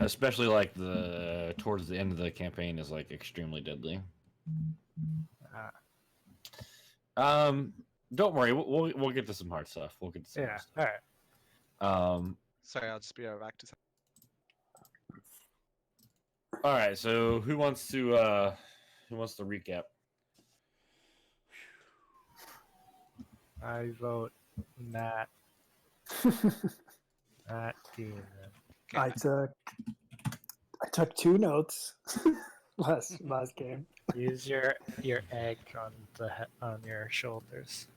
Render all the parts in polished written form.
especially like the towards the end of the campaign is like extremely deadly. Don't worry, we'll get to some hard stuff. We'll get to some hard stuff. All right. Sorry, I'll just be right back to. All right. So who wants to recap? I vote Matt. Matt Demon. I took 2 notes last game. Use your egg on your shoulders.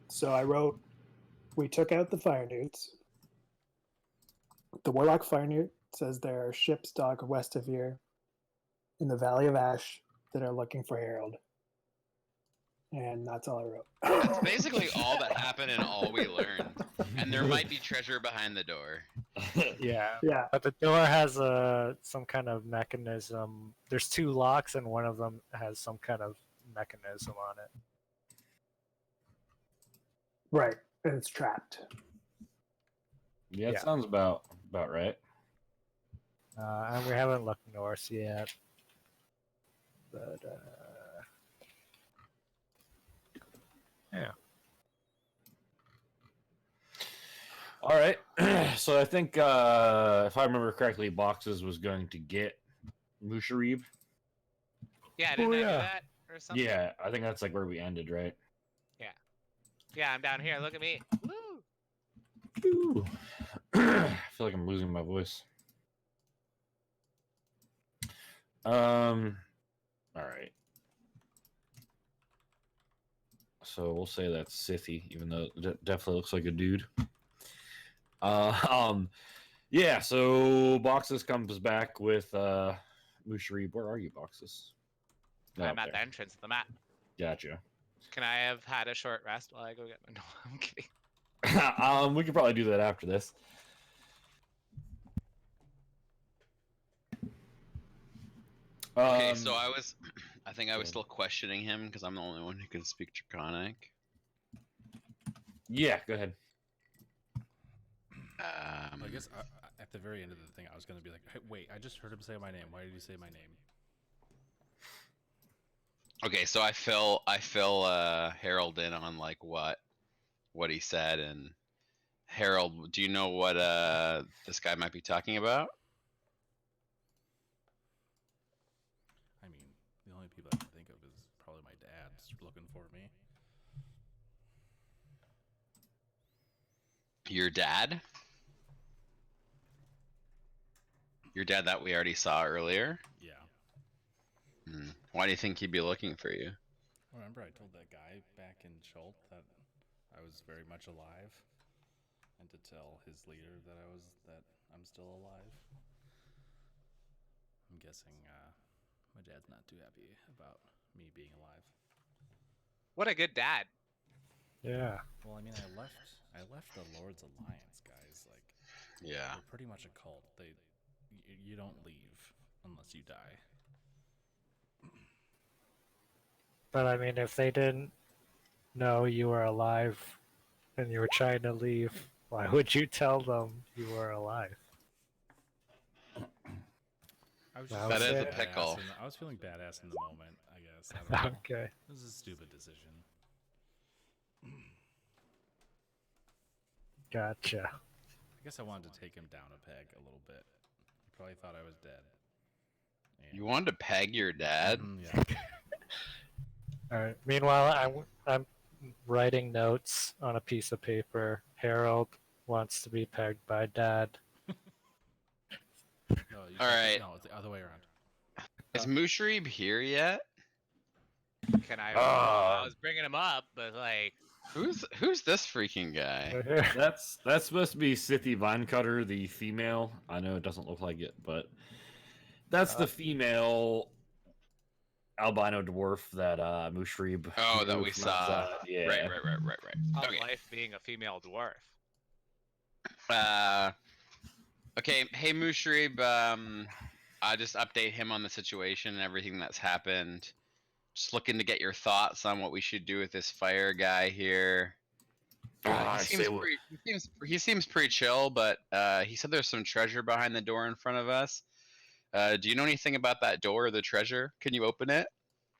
So I wrote, we took out the fire newts. The Warlock fire newt says there are ships docked west of here in the Valley of Ash that are looking for Harold. And that's all I wrote. That's basically all that happened and all we learned. And there might be treasure behind the door. Yeah. Yeah. But the door has some kind of mechanism. There's 2 locks, and one of them has some kind of mechanism on it. Right. And it's trapped. Yeah, it sounds about right. And we haven't looked north yet. But, yeah. All right. So I think if I remember correctly, Boxes was going to get Musharib. Yeah, didn't I do that or something? Yeah, I think that's like where we ended, right? Yeah. Yeah, I'm down here. Look at me. Woo! Ooh. I feel like I'm losing my voice. All right. So we'll say that's Sithy, even though it definitely looks like a dude. Yeah. So Boxes comes back with Musharib. Where are you, Boxes? I'm at the entrance of the map. Gotcha. Can I have had a short rest while I go get my? No, I'm kidding. We could probably do that after this. Okay, so I think I was still questioning him because I'm the only one who can speak Draconic. Yeah, go ahead. I guess at the very end of the thing, I was going to be like, hey, wait, I just heard him say my name. Why did he say my name? Okay, so I fill Harold in on like what he said, and Harold, do you know what this guy might be talking about? I mean, the only people I can think of is probably my dad's looking for me. Your dad? Your dad that we already saw earlier? Yeah. Why do you think he'd be looking for you? Remember I told that guy back in Schult that I was very much alive, and to tell his leader that I'm still alive. I'm guessing my dad's not too happy about me being alive. What a good dad. Yeah. Well, I mean, I left the Lord's Alliance, guys. Like, yeah, they're pretty much a cult. You don't leave unless you die. But I mean, if they didn't know you were alive and you were trying to leave, why would you tell them you were alive? That is a pickle. I was feeling badass in the moment, I guess. I don't know. Okay. It was a stupid decision. Gotcha. I guess I wanted to take him down a peg a little bit. He probably thought I was dead. And You wanted to peg your dad? yeah. All right. Meanwhile, I'm writing notes on a piece of paper. Harold wants to be pegged by Dad. No, All right. No, it's the other way around. Is Musharib here yet? Can I? I was bringing him up, but like, Who's this freaking guy? That's supposed to be Sithy Vinecutter, the female. I know it doesn't look like it, but that's the female albino dwarf that Musharib. Oh, that we saw. Yeah. Right. how's Okay. life being a female dwarf? Okay. Hey, Musharib. I just update him on the situation and everything that's happened. Just looking to get your thoughts on what we should do with this fire guy here. I He seems say what? he seems pretty chill, but he said there's some treasure behind the door in front of us. Do you know anything about that door or the treasure? Can you open it,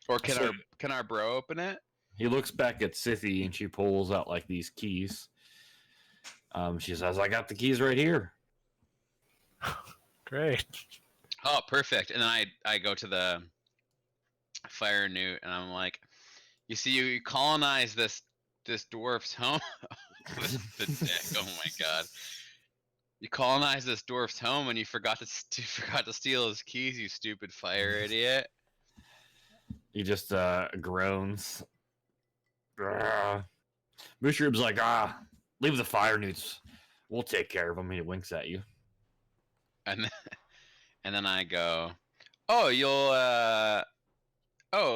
or So- can our bro open it? He looks back at Scythy and she pulls out like these keys. She says, "I got the keys right here." Great. Oh, perfect. And then I go to the fire newt and I'm like, you see, you colonize this dwarf's home. the dick. Oh my god. You colonized this dwarf's home and you forgot to steal his keys, you stupid fire idiot. He just groans. Mushrib's like, leave the fire newts. We'll take care of them. He winks at you. And then, and then I go, oh,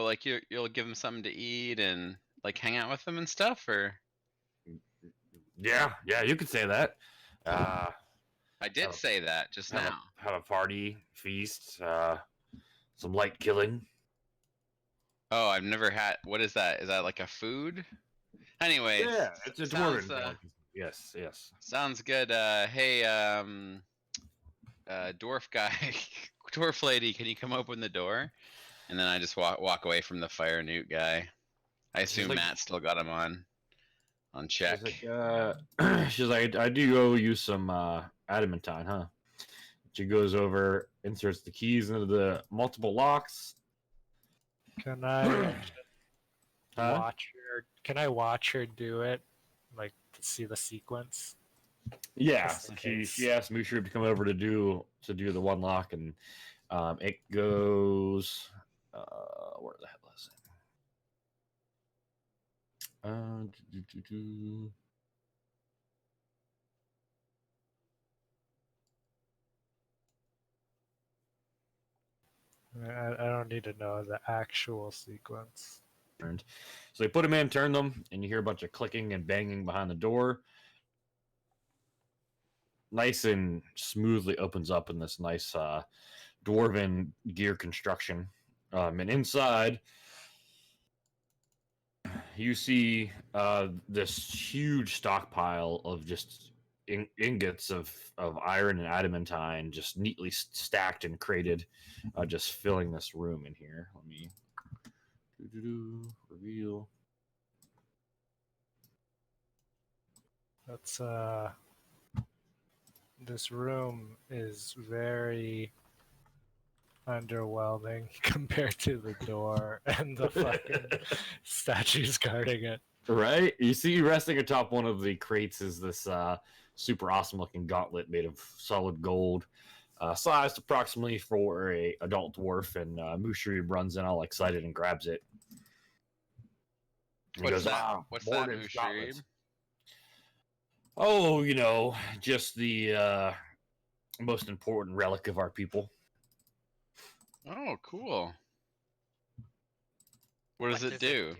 like you'll give him something to eat and like hang out with them and stuff, or Yeah, you could say that. I did Oh. say that just now. Have a party, feast, some light killing. Oh, I've never had. What is that? Is that like a food? Anyways, it's a sounds, dwarven. delicacy. Yes. sounds good. Hey, dwarf guy, dwarf lady, can you come open the door? And then I just walk away from the fire newt guy. I assume like- Matt still got him on check. She's like, I do owe you some adamantine, huh? She goes over, inserts the keys into the multiple locks. Can I Huh? watch her? Can I watch her do it, like to see the sequence? Yeah, Just in she case. asked Mushrib to come over to do the one lock, and it goes. Where the hell is it? I don't need to know the actual sequence. Turned. So they put them in, turn them, and you hear a bunch of clicking and banging behind the door. Nice and smoothly opens up in this nice dwarven gear construction. And inside, you see this huge stockpile of just ingots of iron and adamantine just neatly stacked and crated, just filling this room in here. Let me reveal. That's this room is very underwhelming compared to the door and the fucking statues guarding it. Right? You see resting atop one of the crates is this super awesome looking gauntlet made of solid gold, sized approximately for a adult dwarf, and Mushrib runs in all excited and grabs it. And he What's goes, that? What's that, Morgan's Mushrib? gauntlets." Oh, just the most important relic of our people. Oh, cool. What does it do?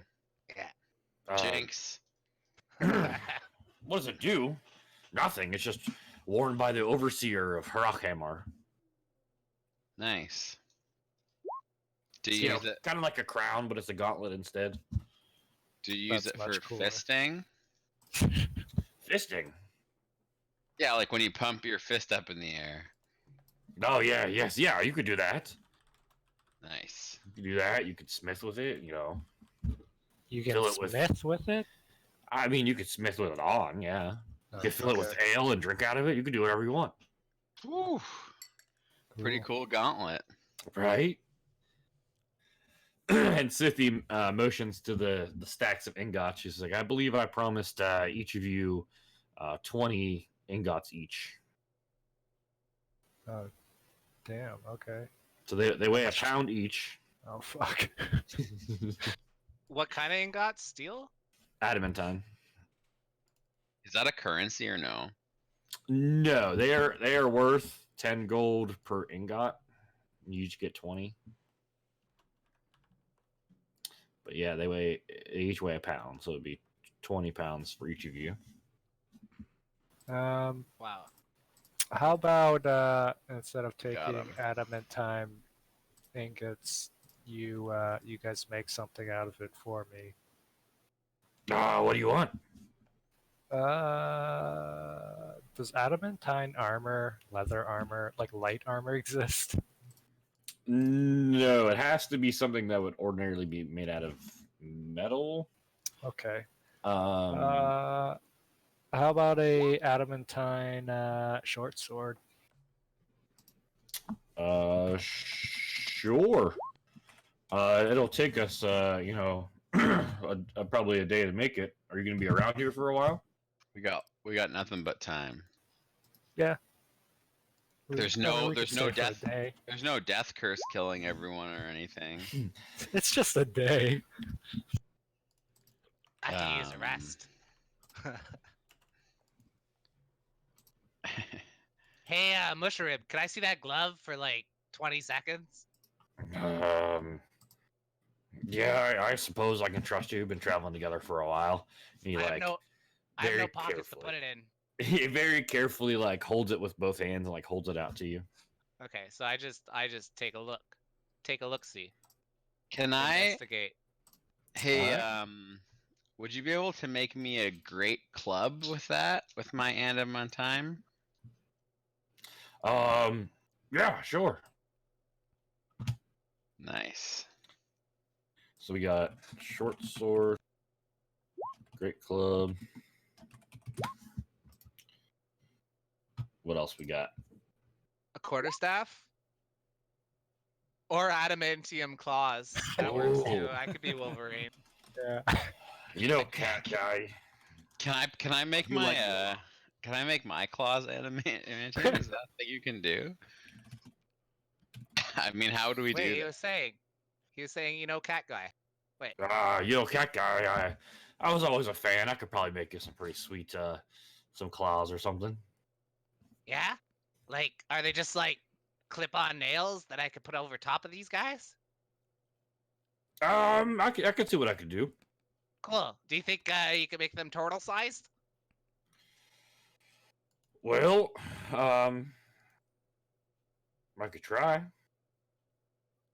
Yeah. Jinx. What does it do? Nothing. It's just worn by the overseer of Harakhamar. Nice. Do you use it? Kind of like a crown, but it's a gauntlet instead. Do you use That's it for much cooler. fisting? Fisting. Yeah, like when you pump your fist up in the air. Oh yeah, yes, yeah. You could do that. Nice. You could do that. You could smith with it. You can Fill it with- smith with it? I mean, you could smith with it on. Yeah. You Oh, could fill it with okay. ale and drink out of it. You could do whatever you want. Woo. Pretty cool gauntlet. Right. And Scythy motions to the stacks of ingots. She's like, I believe I promised each of you 20 ingots each. Oh, damn. Okay. So they weigh a pound each. Oh, fuck. What kind of ingot? Steel? Adamantine. Is that a currency or no? No, they are worth 10 gold per ingot. You each get 20. But yeah, they each weigh a pound, so it'd be 20 pounds for each of you. Wow. How about instead of taking him. adamantine ingots, you guys make something out of it for me? What do you want? Does adamantine armor, leather armor, like light armor exist? No, it has to be something that would ordinarily be made out of metal. Okay. Um, How about a adamantine short sword? Sure. It'll take us, probably a day to make it. Are you going to be around here for a while? We got nothing but time. Yeah. There's I mean, no we could there's no stay for a death day. there's no death curse killing everyone or anything. It's just a day. I can use a Um, rest. Hey, Mushrib, can I see that glove for like 20 seconds? Um, yeah, I suppose I can trust you. We've been traveling together for a while. And he I have no very pockets to carefully- put it in. He very carefully like holds it with both hands and like holds it out to you. Okay, so I just take a look. Take a look see. Can I? Investigate. Hey, Alright. would you be able to make me a great club with that? With my adamantine? Yeah, sure. Nice. So we got short sword, great club. What else we got? A quarterstaff? Or adamantium claws. That works too. Oh. I could be Wolverine. Yeah. You know, cat guy. Can I make You my like- can I make my claws adamantium? Is that thing you can do? I mean, how do we Wait, do he that? was saying, you know, cat guy. Wait, You know, cat guy. I was always a fan. I could probably make you some pretty sweet, some claws or something. yeah? Like, are they just like clip-on nails that I could put over top of these guys? I could see what I could do. Cool. Do you think you could make them turtle-sized? Well, I could try.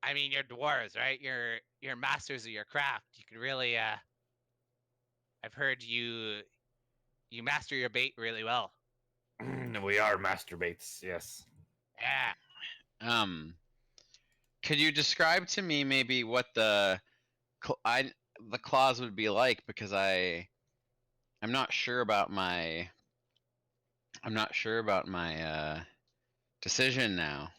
I mean, you're dwarves, right? You're masters of your craft. You could really I've heard you master your bait really well. We are masturbates, yes. Yeah. Could you describe to me maybe what the claws would be like? Because I'm not sure about my decision now.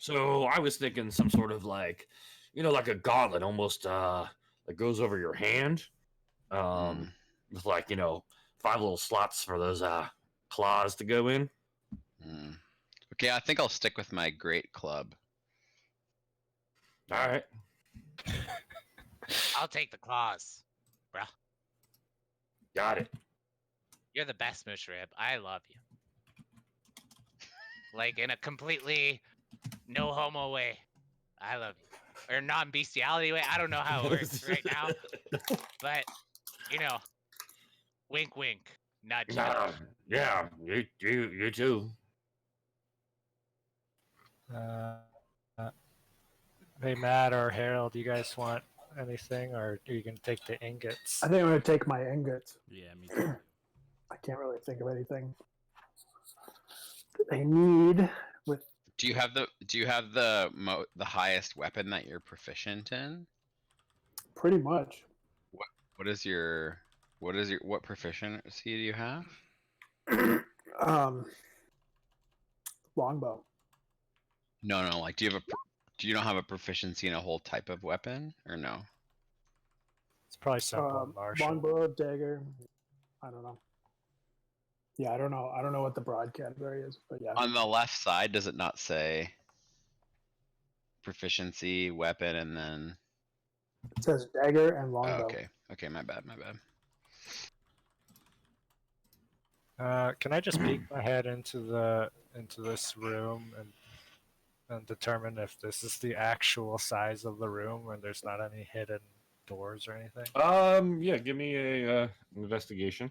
So I was thinking some sort of like, like a gauntlet almost that goes over your hand. With like, 5 little slots for those claws to go in. Hmm. Okay, I think I'll stick with my great club. All right. I'll take the claws. Bruh. Got it. You're the best, Mushrib. I love you. Like in a completely no homo way. I love you. Or non bestiality way. I don't know how it works right now. But wink wink. Nudge nudge. Yeah, you too. Hey, Matt or Harold, do you guys want anything, or are you gonna take the ingots? I think I'm going to take my ingots. Yeah, me too. I can't really think of anything that they need with. Do you have the highest weapon that you're proficient in? Pretty much. What proficiency do you have? Longbow. No, like do you don't have a proficiency in a whole type of weapon or no? It's probably simple and martial. Longbow, dagger. I don't know. Yeah, I don't know. I don't know what the broad category is, but yeah. On the left side, does it not say proficiency, weapon, and then? It says dagger and Oh, longbow. okay, my bad. Can I just peek my head into this room and determine if this is the actual size of the room and there's not any hidden doors or anything? Yeah, give me a investigation.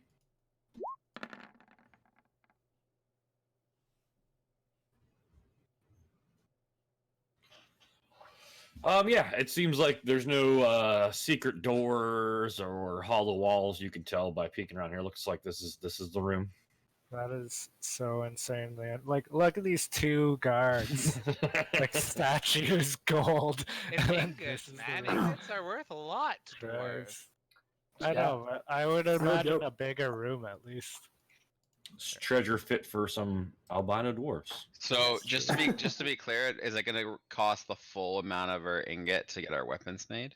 Yeah, it seems like there's no secret doors or hollow walls. You can tell by peeking around here. Looks like this is the room. That is so insanely. Like, look at these two guards, like statues, gold. It's and then ingots, this is man. the room. Ingots are worth a lot to dwarves. Christ. I Yeah. know, but I would would imagine go- a bigger room at least. Treasure fit for some albino dwarfs. So That's just true. to be clear, is it going to cost the full amount of our ingot to get our weapons made?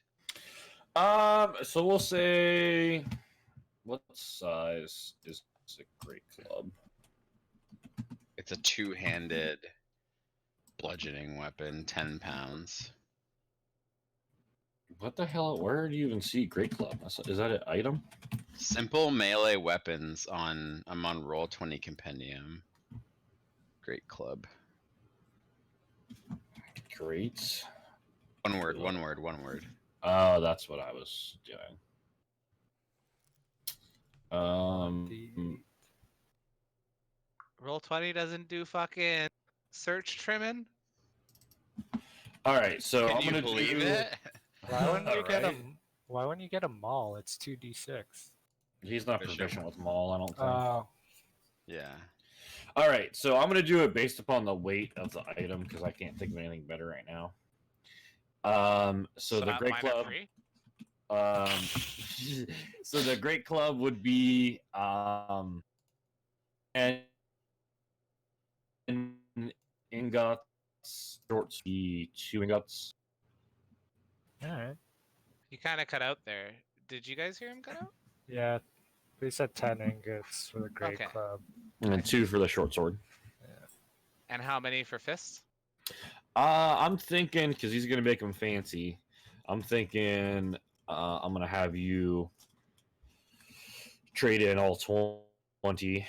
So we'll say, what size is a great club? It's a two-handed bludgeoning weapon, 10 pounds. What the hell? Where do you even see great club? Is that an item? Simple melee weapons I'm on Roll20 Compendium. Great club. Great. One word, one word, one word. Oh, that's what I was doing. Roll20 doesn't do fucking search trimming. All right, so Can I'm you gonna believe do... it? Why wouldn't you get a? Right. Why wouldn't you get a maul? It's 2d6. He's not Proficient. proficient with maul, I don't think. Oh, Yeah. All right, so I'm gonna do it based upon the weight of the item because I can't think of anything better right now. So the that great mine are club. free? So the great club would be and ingots, short be 2 ingots. all right. You kind of cut out there. Did you guys hear him cut out? Yeah, they said 10 ingots for the Great Okay. Club. And then 2 for the short sword. And how many for fists? I'm thinking because he's gonna make them fancy. I'm thinking I'm gonna have you trade in all 20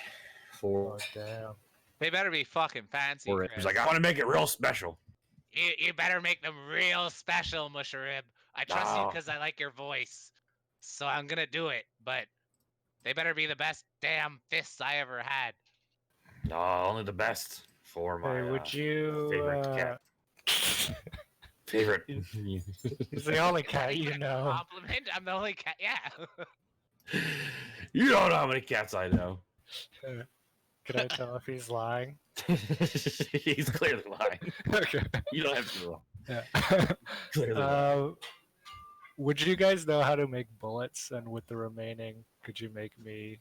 for Oh, damn. They better be fucking fancy. it. He's Chris. like, I want to make it real special. You better make them real special, Musharib. I trust you No. because I like your voice. So I'm gonna do it, but they better be the best damn fists I ever had. No, only the best for my Hey, would you? favorite cat. Favorite. He's the only Is that cat even you a know. compliment? I'm the only cat. Yeah. You don't know how many cats I know. Can I tell if he's lying? He's clearly lying. Okay. You don't have to know. Yeah. Clearly lying. Would you guys know how to make bullets? And with the remaining, could you make me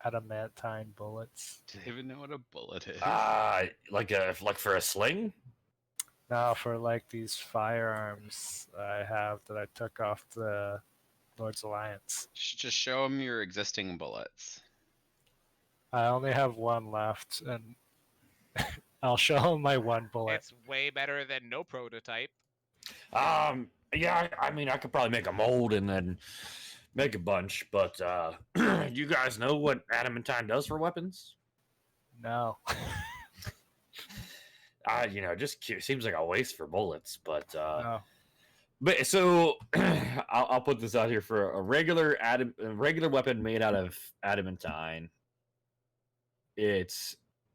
adamantine bullets? Do they even know what a bullet is? Like for a sling? No, for like these firearms I have that I took off the Lord's Alliance. Just show them your existing bullets. I only have one left, and I'll show him my one bullet. It's way better than no prototype. Yeah, I mean, I could probably make a mold and then make a bunch, but you guys know what adamantine does for weapons? No. Just seems like a waste for bullets, but No. but so I'll put this out here for a regular weapon made out of adamantine. It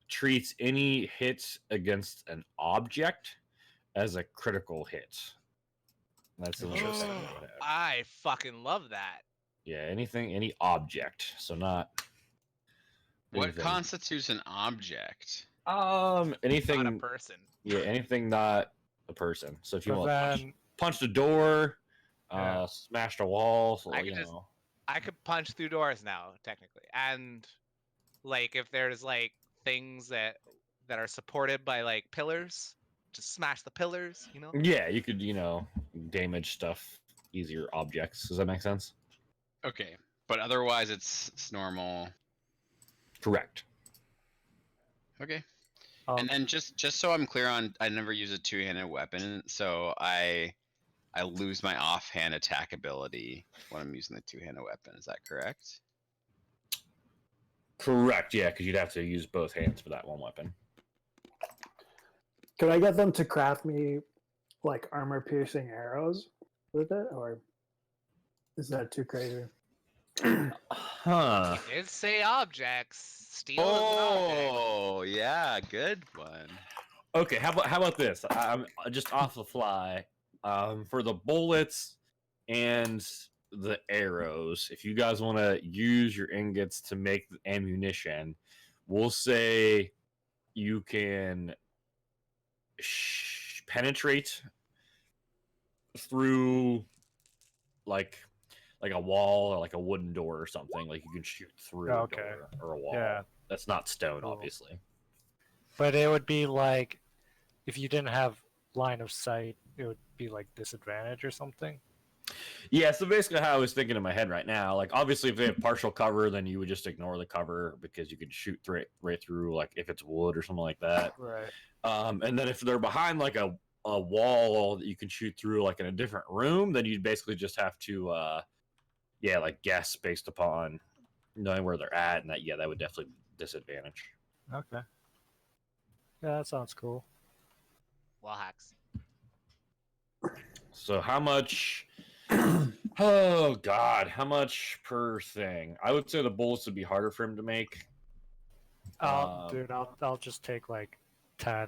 treats any hits against an object as a critical hit. That's interesting. I fucking love that. Yeah, any object. So not What anything. constitutes an object? Anything. Not a person. Yeah, anything not a person. So if you But want to then, punch the door, Yeah. smashed a wall, so, I could just- I could punch through doors now, technically. And like if there's like things that are supported by like pillars, just smash the pillars, you know? Yeah, you could, damage stuff, easier objects. Does that make sense? Okay, but otherwise it's normal. Correct. Okay. um, And then just so I'm clear on, I never use a two-handed weapon, so I lose my offhand attack ability when I'm using the two-handed weapon. Is that correct? Correct, yeah, because you'd have to use both hands for that one weapon. Could I get them to craft me like armor-piercing arrows with it, or is that too crazy? Huh. It did say objects. Steel is an object. Oh, yeah, good one. Okay, how about this? I'm just off the fly. For the bullets and the arrows, if you guys want to use your ingots to make the ammunition, we'll say you can penetrate through like a wall or like a wooden door or something. Like you can shoot through a Okay. door or a wall. Yeah. That's not stone, Cool. obviously. But it would be like if you didn't have line of sight, it would be like disadvantage or something. Yeah, so basically how I was thinking in my head right now, like obviously if they have partial cover, then you would just ignore the cover because you could shoot right through, like if it's wood or something like that. Right. And then if they're behind like a wall that you can shoot through like in a different room, then you'd basically just have to like guess based upon knowing where they're at, and that would definitely be disadvantage. Okay. Yeah, that sounds cool. Wall hacks. So how much? Oh God, how much per thing? I would say the bullets would be harder for him to make. Dude, I'll just take like 10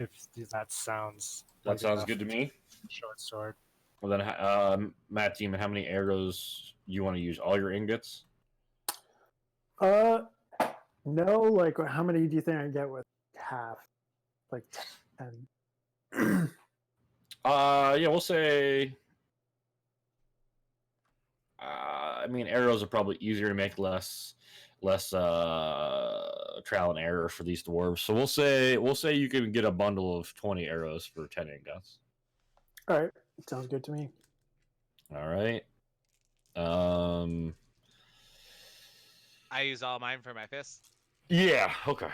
if that sounds. That like sounds enough. good to me. Short sword. Well then, Matt Demon, how many arrows you want to use? All your ingots? No, like how many do you think I get with half? Like 10. Yeah, we'll say. I mean, arrows are probably easier to make, less trial and error for these dwarves. So we'll say you can get a bundle of 20 arrows for 10 ingots. All right, sounds good to me. All right. I use all mine for my fist. Yeah. Okay.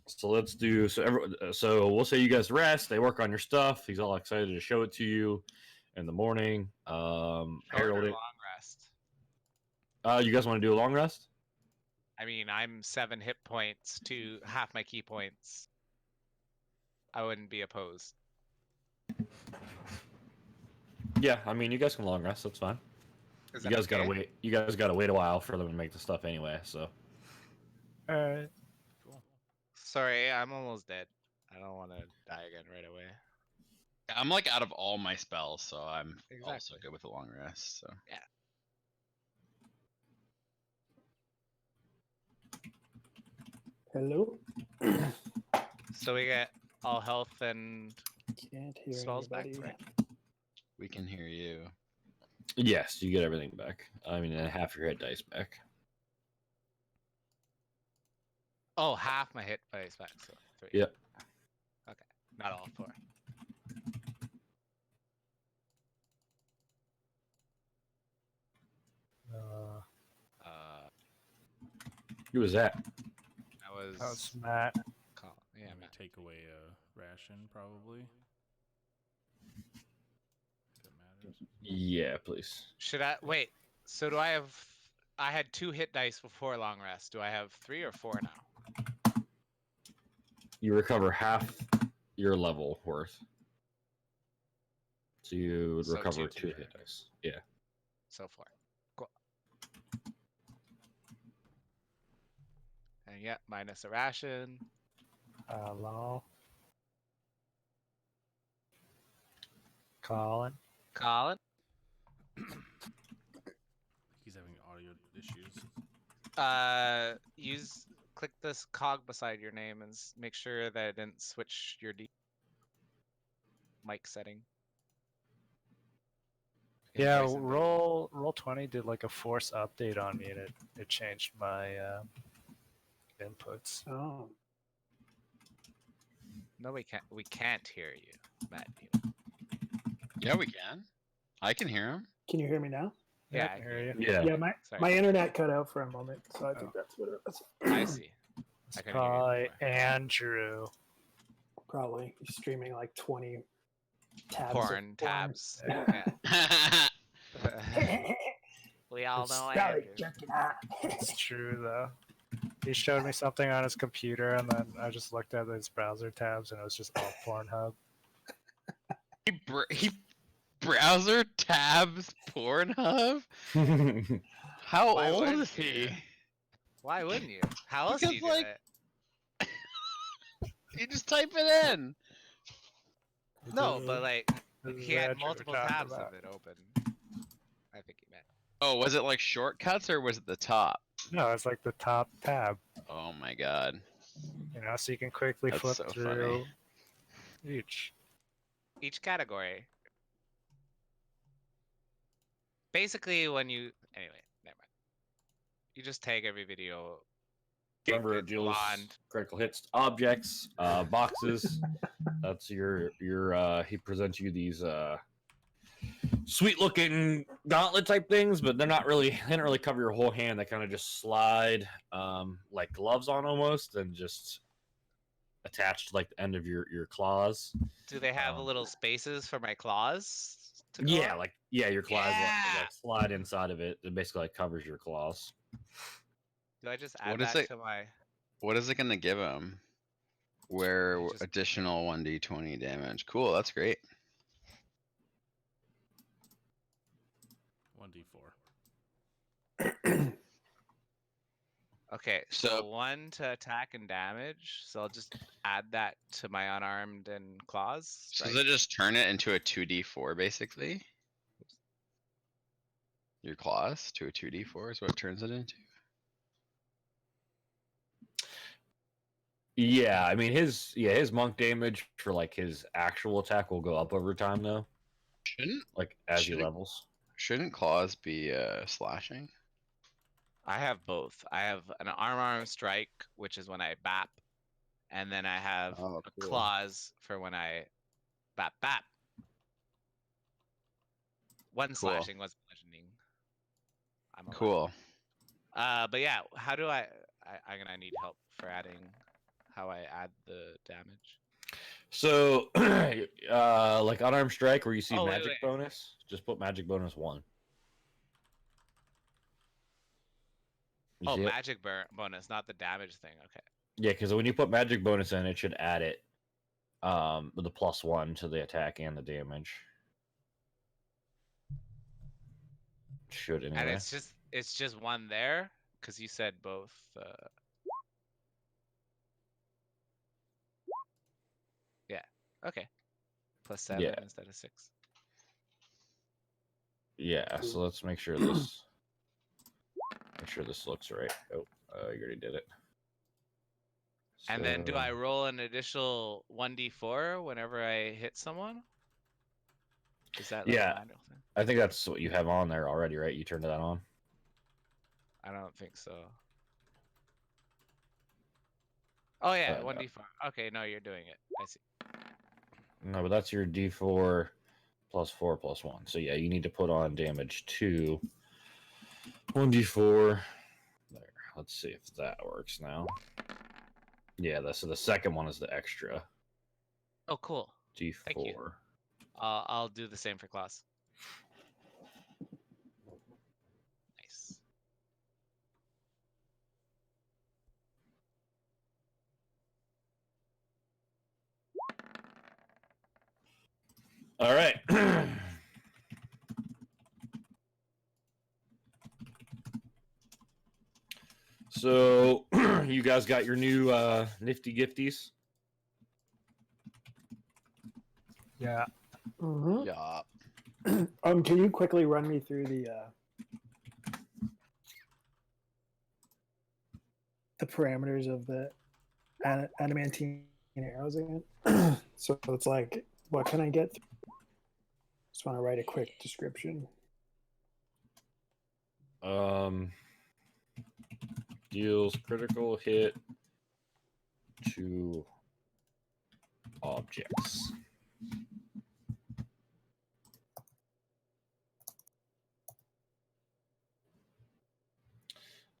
So let's do so we'll say you guys rest. They work on your stuff. He's all excited to show it to you in the morning. Short or Harold, long rest. you guys want to do a long rest? I mean, I'm 7 hit points to half my key points. I wouldn't be opposed. Yeah, I mean, you guys can long rest. That's fine. Is You that guys gotta okay? wait. You guys gotta wait a while for them to make the stuff anyway. So All right. Sorry, I'm almost dead. I don't want to die again right away. I'm like out of all my spells, so I'm also Exactly. good with a long rest. So Hello. So we get all health and Can't hear spells back, anybody. right? we can hear you. yes, you get everything back. I mean, and half your hit dice back. Oh, half my hit points back. So 3. Yep. Okay, not all 4. Who was that? That was. That's Matt. Yeah, Let me Matt. take away a ration, probably. If it matters. Yeah, please. Should I wait? So do I have? I had 2 hit dice before long rest. Do I have 3 or 4 now? You recover half your level worth. So you would So recover 2. 2 hit dice. Yeah. So 4. Cool. And yeah, minus a ration. Lol. Colin. Colin. He's having audio issues. Click this cog beside your name and make sure that it didn't switch your mic setting. In Yeah, voice and video. roll 20 did like a force update on me, and it changed my inputs. Oh, No, we can't hear you, Matt. Yeah, we can. I can hear him. can you hear me now? Yeah, I can hear you. Yeah. Yeah, my Sorry. internet cut out for a moment, so I think that's what it was. I see. It's I couldn't hear you probably before. Andrew. Probably he's streaming like 20 tabs. Porn tabs. Yeah. Yeah. We all know Probably Andrew. jerking off. It's true though. He showed me something on his computer, and then I just looked at his browser tabs, and it was just all Pornhub. he browser tabs Pornhub. How Why old wouldn't is he? you? Why wouldn't you? How else do you do Because, like, it? You just type it in. No, but like This is he had what you were multiple talking tabs about. of it open. I think he meant. Oh, was it like shortcuts or was it the top? No, it's like the top tab. Oh my god. So you can quickly That's flip so through each. Each category. Basically, when you anyway, never mind. You just tag every video. Remember, it It's deals blonde. critical hits, objects, boxes. That's your he presents you these sweet looking gauntlet type things, but they don't really cover your whole hand. They kind of just slide like gloves on almost, and just attached to like the end of your claws. Do they have little spaces for my claws to go Yeah, on? like your claws Yeah! like slide inside of it. It basically like covers your claws. Do I just add What is that it? to my? What is it gonna give him? Where You just- additional 1d20 damage. Cool, that's great. 1d4. Okay, So- so 1 to attack and damage. So I'll just add that to my unarmed and claws. So right? does it just turn it into a 2d4 basically? Your claws to a 2d4 is what it turns it into. Yeah, I mean his monk damage for like his actual attack will go up over time though, Shouldn't like as he Shouldn't- levels. shouldn't claws be slashing? I have both. I have an arm strike, which is when I bap, and then I have Oh, a cool. claws for when I bap. One Cool. slashing, was bludgeoning. I'm alive. Cool. But yeah, how do I'm gonna need help for adding how I add the damage. So like unarmed strike where you see Oh, wait, magic wait. bonus, just put magic bonus 1. You Oh, see it? magic bonus, not the damage thing. Okay. Yeah, because when you put magic bonus in, it should add it with the +1 to the attack and the damage. Should anyway. And it's just one there because you said both. Yeah. Okay. +7 Yeah. instead of 6. Yeah, so let's make sure this looks right. Oh, you already did it. And then do So- I roll an additional 1d4 whenever I hit someone? Is that like Yeah. a manual thing? I think that's what you have on there already, right? You turned that on. I don't think so. Oh yeah, no. 1d4. Okay, no, you're doing it. I see. No, but that's your D4 +4 +1. So yeah, you need to put on damage 2. 1d4. There. Let's see if that works now. Yeah, so the second one is the extra Oh, cool. D4. Thank you. I'll do the same for class. Nice. All right. So you guys got your new nifty gifties. Yeah. Mhm. Yeah. Can you quickly run me through the parameters of the adamantine arrows again? So it's like, what can I get? Just want to write a quick description. Deals critical hit to objects.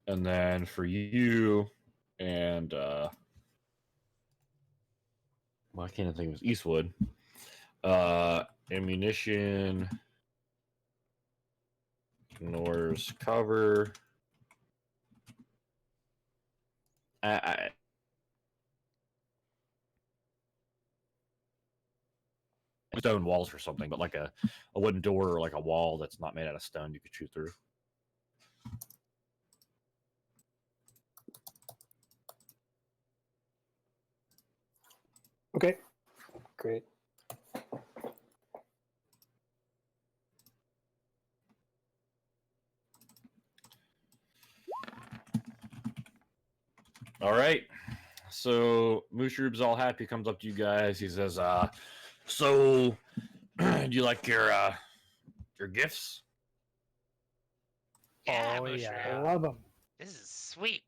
And then for you and well, I can't think it was Eastwood. Ammunition ignores cover. Stone walls or something, but like a wooden door or like a wall that's not made out of stone you could shoot through. Okay, great. All right. So Mushrooms all happy comes up to you guys. He says, so do you like your gifts? Yeah, Oh, Mushroom. yeah. I love them. This is sweet.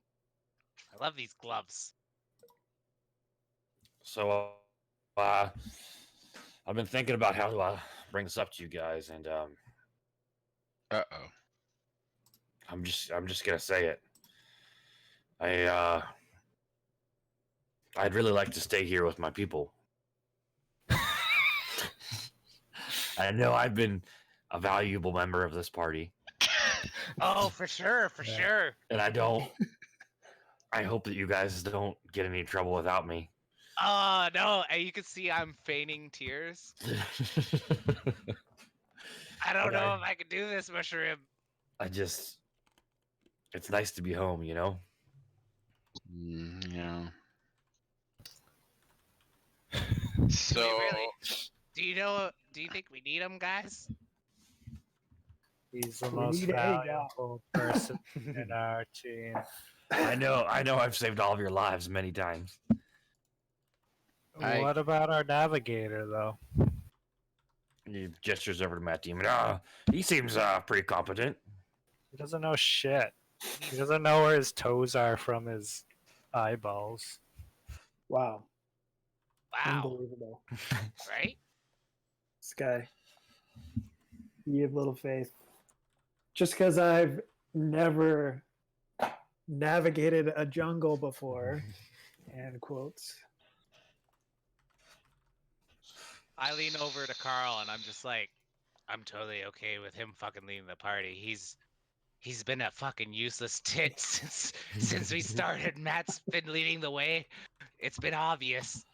I love these gloves. So I've been thinking about how to bring this up to you guys, and Uh-oh. I'm just gonna say it. I'd really like to stay here with my people. I know I've been a valuable member of this party, Oh, for sure, for Yeah. sure. and I hope that you guys don't get any trouble without me. Oh no, and you can see I'm feigning tears. I don't Okay. know if I could do this, Mushroom. it's nice to be home, you know? Yeah. Do So we really? Do you think we need them, guys? He's the We most need a guy. valuable person in our team. I know I've saved all of your lives many times. What about our navigator, though? He gestures over to Matt Demon. He seems pretty competent. He doesn't know shit. He doesn't know where his toes are from his eyeballs. Wow, Wow, unbelievable. right? This guy. You have little faith. Just because I've never navigated a jungle before, and quotes. I lean over to Carl and I'm just like, I'm totally okay with him fucking leading the party. He's been a fucking useless tit since we started. Matt's been leading the way. It's been obvious.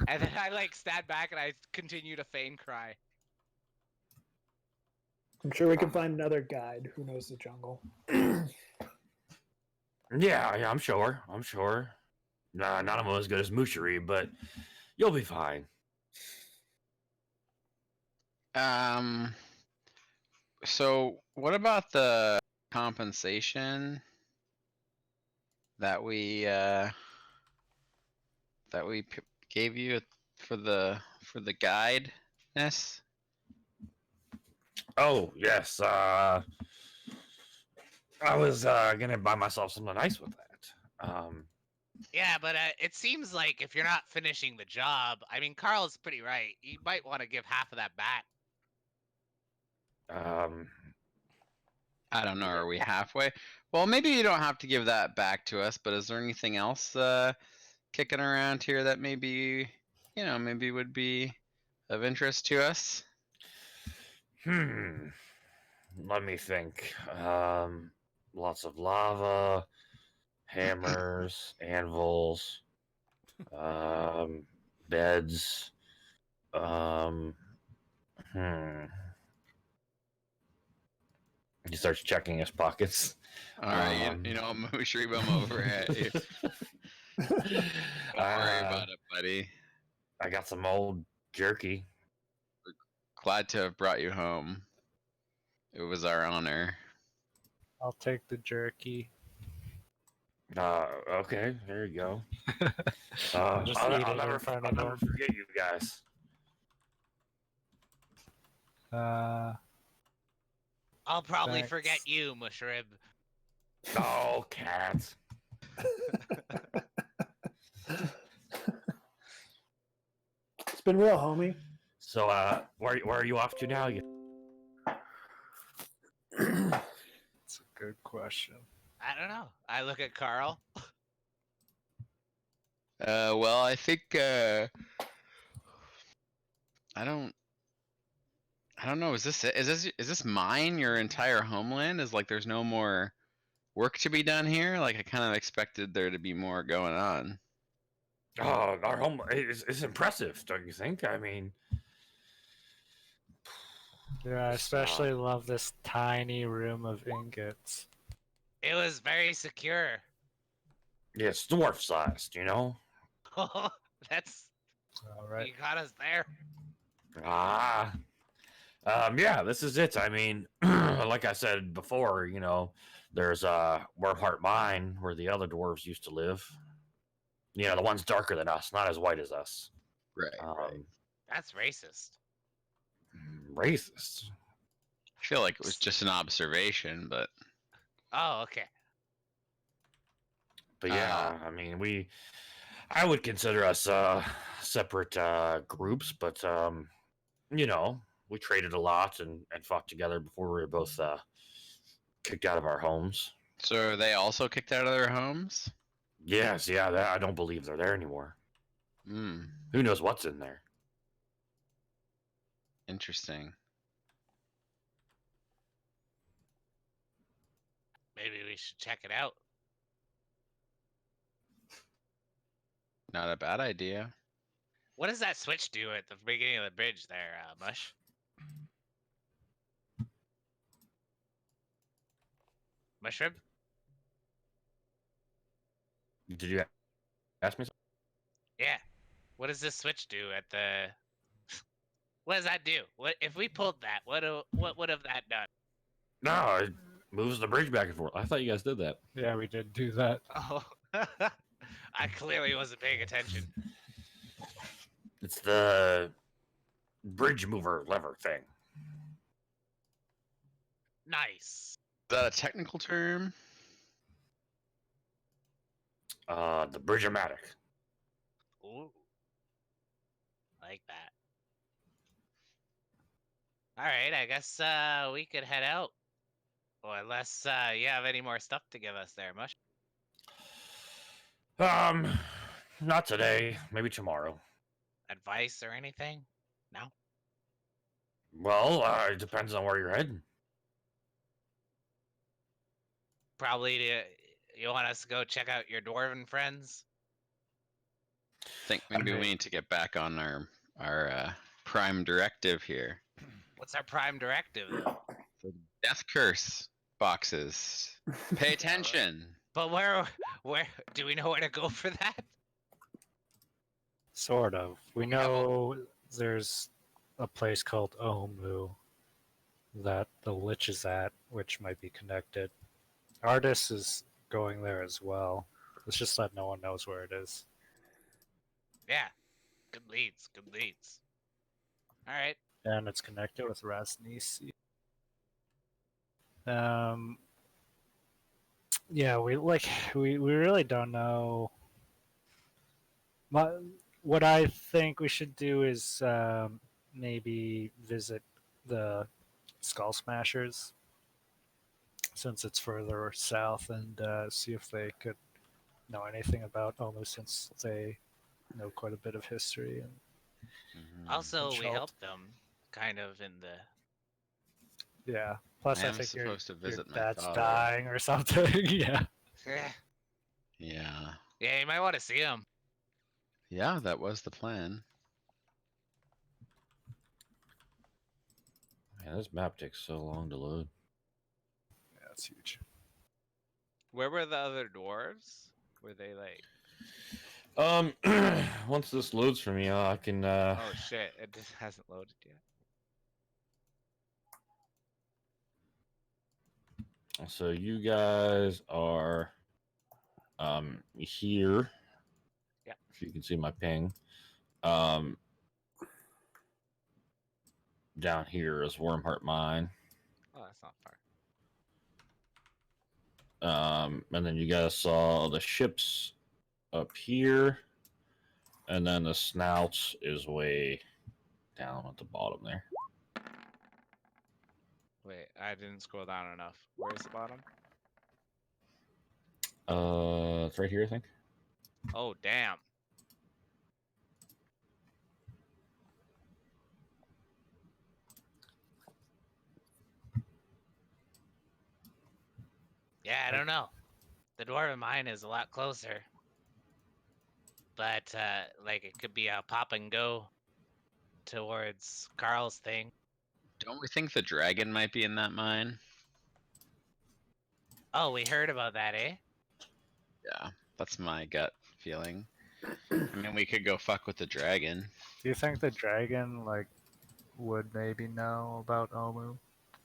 And then I like stand back and I continue to feign cry. I'm sure we can find another guide who knows the jungle. Yeah, I'm sure. Nah, none of them as good as Mushari, but you'll be fine. So what about the compensation that we gave you for the guidness? Oh yes, I was gonna buy myself something nice with that. Yeah, but it seems like if you're not finishing the job, I mean, Carl's pretty right. You might want to give half of that back. I don't know. Are we halfway? Well, maybe you don't have to give that back to us, but is there anything else kicking around here that maybe maybe would be of interest to us? Let me think. Lots of lava, hammers, anvils, beds. He starts checking his pockets. All right, you know, Mushroom, I'm over at you. Don't worry about it, buddy. I got some old jerky. Glad to have brought you home. It was our honor. I'll take the jerky. Okay, there you go. Just eat it I'll in never front of him. forget you guys. I'll probably Thanks. forget you, Mushrib. Oh, cats. It's been real, homie. So, where are you off to now? That's a good question. I don't know. I look at Carl. Well, I think I don't know. Is this it? Is this mine? Your entire homeland is like there's no more work to be done here. Like I kind of expected there to be more going on. Oh, our home is impressive, don't you think? I mean, Yeah, I especially love this tiny room of ingots. It was very secure. yeah, it's dwarf sized, you know. That's All right. you got us there. Ah. Yeah, this is it. I mean, like I said before, there's Wormheart Mine where the other dwarves used to live. The ones darker than us, not as white as us. Right, right. That's racist. Racist. I feel like it was just an observation, but Oh, okay. But yeah, I mean, I would consider us separate groups, but we traded a lot and fought together before we were both kicked out of our homes. so are they also kicked out of their homes? Yes, yeah, I don't believe they're there anymore. Hmm. Who knows what's in there? Interesting. Maybe we should check it out. Not a bad idea. What does that switch do at the beginning of the bridge there, Mush? Mushroom? Did you ask me something? Yeah. What does this switch do at the? What does that do? What if we pulled that? What would have that done? No, it moves the bridge back and forth. I thought you guys did that. Yeah, we did do that. Oh, I clearly wasn't paying attention. It's the bridge mover lever thing. Nice. Is that a technical term? The bridge-o-matic. Ooh. Like that. All right, I guess we could head out. Or unless you have any more stuff to give us there, Mush. Not today. Maybe tomorrow. Advice or anything? No. Well, it depends on where you're heading. Probably you want us to go check out your dwarven friends? I think maybe we need to get back on our prime directive here. What's our prime directive? The death curse boxes. Pay attention. But where do we know where to go for that? Sort of. We We have a- know there's a place called Omu that the Lich is at, which might be connected. Artis is going there as well. It's just that no one knows where it is. Yeah. Good leads. Good leads. All right. And it's connected with Rasnisi. Yeah, we really don't know. What I think we should do is maybe visit the Skull Smashers, since it's further south, and see if they could know anything about Omu, since they know quite a bit of history. And Also, we Controlled. helped them kind of in the. yeah, plus I I am think your supposed to visit my dad's father. dying or something. Yeah. Yeah. Yeah, you might want to see them. Yeah, that was the plan. Man, this map takes so long to load. Yeah, it's huge. Where were the other dwarves? Were they like? Once this loads for me, I can. Oh shit! It just hasn't loaded yet. So you guys are here. Yeah. If you can see my ping. Down here is Wormheart Mine. Oh, that's not far. And then you guys saw the ships up here, and then the snouts is way down at the bottom there. Wait, I didn't scroll down enough. Where's the bottom? It's right here, I think. Oh damn! Yeah, I don't know. The dwarven mine is a lot closer, but like it could be a pop and go towards Carl's thing. Don't we think the dragon might be in that mine? Oh, we heard about that, eh? Yeah, that's my gut feeling. I mean, we could go fuck with the dragon. Do you think the dragon would maybe know about Omu,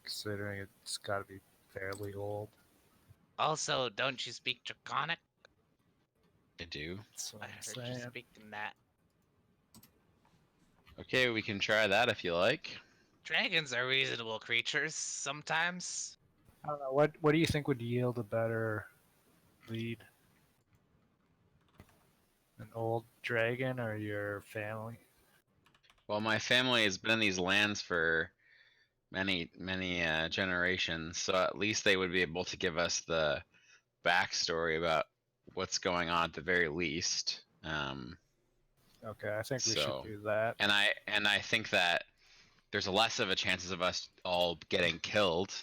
considering it's got to be fairly old? Also, don't you speak Draconic? I do. That's what I I'm heard you saying. speaking that. Okay, we can try that if you like. Dragons are reasonable creatures sometimes. I don't know. What do you think would yield a better lead? An old dragon or your family? Well, my family has been in these lands for many generations, so at least they would be able to give us the backstory about what's going on at the very least. Okay, I think we should So, do that. and I think that there's less of a chances of us all getting killed.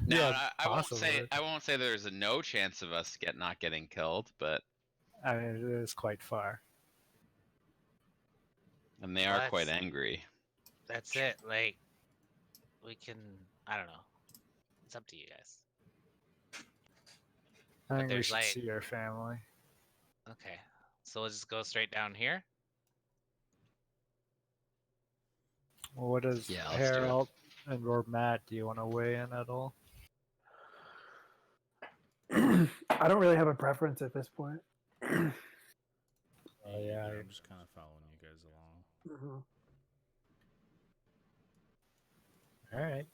Now, Yeah, I won't possibly. say there's a no chance of us not getting killed, but I mean, it is quite far. and they Well, are quite angry. That's it. Like, we can. I don't know. It's up to you guys. I think we there's, should like- see our family. Okay. So we'll just go straight down here. Well, what does Yeah, let's do it. Harold or Matt? Do you want to weigh in at all? I don't really have a preference at this point. Yeah, I'm just kind of following you guys along. Mhm. All right.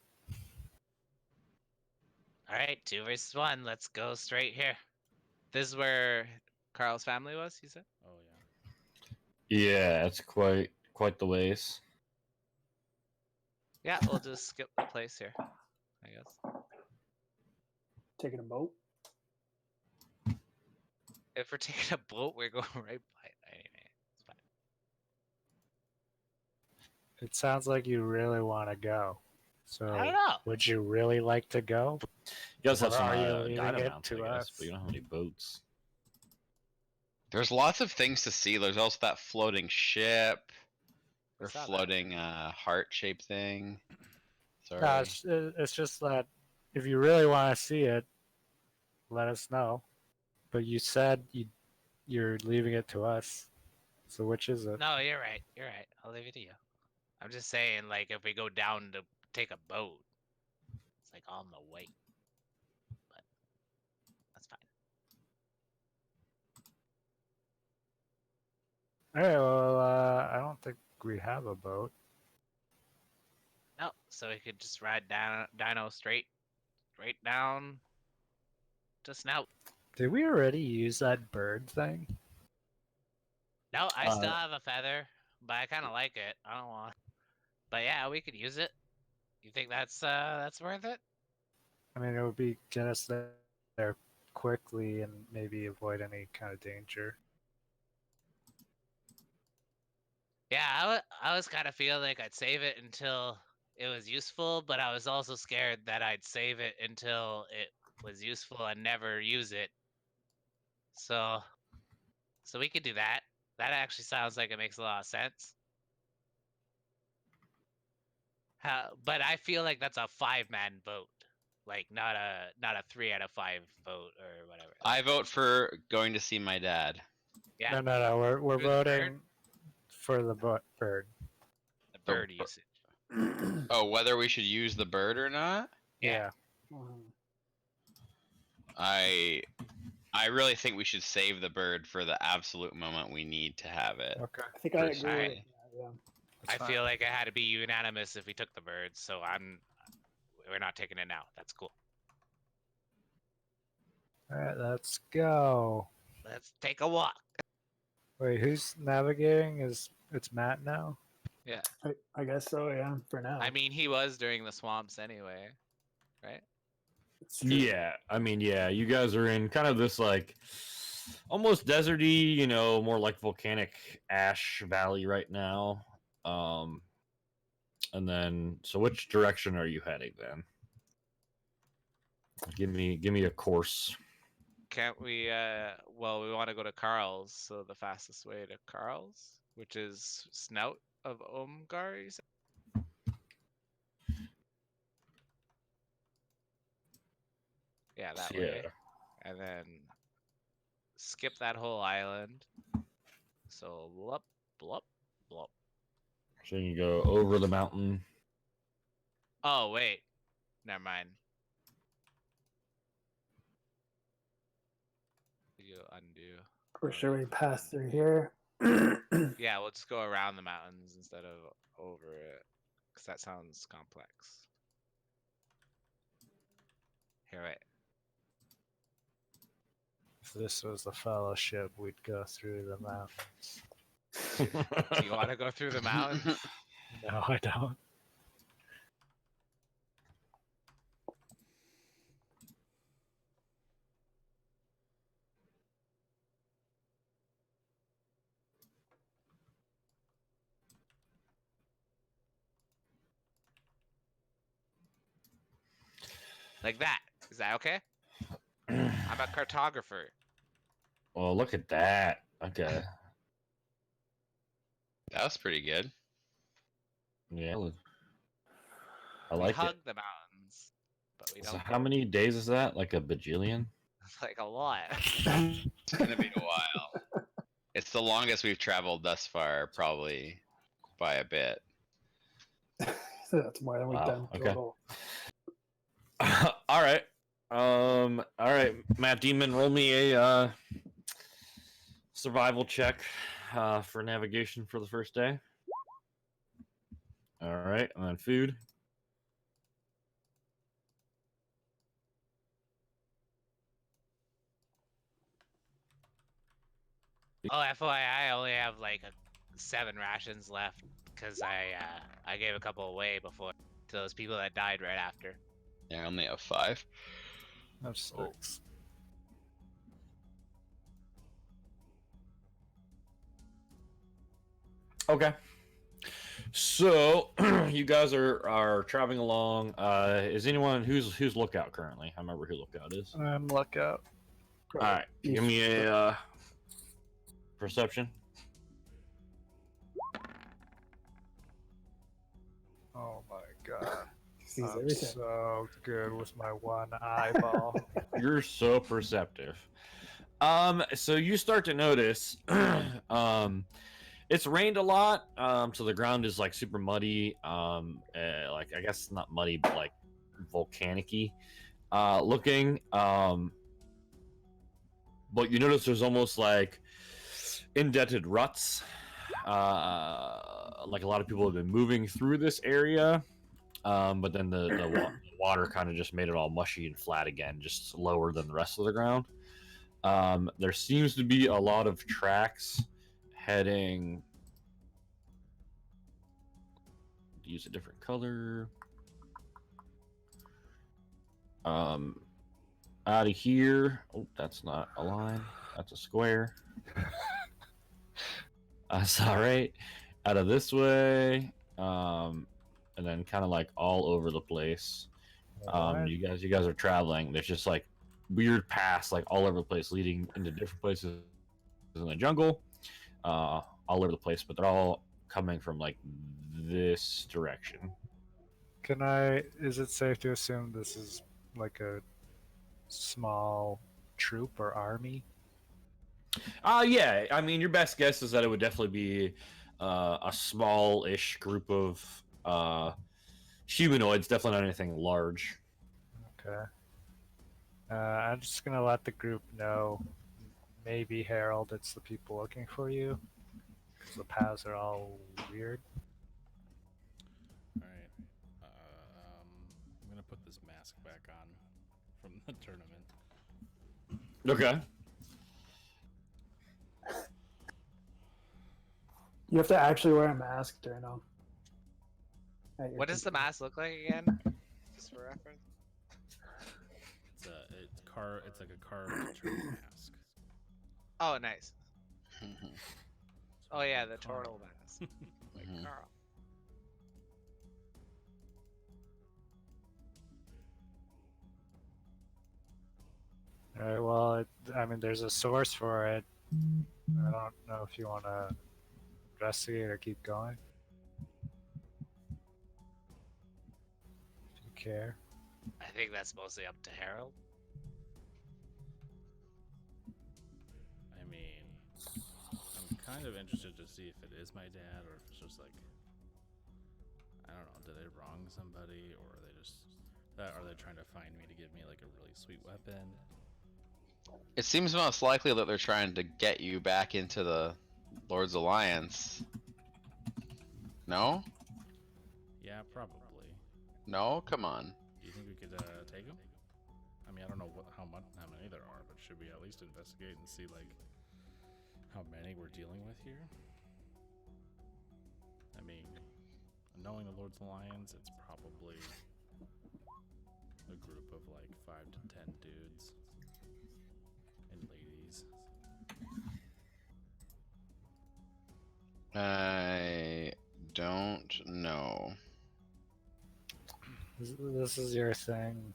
All right, 2 versus 1. Let's go straight here. This is where Carl's family was. You said. Oh yeah. Yeah, it's quite the ways. Yeah, we'll just skip the place here. I guess. Taking a boat. If we're taking a boat, we're going right by it anyway. It's fine. It sounds like you really want to go. So, I don't know. would you really like to go? You guys have Or some are you leaving dino it mounts, to I guess, us? but you don't have any boats. There's lots of things to see. There's also that floating ship We or saw that. floating heart-shaped thing. Sorry. No, it's just that if you really want to see it, let us know. But you said you're leaving it to us. So which is it? No, you're right. You're right. I'll leave it to you. I'm just saying, like, if we go down to take a boat, it's like on the way. But that's fine. All right. Well, I don't think we have a boat. No, so we could just ride down Dino straight down to Snout. Did we already use that bird thing? No, I still have a feather, but I kind of like it. I don't want. But yeah, we could use it. You think that's worth it? I mean, it would be get us there quickly and maybe avoid any kind of danger. Yeah, I was kind of feel like I'd save it until it was useful, but I was also scared that I'd save it until it was useful and never use it. So we could do that. That actually sounds like it makes a lot of sense. But I feel like that's a 5-man vote, like not a 3 out of 5 vote or whatever. I vote for going to see my dad. Yeah, No. We're For the bird? voting for the bird. the bird usage. Oh, whether we should use the bird or not? Yeah. Mhm. I really think we should save the bird for the absolute moment we need to have it. Okay. I think I agree with Personally. that. Yeah. that's I fine. feel like it had to be unanimous if we took the bird, so we're not taking it now. That's cool. All right, let's go. Let's take a walk. Wait, who's navigating? It's Matt now? Yeah. I guess so. Yeah. For now. I mean, he was during the swamps anyway, right? It's true. Yeah, I mean, yeah, you guys are in kind of this like almost deserty, more like volcanic ash valley right now. And then, so which direction are you heading then? Give me a course. Can't we? Well, we want to go to Carl's, so the fastest way to Carl's, which is Snout of Omgar, you said? Yeah, that way. And then skip that whole island. So blup, blup, blup. So you go over the mountain. Oh wait, never mind. You undo. We're Oh, sure yeah, we pass through undo. here. Yeah, we'll just go around the mountains instead of over it, because that sounds complex. Here, wait. If this was the Fellowship, we'd go through the mountains. Do you want to go through the mountains? No, I don't. Like that. Is that okay? I'm a cartographer. Well, look at that. Okay. That was pretty good. Yeah. I We like hug it. the mountains, but we So don't. how many days is that? Like a bajillion? Like a lot. It's gonna be a while. It's the longest we've traveled thus far, probably by a bit. So that's more than we've Wow, done okay. total. All right. All right, Matt Demon, roll me a survival check for navigation for the first day. All right, and then food. Oh, FYI, I only have like 7 rations left because I gave a couple away before to those people that died right after. Yeah, I only have 5. That's Oh. 6. Okay. So you guys are traveling along. Is anyone who's lookout currently? I remember who lookout is. I'm lookout. All right, give me a perception. Oh my god. Sees I'm everything. so good with my one eyeball. You're so perceptive. So you start to notice, it's rained a lot. So the ground is like super muddy. Like I guess not muddy, but like volcanic-y, looking. But you notice there's almost like indented ruts. Like a lot of people have been moving through this area. But then the water kind of just made it all mushy and flat again, just lower than the rest of the ground. There seems to be a lot of tracks heading. Use a different color. Out of here. Oh, that's not a line. That's a square. That's all right. Out of this way. And then kind of like all over the place. What? You guys are traveling. There's just like weird paths like all over the place leading into different places in the jungle, all over the place, but they're all coming from like this direction. Is it safe to assume this is like a small troop or army? Yeah, I mean your best guess is that it would definitely be a small-ish group of humanoids, definitely not anything large. Okay. I'm just gonna let the group know. Maybe Harold, it's the people looking for you. Because the paths are all weird. All right. I'm gonna put this mask back on from the tournament. Okay. You have to actually wear a mask, Durno. What does the mask look like again? Just for reference. It's like a carved turtle mask. Oh, nice. Oh yeah, the Carl. turtle mask. Like Mhm. Carl. Alright, well, I mean, there's a source for it. I don't know if you want to investigate or keep going. If you care. I think that's mostly up to Harold. kind of interested to see if it is my dad or if it's just like, I don't know, did they wrong somebody or are they just are they trying to find me to give me like a really sweet weapon? It seems most likely that they're trying to get you back into the Lord's Alliance. No? Yeah, probably. No? Come on. Do you think we could take them? I mean, I don't know how many there are, but should we at least investigate and see like how many we're dealing with here? I mean, knowing the Lord's Alliance, it's probably a group of like 5 to 10 dudes and ladies. I don't know. This is your thing.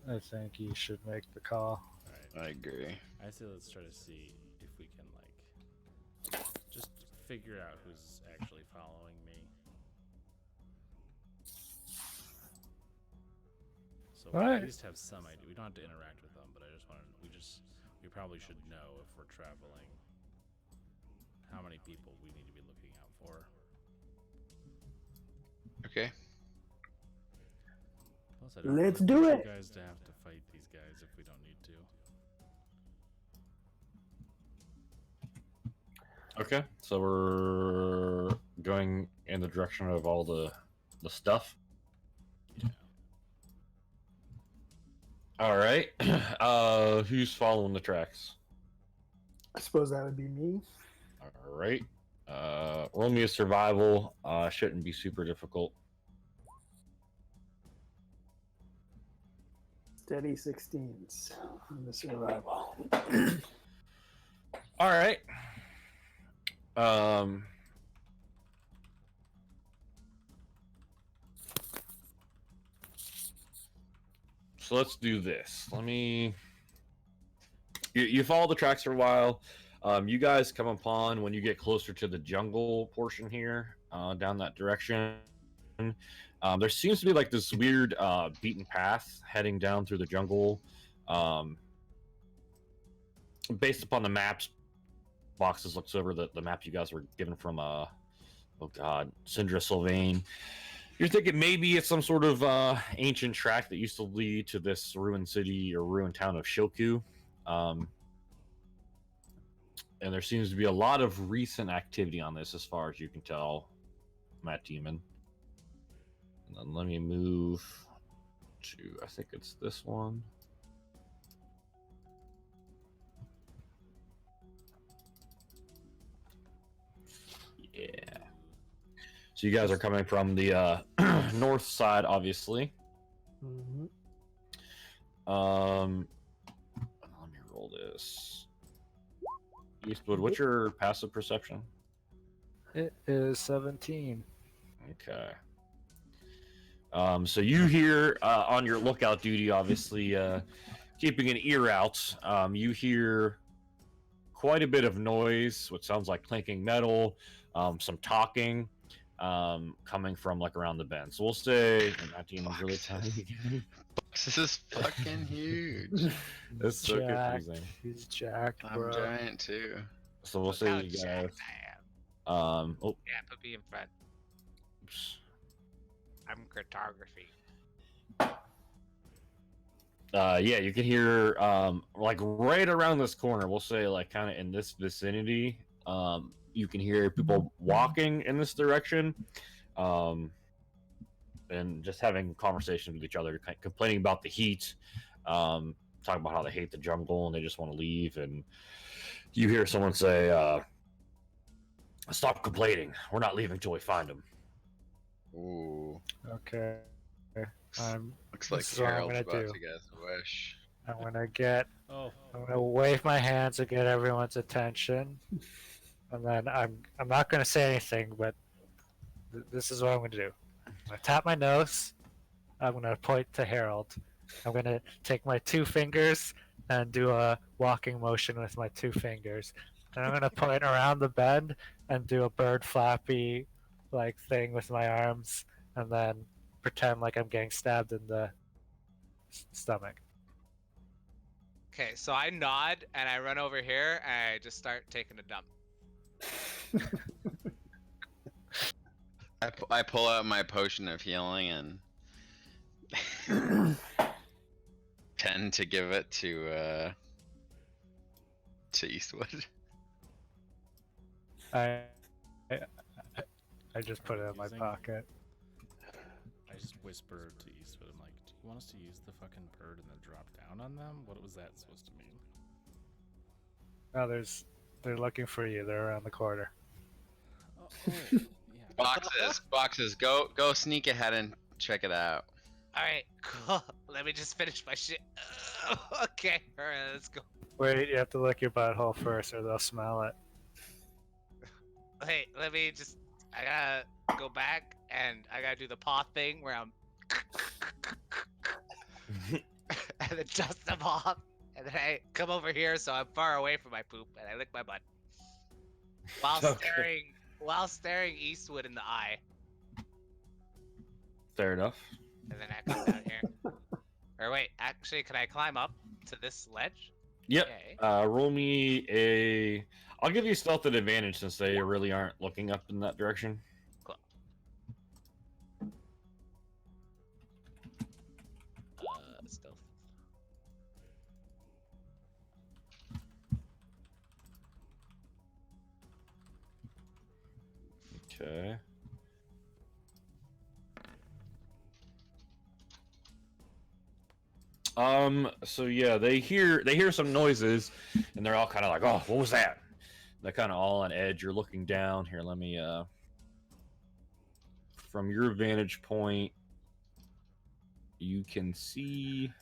I think you should make the call. I agree. I say let's try to see if we can like just figure out who's actually following me. So we Alright. at least have some idea. We don't have to interact with them, but I just wanted we probably should know if we're traveling how many people we need to be looking out for. Okay. Plus, I don't Let's really do want it. you guys to have to fight these guys if we don't need to. Okay, so we're going in the direction of all the stuff. Yeah. All right. Who's following the tracks? I suppose that would be me. All right. Roll me a survival. Shouldn't be super difficult. Steady 16s on the survival. All right. So let's do this. Let me. You follow the tracks for a while. You guys come upon when you get closer to the jungle portion here, down that direction. There seems to be like this weird beaten path heading down through the jungle. Based upon the maps, Boxes looks over the map you guys were given from oh god, Syndra Sylvain. You're thinking maybe it's some sort of ancient track that used to lead to this ruined city or ruined town of Shoku. And there seems to be a lot of recent activity on this, as far as you can tell, Matt Demon. And then let me move to, I think it's this one. Yeah. So you guys are coming from the north side, obviously. Mm-hmm. Let me roll this. Eastwood, what's your passive perception? It is 17. Okay. So you hear on your lookout duty, obviously, keeping an ear out. You hear quite a bit of noise, what sounds like clanking metal, some talking, coming from like around the bend. So we'll say that demon's really tiny. This is fucking huge. That's so Jacked. confusing. He's jacked, I'm bro. giant too. So we'll Look say how you guys. jacked I am. Oh, Yeah, put me in front. oops. I'm cartography. Yeah, you can hear like right around this corner. We'll say like kind of in this vicinity. You can hear people walking in this direction, and just having conversations with each other, complaining about the heat, talking about how they hate the jungle and they just want to leave. And you hear someone say, "Stop complaining. We're not leaving till we find them." Ooh. Okay. Looks like This is what I'm Harold's gonna about do. to get a wish. I'm gonna get. Oh, I'm gonna wave my hands to get everyone's attention, and then I'm not gonna say anything, but this is what I'm gonna do. I'm gonna tap my nose. I'm gonna point to Harold. I'm gonna take my 2 fingers and do a walking motion with my 2 fingers. And I'm gonna point around the bend and do a bird flappy like thing with my arms, and then pretend like I'm getting stabbed in the stomach. Okay, so I nod and I run over here and I just start taking a dump. I pull out my potion of healing and tend to give it to Eastwood. I, I I just put it in my Using- pocket. I just whisper to Eastwood, I'm like, do you want us to use the fucking bird and then drop down on them? What was that supposed to mean? Oh, they're looking for you. They're around the corner. Oh, yeah. Boxes, go sneak ahead and check it out. All right, cool. Let me just finish my shit. Okay, all right, let's go. Wait, you have to lick your butthole first, or they'll smell it. Hey, let me just. I gotta go back and I gotta do the paw thing where I'm. And then dust them off. And then I come over here so I'm far away from my poop and I lick my butt. Okay. While staring Eastwood in the eye. Fair enough. And then I come down here. Or wait, actually, can I climb up to this ledge? Yep. Okay. Roll me a. I'll give you stealth at advantage since they really aren't looking up in that direction. Cool. Stealth. Okay. So yeah, they hear some noises, and they're all kind of like, "Oh, what was that?" They're kind of all on edge. You're looking down here. Let me from your vantage point, you can see.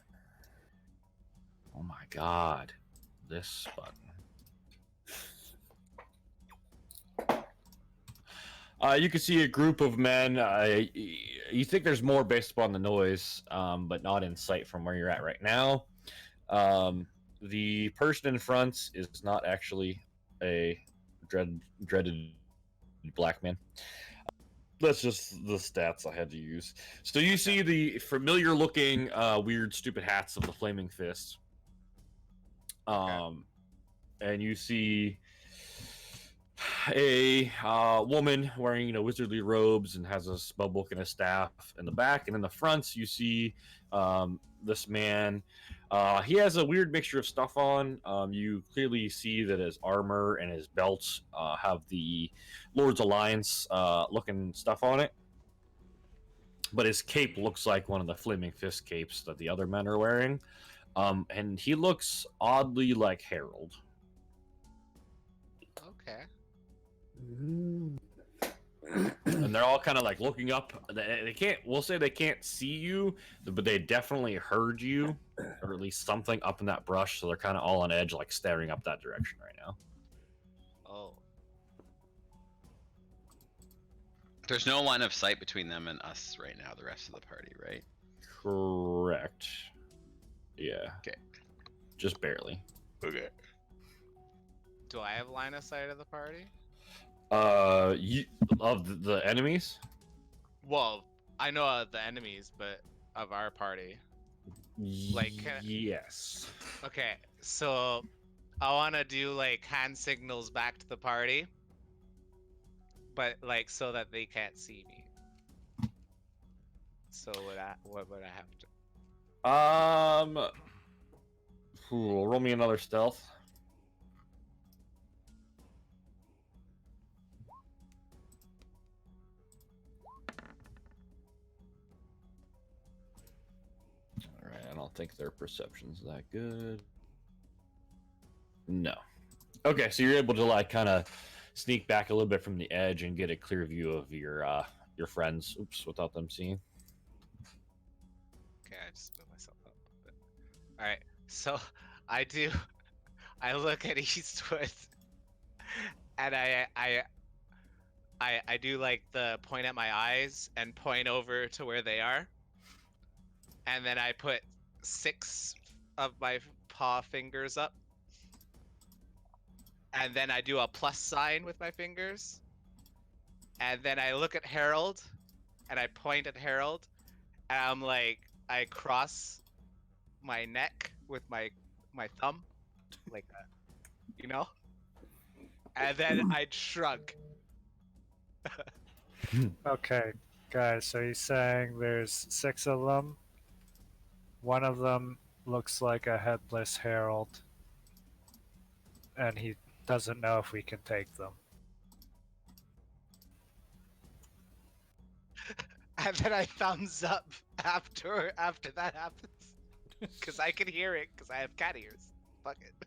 Oh my God, this button. You can see a group of men. You think there's more based upon the noise, but not in sight from where you're at right now. The person in front is not actually a dreaded black man. That's just the stats I had to use. So you see the familiar-looking, weird, stupid hats of the Flaming Fist. And you see a woman wearing wizardly robes and has a spell book and a staff in the back, and in the front you see this man. He has a weird mixture of stuff on. You clearly see that his armor and his belts have the Lord's Alliance looking stuff on it, but his cape looks like one of the Flaming Fist capes that the other men are wearing, and he looks oddly like Harold. Okay. And they're all kind of like looking up. They can't. We'll say they can't see you, but they definitely heard you, or at least something up in that brush. So they're kind of all on edge, like staring up that direction right now. Oh. There's no line of sight between them and us right now. The rest of the party, right? Correct. Yeah. Okay. Just barely. Okay. Do I have line of sight of the party? You of the enemies? Well, I know of the enemies, but of our party. Like, yes. Okay, so I want to do like hand signals back to the party, but like so that they can't see me. So what would I have to? Roll me another stealth. All right, I don't think their perception's that good. No. Okay, so you're able to like kind of sneak back a little bit from the edge and get a clear view of your friends. Oops, without them seeing. Okay, I just moved myself up a bit. All right, so I look at Eastwood, and I do like the point at my eyes and point over to where they are, and then I put 6 of my paw fingers up, and then I do a plus sign with my fingers, and then I look at Harold, and I point at Harold, and I'm like, I cross my neck with my thumb, like that, you know? And then I'd shrug. Okay, guys, so he's saying there's 6 of them. One of them looks like a headless herald, and he doesn't know if we can take them. And then I thumbs up after that happens. Because I can hear it, because I have cat ears. Fuck it.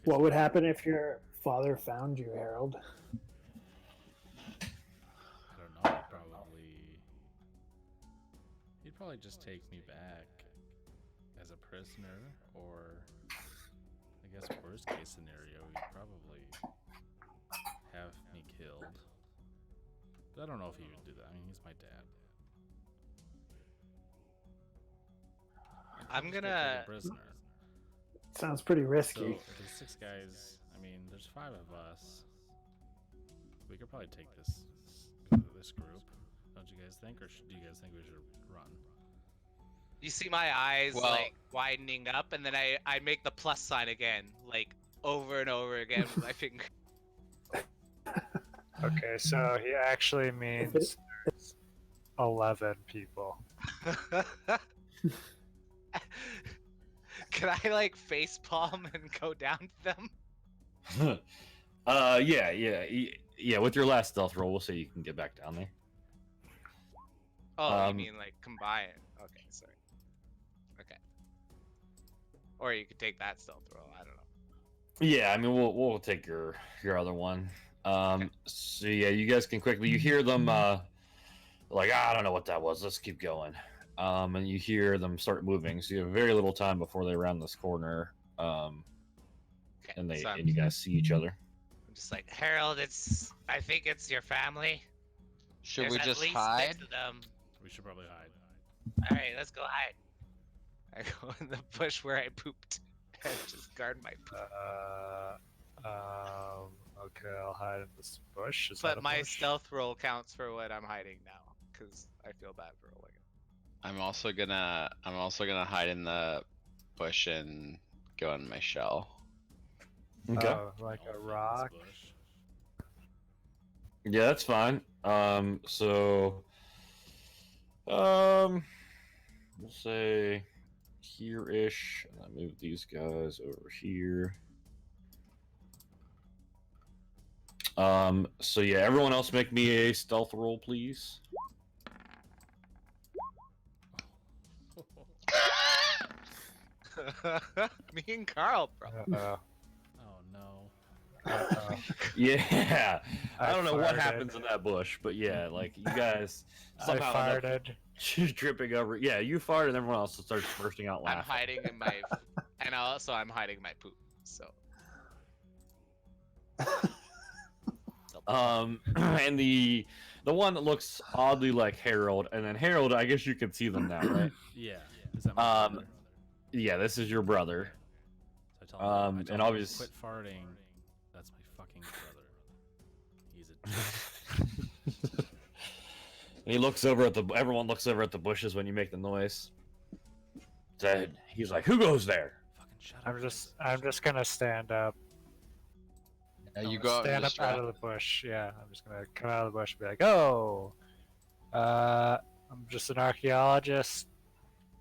What would happen if your father found you, Harold? I don't know. He'd probably just take me back as a prisoner, or I guess worst case scenario, he'd probably have me killed. But I don't know if he would do that. I mean, he's my dad. I'm Just get gonna. taken prisoner. Sounds pretty So risky. there's 6 guys. I mean, there's 5 of us. We could probably take this group. Don't you guys think, or do you guys think we should run? You see my eyes Well- like widening up, and then I make the plus sign again, like over and over again with my finger. Okay, so he actually means there's 11 people. Can I like face palm and go down to them? Yeah. With your last stealth roll, we'll say you can get back down there. Oh, you Um, mean like combine? Okay, sorry. Okay. Or you could take that stealth roll. I don't know. Yeah, I mean we'll take your other one. Okay. So yeah, you guys can quickly. You hear them like I don't know what that was. Let's keep going. And you hear them start moving. So you have very little time before they round this corner. Okay. And so and you guys see each other. I'm just like Harold. I think it's your family. Should There's we at just least hide? 6 of them. We should probably hide. All right, let's go hide. I go in the bush where I pooped and just guard my poop. Okay, I'll hide in this bush. Is that But a my bush? stealth roll counts for what I'm hiding now, because I feel bad for rolling it. I'm also gonna hide in the bush and go in my shell. Okay. Oh, like All a fit in this rock? bush. Yeah, that's fine. So we'll say here-ish, and I move these guys over here. So yeah, everyone else make me a stealth roll, please. Me and Carl, bro. Uh-oh. Oh no. Uh-oh. Yeah, I don't know what farted. happens in that bush, but yeah, like you guys I somehow end up farted. just dripping over. Yeah, you farted, and everyone else starts bursting out I'm laughing. hiding in my, and also I'm hiding my poop. So And the one that looks oddly like Harold, and then Harold, I guess you can see them now, right? Yeah. Is that my Um, brother? Yeah, this is your brother. So I tell him, I and tell him, obvious- quit farting. That's my fucking brother. He's a. And he looks over at everyone looks over at the bushes when you make the noise. He's like, "Who goes there?" Fucking shut up. I'm just gonna stand up. You go out Stand and up out distract. of the bush. Yeah, I'm just gonna come out of the bush and be like, "Oh, I'm just an archaeologist.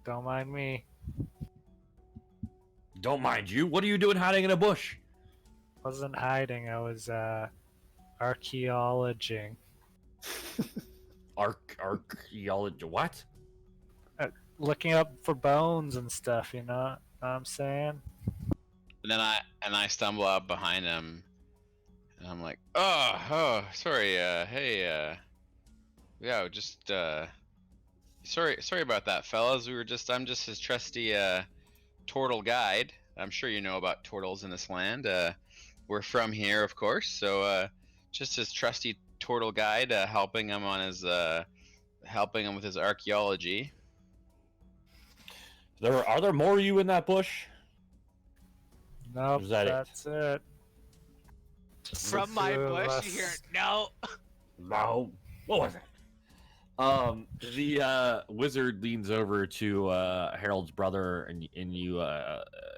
Don't mind me." Don't mind you. What are you doing hiding in a bush? Wasn't hiding. I was archaeologing, Archaeology. What? looking up for bones and stuff. You know what I'm saying? And then I stumble out behind him, and I'm like, oh, sorry, hey, yeah, just sorry about that, fellas. I'm just his trusty turtle guide. I'm sure you know about turtles in this land. We're from here, of course, so just his trusty turtle guide, helping him with his archaeology. Are there more of you in that bush? Nope, Was that it? that's it. Just the from my two of bush, us. you hear no. No. What was it? The wizard leans over to Harold's brother, and you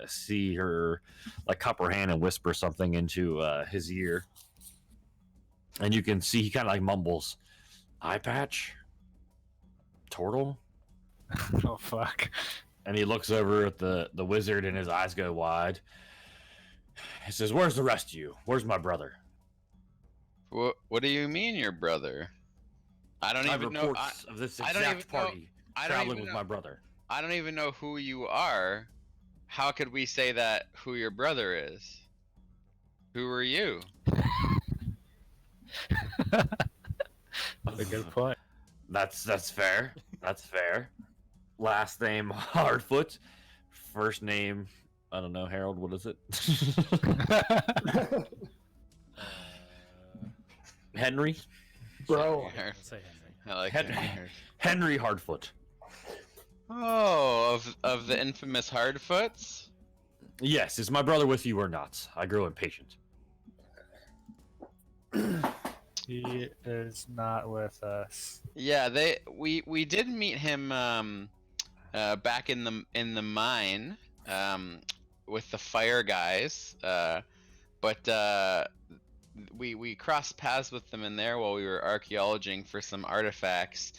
see her like cup her hand and whisper something into his ear, and you can see he kind of like mumbles, "Eye patch, turtle," Oh fuck. and he looks over at the wizard, and his eyes go wide. He says, "Where's the rest of you? Where's my brother?" What do you mean, your brother? I don't I have even know. reports of this I don't exact even know- party I don't traveling even with know. my brother. I don't even know who you are. How could we say that who your brother is? Who are you? That's a good point. That's fair. That's fair. Last name Hardfoot. First name, I don't know, Harold. What is it? Henry. Bro. Let's say Henry. I like Hen- Henry. Henry Hardfoot. Oh, of the infamous Hardfoots? Yes, is my brother with you or not? I grow impatient. He is not with us. Yeah, we did meet him back in the mine with the fire guys. But we crossed paths with them in there while we were archaeologing for some artifacts.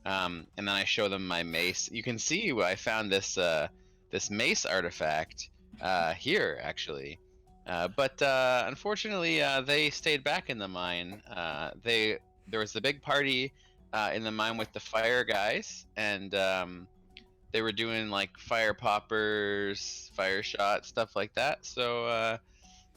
And then I show them my mace. You can see I found this this mace artifact here actually. But unfortunately, they stayed back in the mine. There was a big party in the mine with the fire guys, and they were doing like fire poppers, fire shots, stuff like that. So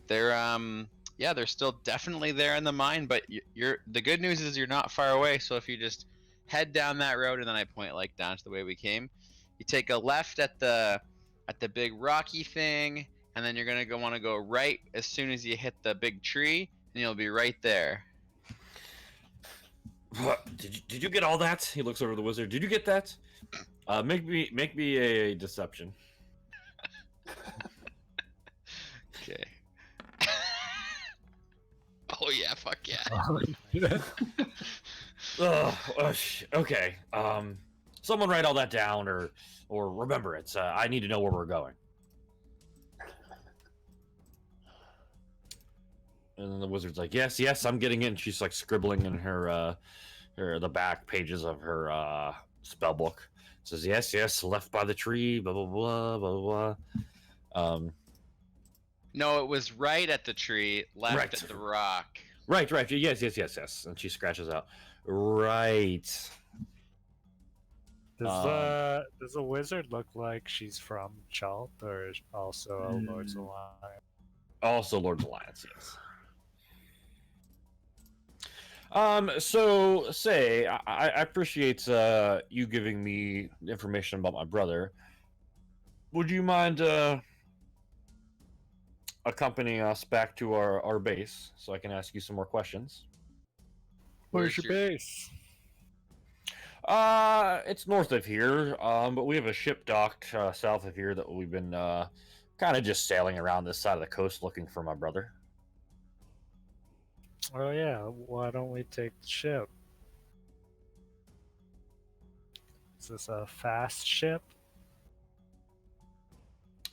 they're still definitely there in the mine. But the good news is you're not far away. So if you just head down that road, and then I point like down to the way we came, you take a left at the big rocky thing. And then you're gonna want to go right as soon as you hit the big tree, and you'll be right there. What? Did you get all that? He looks over at the wizard. Did you get that? Make me a deception. Okay. Oh yeah, fuck yeah. Okay. Someone write all that down, or remember it. I need to know where we're going. And then the wizard's like, yes, I'm getting it. And she's like scribbling in the back pages of her spell book. Says, yes, left by the tree, blah blah blah blah blah. No, it was right at the tree, left Right. at the rock. Right. Yes. And she scratches out. Right. Does the wizard look like she's from Chalt, or is also a Lord's Alliance? Also Lord's Alliance, yes. So say I appreciate you giving me information about my brother. Would you mind accompanying us back to our base so I can ask you some more questions? Where's your base? It's north of here, but we have a ship docked south of here that we've been kind of just sailing around this side of the coast looking for my brother. Oh yeah, why don't we take the ship? Is this a fast ship?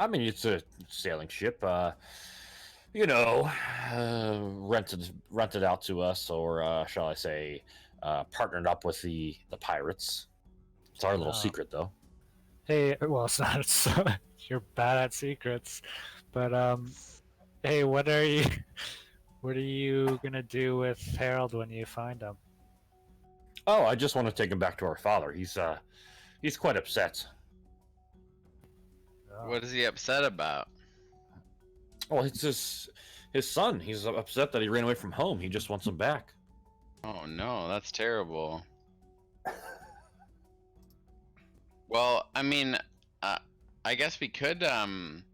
I mean, it's a sailing ship. Rented out to us, or shall I say, partnered up with the pirates. It's our little secret, though. Hey, well, it's not. So you're bad at secrets, but hey, what are you gonna do with Harold when you find him? Oh, I just want to take him back to our father. He's quite upset. Oh. What is he upset about? Oh, it's his son. He's upset that he ran away from home. He just wants him back. Oh no, that's terrible. Well, I mean, I guess we could come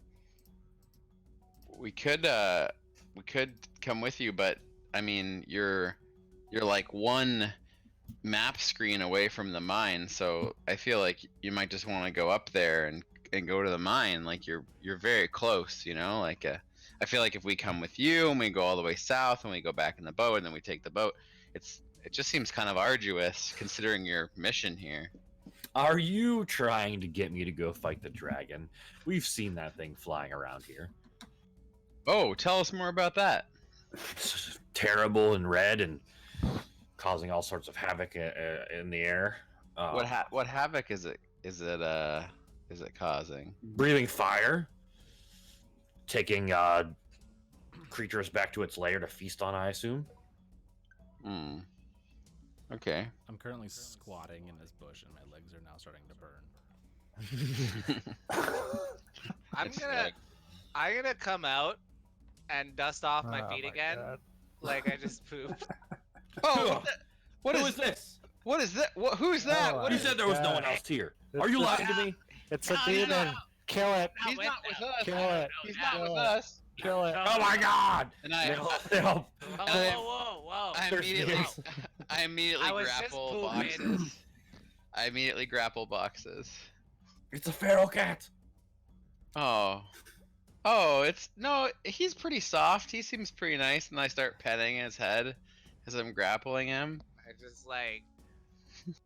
with you, but I mean, you're like one map screen away from the mine, so I feel like you might just want to go up there and go to the mine. Like you're very close, you know. Like I feel like if we come with you and we go all the way south and we go back in the boat and then we take the boat, It just seems kind of arduous considering your mission here. Are you trying to get me to go fight the dragon? We've seen that thing flying around here. Oh, tell us more about that. It's terrible and red and causing all sorts of havoc in the air. What havoc is it causing? Breathing fire, taking creatures back to its lair to feast on, I assume. Hmm. Okay. I'm currently squatting in this bush, and my legs are now starting to burn. I'm gonna come out and dust off my Oh feet my again, God. like I just pooped. Oh, what Who is is this? What is that? Who's that? Oh, What You is? said there was no one else here. Are you lying to me? It's a No, he's demon. not. Kill it. He's not with us. Kill it. He's not with Kill it. us. Kill it. Oh my God! And I, Help! Whoa, whoa, whoa! I There's immediately, news. I immediately I was just grapple pooping. boxes. I immediately grapple boxes. It's a feral cat. Oh, he's pretty soft. He seems pretty nice, and I start petting his head as I'm grappling him. I just like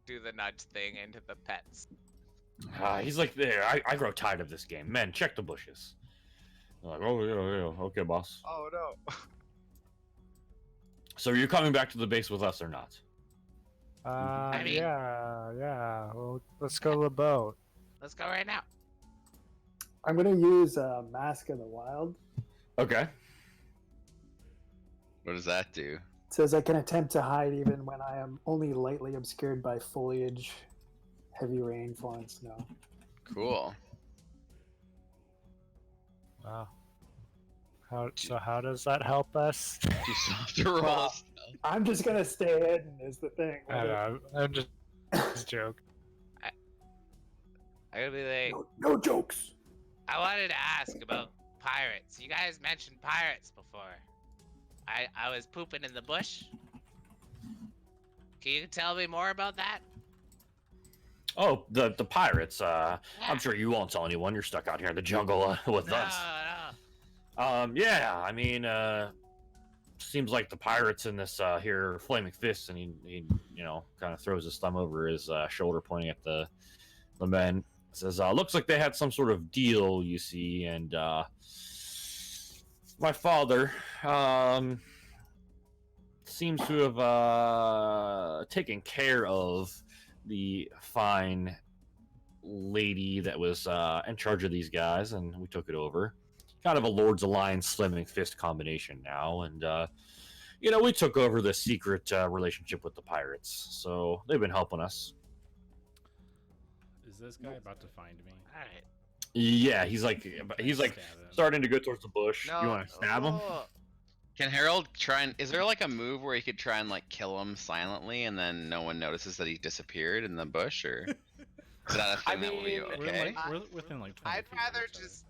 do the nudge thing into the pets. He's like, there. I grow tired of this game. Men, check the bushes. I'm like, oh yeah, okay, boss. Oh no! So you're coming back to the base with us or not? I mean- Yeah. Well, let's go to the boat. Let's go right now. I'm gonna use Mask of the Wild. Okay. What does that do? It says I can attempt to hide even when I am only lightly obscured by foliage, heavy rain, falling snow. Cool. Wow. How does that help us? You still have to roll. Wow. I'm just gonna stay hidden is the thing. I don't know. I'm just joking. I'm gonna be like, No jokes. I wanted to ask about pirates. You guys mentioned pirates before. I was pooping in the bush. Can you tell me more about that? Oh, the pirates. I'm sure you won't tell anyone. You're stuck out here in the jungle with No, us. no. Yeah. I mean, seems like the pirates in this here flaming fists, and he kind of throws his thumb over his shoulder, pointing at the men. Says, looks like they had some sort of deal, you see, and my father seems to have taken care of the fine lady that was in charge of these guys, and we took it over. Kind of a Lord's Alliance Slimming Fist combination now, and we took over the secret relationship with the pirates, so they've been helping us. Is this guy about to find me? All right. Yeah, he's like Stab him. starting to go towards the bush. No. You want to stab him? Oh, Can Harold try and? Is there like a move where he could try and like kill him silently, and then no one notices that he disappeared in the bush, or is that a thing that will be mean, okay? We're within like 20 I'd feet of rather each other. just.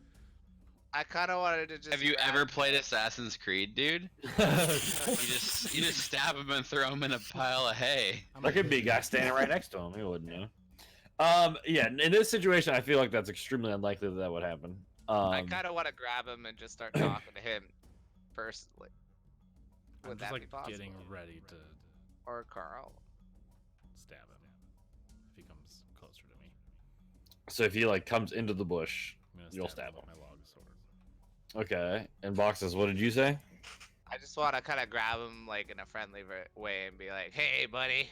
I kind of wanted to just. Have you grab- ever played Assassin's Creed, dude? You just stab him and throw him in a pile of hay. There could be a guy standing right next to him. He wouldn't know. Yeah, in this situation, I feel like that's extremely unlikely that would happen. I kind of want to grab him and just start talking to him personally. I'm Would just that like be possible? getting ready to Or Carl. stab him if he comes closer to me. So if he like comes into the bush, I'm gonna you'll stab stab him him. with my log sword. Okay. And boxes, what did you say? I just want to kind of grab him like in a friendly way and be like, "Hey, buddy,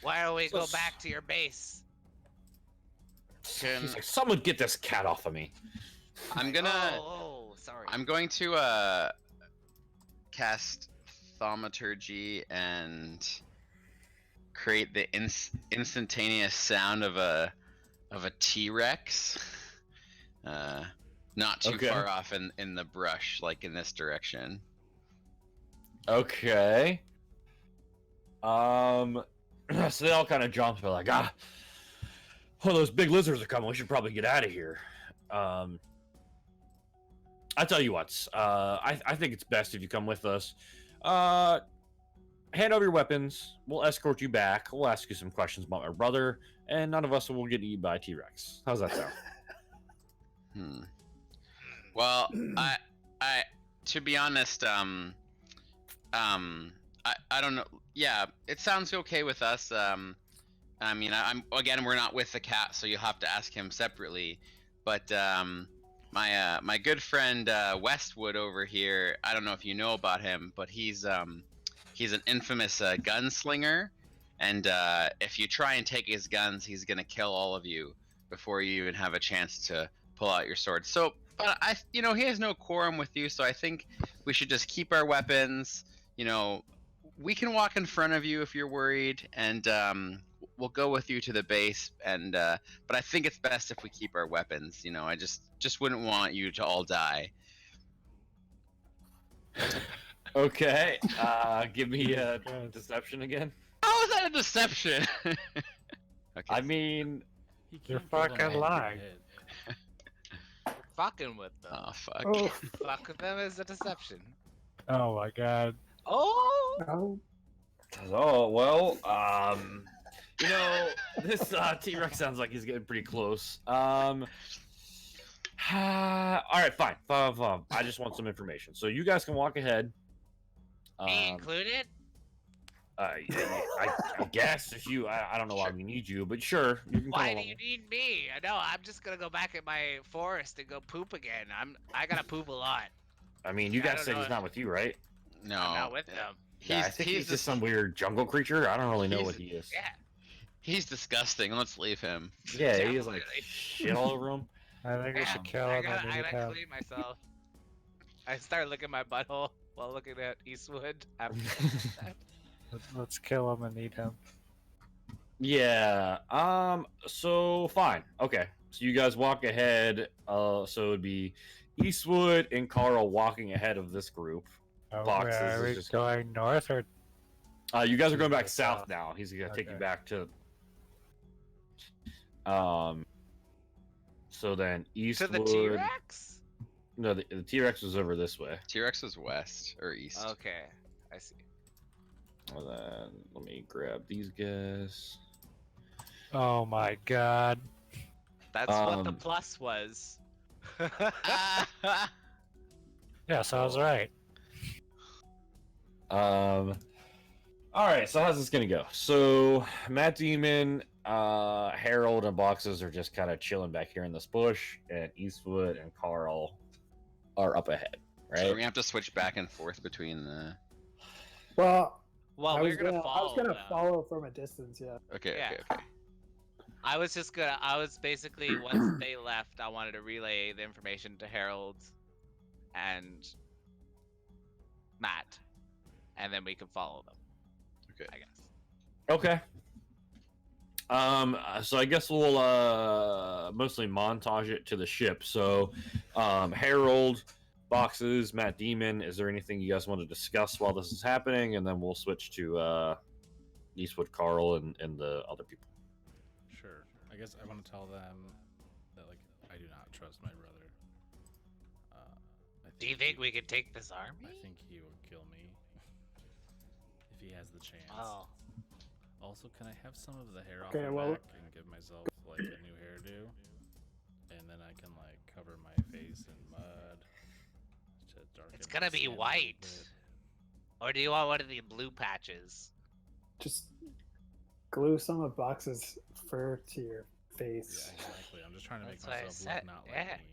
why don't we So go s- back to your base?" He's like, someone get this cat off of me. I'm gonna. Oh, sorry. I'm going to cast thaumaturgy and create the instantaneous sound of a T-Rex. Not too Okay. far off in the brush, like in this direction. Okay. So they all kind of jump. They're like, those big lizards are coming. We should probably get out of here. I tell you what. I think it's best if you come with us. Hand over your weapons. We'll escort you back. We'll ask you some questions about my brother, and none of us will get eaten by a T-Rex. How's that sound? Well, I to be honest, I don't know. Yeah, it sounds okay with us. I mean, I'm again, we're not with the cat, so you'll have to ask him separately. But my good friend Westwood over here, I don't know if you know about him, but he's an infamous gunslinger, and if you try and take his guns, he's gonna kill all of you before you even have a chance to pull out your sword. So, but he has no quorum with you, so I think we should just keep our weapons. We can walk in front of you if you're worried, and we'll go with you to the base. And but I think it's best if we keep our weapons. I just wouldn't want you to all die. Okay. Give me a deception again. How is that a deception? Okay. I mean, He You're can't build a fucking wall in your lying. head. Fucking with them. Oh fuck. Oh, Fuck with them is a deception. Oh my god. Oh! no. oh well. This T-Rex sounds like he's getting pretty close. All right, fine. I just want some information. So you guys can walk ahead. Me included? I guess if you, I don't know why we need you, but sure, you can. Why come do along. you need me? No, I'm just gonna go back in my forest and go poop again. I gotta poop a lot. I mean, you I guys don't said know. he's not with you, right? No. I'm not with them. Yeah, I think he's the just some weird jungle creature. I don't really know he's- what he is. Yeah. He's disgusting. Let's leave him. Yeah, he is like Definitely. shit all over him. I think we should kill I him and gotta eat him. clean myself. I start licking my butthole while looking at Eastwood. After that. Let's kill him and eat him. Yeah. So fine. Okay. So you guys walk ahead. So it'd be Eastwood and Carl walking ahead of this group. Oh, Boxes are is we just- going north or? You guys are going back Okay, south south. now. He's gonna take you Okay. back to. So then To Eastwood. the T-Rex? No, the T-Rex was over this way. T-Rex was west or east. Okay, I see. And then let me grab these guys. Oh my god. That's what the Um, plus was. Yeah, so I was right. All right, so how's this gonna go? So Matt Demon, Harold, and Boxes are just kind of chilling back here in this bush, and Eastwood and Carl are up ahead, So right? we have to switch back and forth between the. Well, Well, I we're was gonna gonna, follow. I was gonna them. follow from a distance. Yeah. Okay, Yeah. okay. I was basically once they left, I wanted to relay the information to Harold and Matt, and then we can follow them. Okay. I guess. Okay. So I guess we'll mostly montage it to the ship. So, Harold, Boxes, Matt Demon. Is there anything you guys want to discuss while this is happening? And then we'll switch to Eastwood, Carl, and the other people. Sure. I guess I want to tell them that like I do not trust my brother. Do you think we could take this army? I think he will kill me if he has the chance. Oh, Also, can I have some of the hair off Okay, my well- back and give myself like a new hairdo, and then I can like cover my face in mud to darken. it's my gonna be skin a little white. bit. Or do you want one of the blue patches? Just glue some of Box's fur to your face. Yeah, exactly. I'm just trying to make That's what I myself said, look not yeah. like me.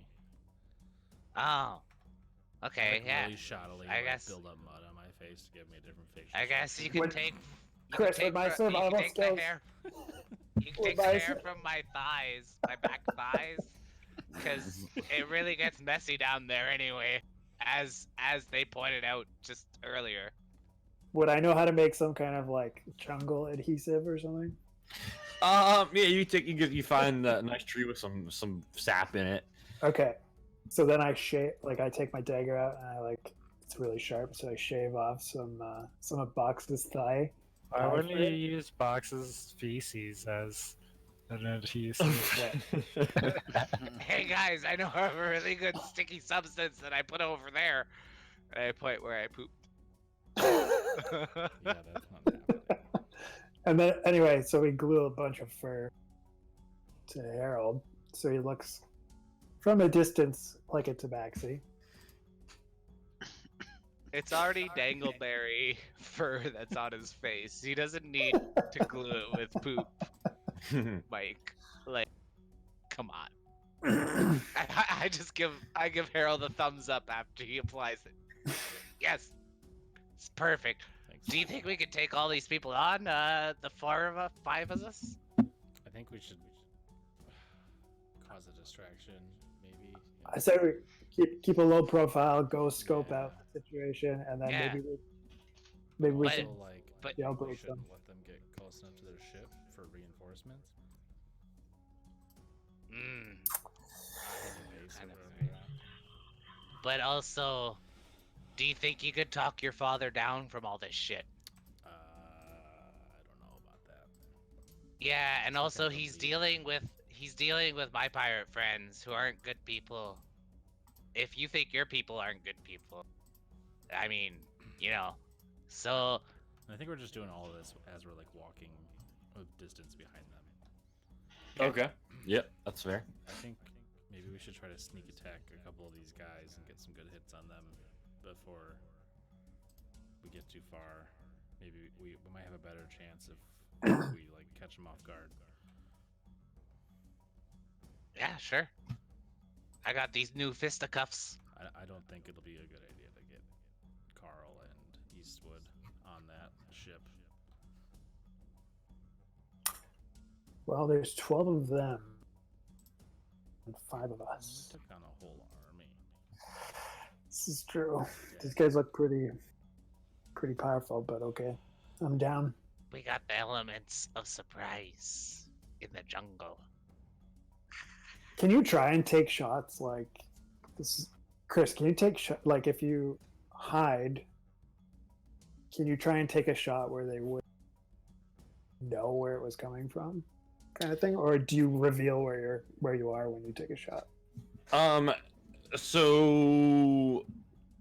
Oh, okay, Like, yeah. Really shoddily, I like, guess- build up mud on my face to give me a different facial. I guess you can When- take. You Chris, can with my take survival the skills- hair. You can With take the my hair sur- from my thighs, my back thighs, because it really gets messy down there anyway, as they pointed out just earlier. Would I know how to make some kind of like jungle adhesive or something? Yeah, you find a nice tree with some sap in it. Okay. So then I shave, like I take my dagger out and I like it's really sharp, so I shave off some of Box's thigh. Why wouldn't for you it? use Box's feces as an adhesive? Hey guys, I know of a really good sticky substance that I put over there. And I point where I pooped. Yeah, that's not happening. And then anyway, so we glue a bunch of fur to Harold, so he looks from a distance like a tabaxi. It's already dangleberry fur that's on his face. He doesn't need to glue it with poop, Mike. Like, come on. I just give Harold a thumbs up after he applies it. Yes, it's perfect. Thanks. Do you think we could take all these people on? The five of us? I think we should cause a distraction, maybe. You I say we keep a low profile, go scope Yeah. out the situation, and then Yeah. maybe we But- should. Also, like, but- Yeah, I'll we break shouldn't them. let them get close enough to their ship for reinforcements. Mm. Base or Kind of wherever fair. they're at. But also, do you think you could talk your father down from all this shit? I don't know about that. Yeah, and Some also kind of he's lead. dealing with my pirate friends who aren't good people. If you think your people aren't good people, I mean, you know. So I think we're just doing all of this as we're like walking a distance behind them. Okay. Yep, that's fair. I think maybe we should try to sneak attack a couple of these guys and get some good hits on them before we get too far. Maybe we might have a better chance if we like catch them off guard. yeah, sure. I got these new fisticuffs. I don't think it'll be a good idea to get Carl and Eastwood on that ship. Well, there's 12 of them and 5 of We us. took on a whole army. This is true. Yeah. These guys look pretty powerful, but okay. I'm down. We got the elements of surprise in the jungle. Can you try and take shots like this? Chris, can you take like if you hide? Can you try and take a shot where they would know where it was coming from, kind of thing, or do you reveal where you are when you take a shot? So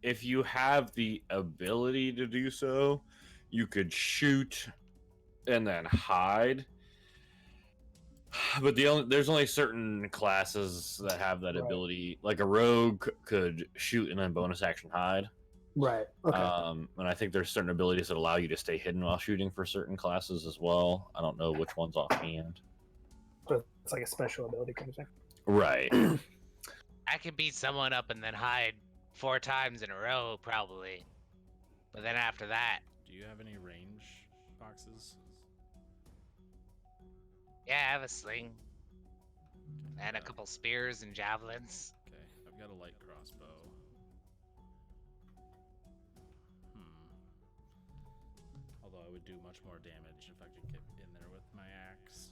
if you have the ability to do so, you could shoot and then hide. But there's only certain classes that have that Right. ability. Like a rogue could shoot and then bonus action hide. Right. Okay. And I think there's certain abilities that allow you to stay hidden while shooting for certain classes as well. I don't know which ones offhand. So it's like a special ability kind of thing. Right. I could beat someone up and then hide 4 times in a row, probably. But then after that, Do you have any range boxes? yeah, I have a sling Okay, and a couple spears and javelins. Okay, I've got a light crossbow. Although I would do much more damage if I could get in there with my axe.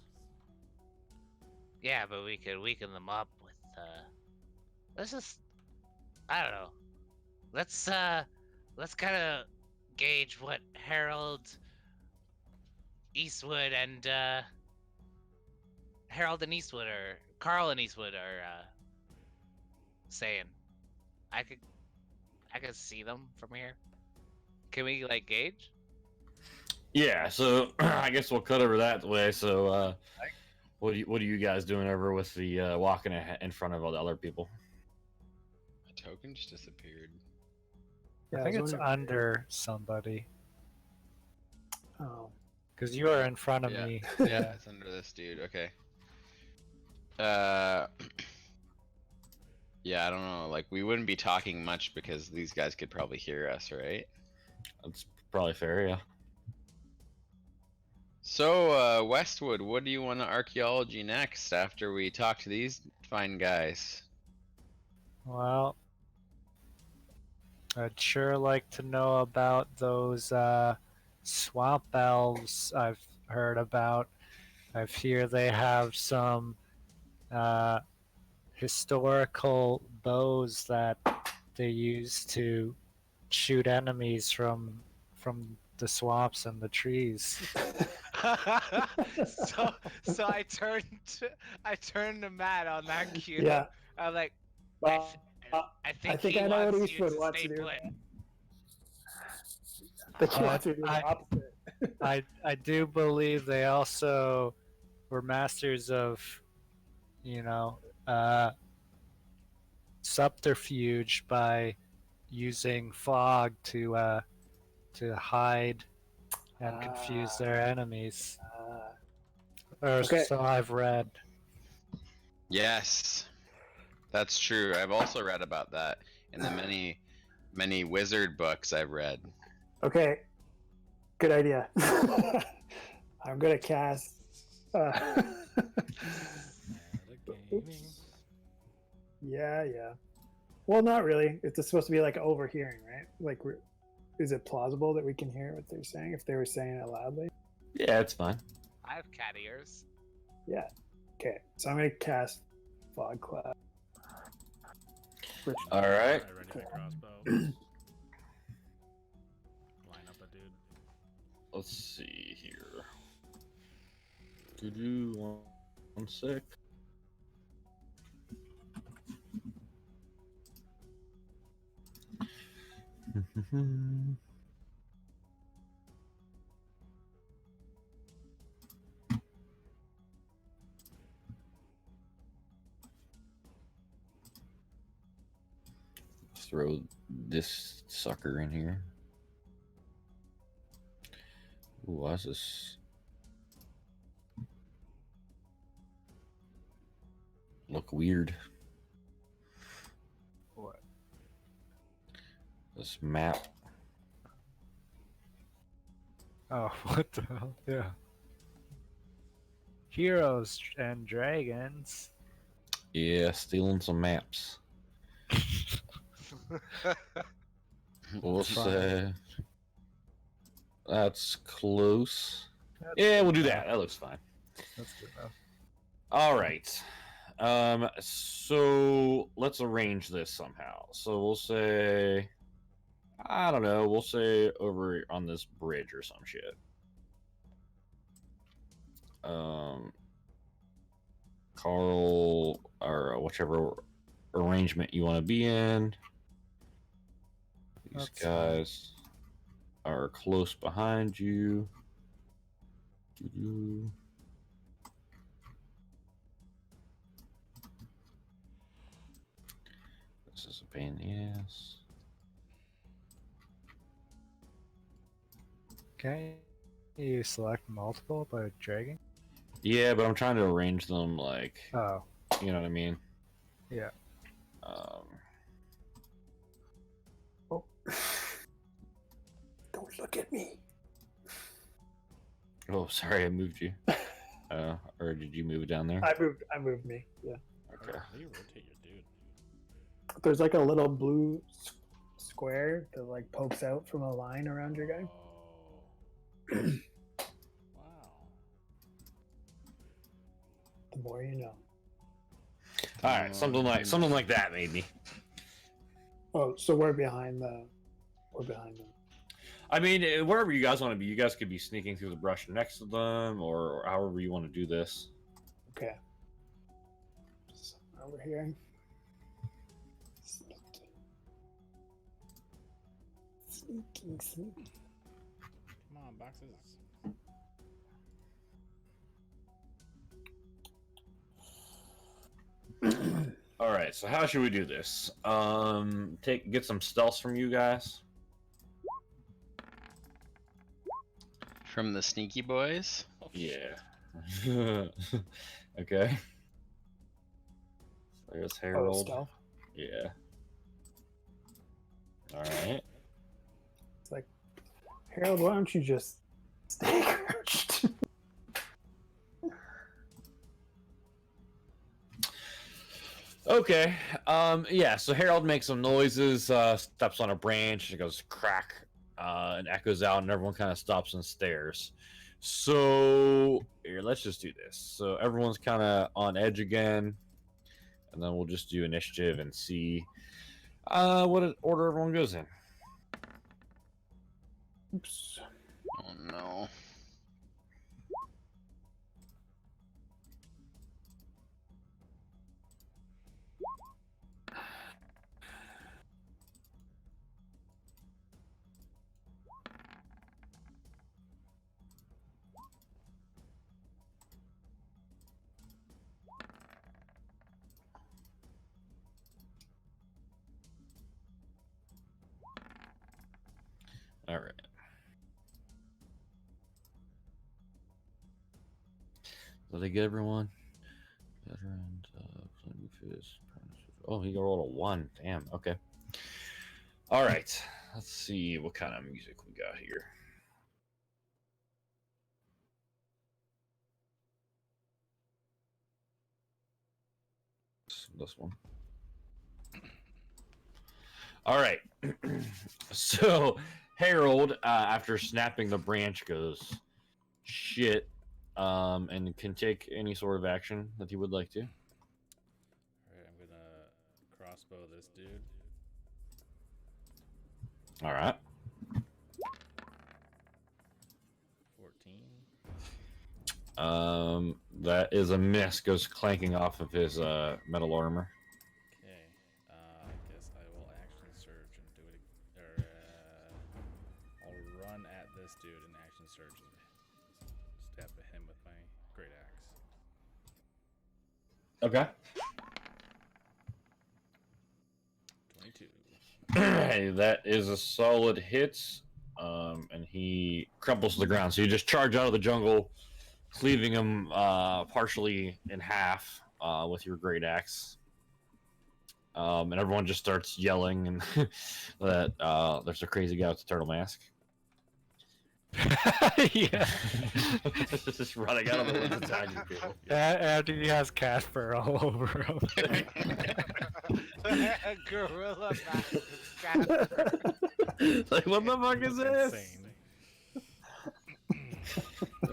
Yeah, but we could weaken them up with let's just I don't know. Let's kind of gauge what Harold Eastwood and Carl and Eastwood are saying. I could see them from here. Can we like gauge? Yeah, so I guess we'll cut over that way. So, what are you guys doing over with the walking in front of all the other people? My token just disappeared. Yeah, I think I was it's wondering- under somebody. Oh, Because you are in front of Yeah. me. Yeah, it's under this dude. Okay. Yeah, I don't know. Like, we wouldn't be talking much because these guys could probably hear us, right? That's probably fair, yeah. So, Westwood, what do you want to archaeology next after we talk to these fine guys? Well, I'd sure like to know about those swamp elves I've heard about. I hear they have some historical bows that they use to shoot enemies from the swamps and the trees. so I turned to Matt on that cue. yeah. I'm like, Well, I think, I think he I know what wants you Eastwood to wants stay to do. put. I think he wants to do I- the opposite. I do believe they also were masters of, subterfuge by using fog to hide and confuse their enemies. Or Okay. so I've read. Yes, that's true. I've also read about that in the many wizard books I've read. Okay. Good idea. I'm gonna cast. Metagaming. Yeah. Well, not really. It's supposed to be like overhearing, right? Like, is it plausible that we can hear what they're saying if they were saying it loudly? Yeah, it's fine. I have cat ears. Yeah. Okay. So I'm gonna cast fog cloud. All right. I ready my crossbow. Line up a dude. Let's see here. Do 1 sec. Throw this sucker in here. Ooh, why is this? Look weird. What? This map. Oh, what the hell? Yeah. Heroes and dragons. Yeah, stealing some maps. We'll Fine. say that's close. That's Yeah, good we'll do enough. that. That looks fine. That's good enough. All right. So let's arrange this somehow. So we'll say, I don't know, we'll say over on this bridge or some shit. Carl, or whichever arrangement you want to be in. These That's fine. guys are close behind you. Doo-doo. This is a pain in the ass. Okay. You select multiple by dragging? Yeah, but I'm trying to arrange them like, Oh, you know what I mean? yeah. Oh. Don't look at me. Oh, sorry, I moved you. Or did you move down there? I moved me. Yeah. Okay. How do you rotate your dude? There's like a little blue square that like pokes out from a line around your guy. Oh. Wow. The more you know. All right, something like that, maybe. Oh, so we're behind them. I mean, wherever you guys want to be, you guys could be sneaking through the brush next to them, or however you want to do this. Okay. So over here. Sneaking. Come on, boxes. All right, so how should we do this? Get some stealth from you guys. From the sneaky boys. Yeah. Okay. There's Oh, Harold. stealth. Yeah. All right. It's like, Harold, why don't you just stay crouched? Okay. Yeah. So Harold makes some noises, steps on a branch, and it goes crack, and echoes out, and everyone kind of stops and stares. So here, let's just do this. So everyone's kind of on edge again, and then we'll just do initiative and see what order everyone goes in. Oops. Oh no. All right. Did I get everyone? Veteran. Oh, he rolled a 1. Damn. Okay. All right. Let's see what kind of music we got here. This one. All right. So Harold, after snapping the branch, goes shit, and can take any sort of action that he would like to. All right, I'm gonna crossbow this dude. All right. 14. That is a miss. Goes clanking off of his metal armor. Okay. I guess I will action surge and do it. Or I'll run at this dude and action surge and stab at him with my great axe. Okay. 22. Hey, that is a solid hit. And he crumples to the ground. So you just charge out of the jungle, cleaving him partially in half with your great axe. And everyone just starts yelling and that there's a crazy guy with a turtle mask. Yeah. Just running out of the woods attacking people. And he has Casper all over him. Gorilla mask is Casper. Like, what the fuck is this? Insane.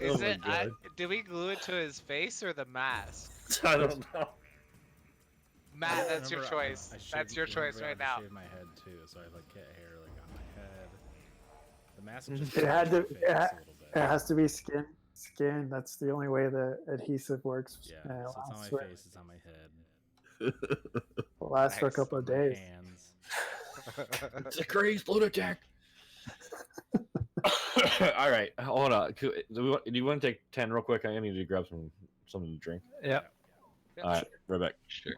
Is Oh my it? God. Do we glue it to his face or the mask? I don't know. Matt, that's your Remember, choice. That's your choice right now. I shaved my head too, so I have like cat hair like on my head. The mask just It had to. covers my face a little bit. It has to be skin. Skin. That's the only way the adhesive works. Yeah, and so it's on my lasts for- face, it's on my head. will last for a Nice. couple of my days. hands. It's a crazed lunatic. All right, hold on. Do you want to take 10 real quick? I need to grab something to drink. Yep. All right, right back. Sure.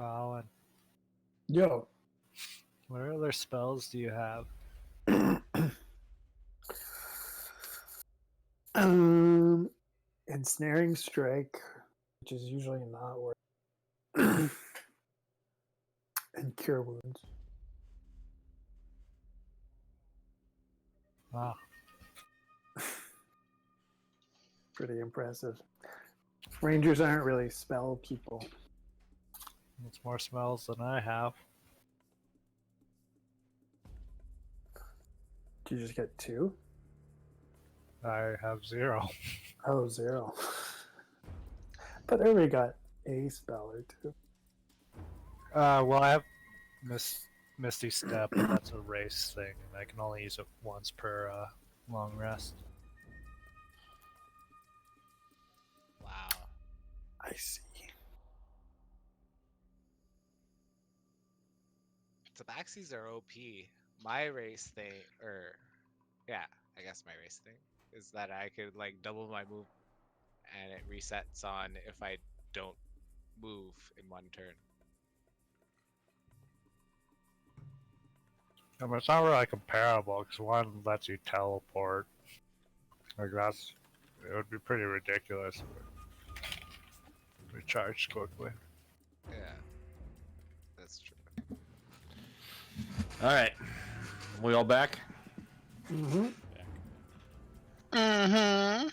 Colin, Yo. what other spells do you have? Ensnaring strike, which is usually not worth. And cure wounds. Wow. Pretty impressive. Rangers aren't really spell people. That's more spells than I have. Do you just get 2? I have 0. Oh, 0. But everybody got a spell or 2. Well, I have Misty Step, but that's a race thing, and I can only use it once per long rest. Wow. I see. Tabaxis are OP. My race thing, or yeah, I guess my race thing is that I could like double my move, and it resets on if I don't move in one turn. I mean, it's not really comparable because one lets you teleport. Like it would be pretty ridiculous if it recharged quickly. Yeah, that's true. All right, we all back? Mm-hmm. Back. Mm-hmm.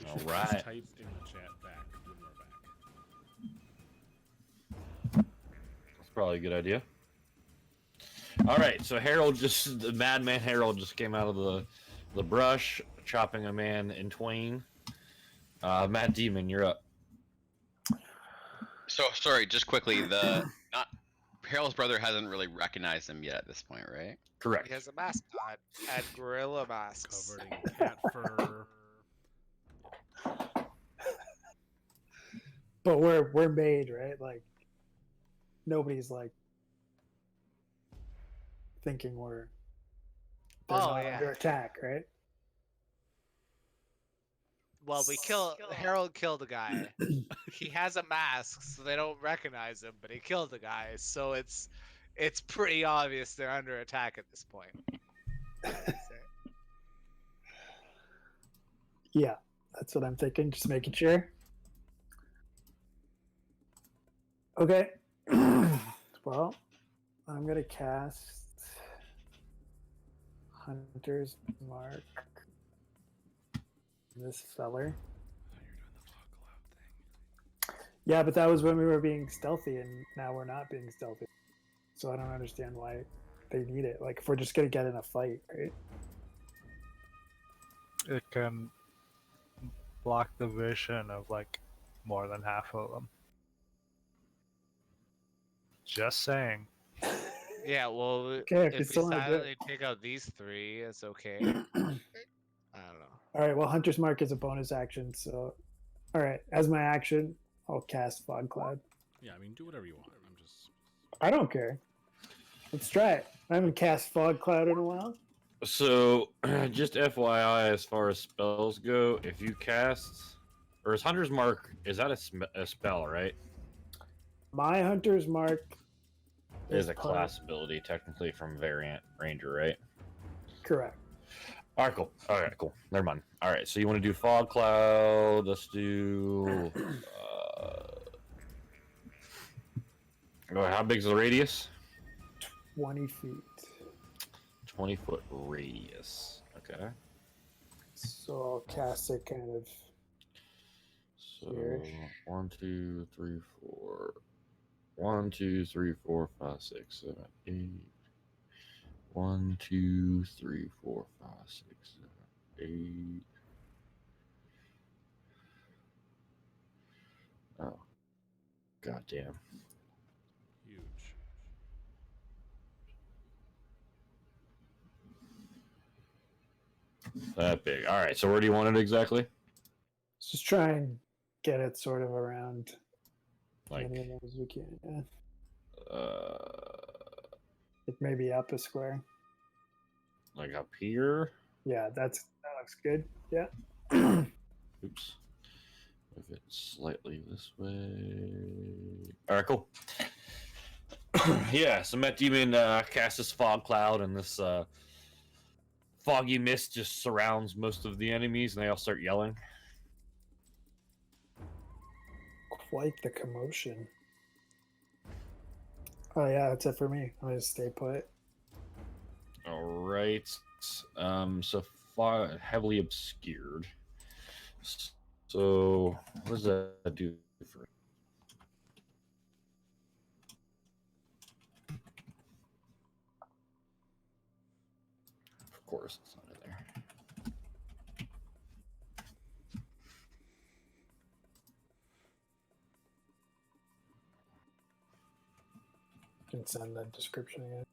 All Just right. type in the chat back when we're back. That's probably a good idea. All right, so the Madman Harold just came out of the brush, chopping a man in twain. Matt Demon, you're up. So sorry, just quickly, not Harold's brother hasn't really recognized him yet at this point, right? Correct. He has a mascot and gorilla masks. Covered in cat fur. But we're made, right? Like nobody's like thinking they're Oh, not yeah. under attack, right? Well, Harold killed a guy. He has a mask, so they don't recognize him, but he killed a guy, so it's pretty obvious they're under attack at this point. Yeah, that's what I'm thinking. Just making sure. Okay. Well, I'm gonna cast Hunter's Mark. This feller. Yeah, but that was when we were being stealthy, and now we're not being stealthy. So I don't understand why they need it. Like, if we're just gonna get in a fight, right? It can block the vision of like more than half of them. Just saying. Yeah, well, Okay, if you if we still wanna do it. silently take out these 3, it's okay. I don't know. All right. Well, Hunter's Mark is a bonus action, so all right. As my action, I'll cast Fog Cloud. Yeah, I mean, do whatever you want. I'm just. I don't care. Let's try it. I haven't cast Fog Cloud in a while. So, just FYI, as far as spells go, if you cast, or is Hunter's Mark, is that a spell, right? My Hunter's Mark It is a part- class ability, technically, from Variant Ranger, right? Correct. All right, cool. All right, cool. Never mind. All right, so you want to do Fog Cloud? Let's do. How big is the radius? 20 feet. 20-foot radius. Okay. So I'll cast it kind of. So Here. 1, 2, 3, 4. 1, 2, 3, 4, 5, 6, 7, 8. 1, 2, 3, 4, 5, 6, 7, 8. Oh. Goddamn. Huge. That big. All right. So where do you want it exactly? Let's just try and get it sort of around Like, any of those we can. Yeah. uh, It may be up a square. like up here. Yeah, that looks good. Yeah. Oops. Move it slightly this way. All right, cool. Yeah, so Met Demon casts this fog cloud, and this foggy mist just surrounds most of the enemies, and they all start yelling. Quite the commotion. Oh yeah, that's it for me. I'm gonna stay put. All right. So far heavily obscured. So what does that do for? Of course, it's not in there. Can send that description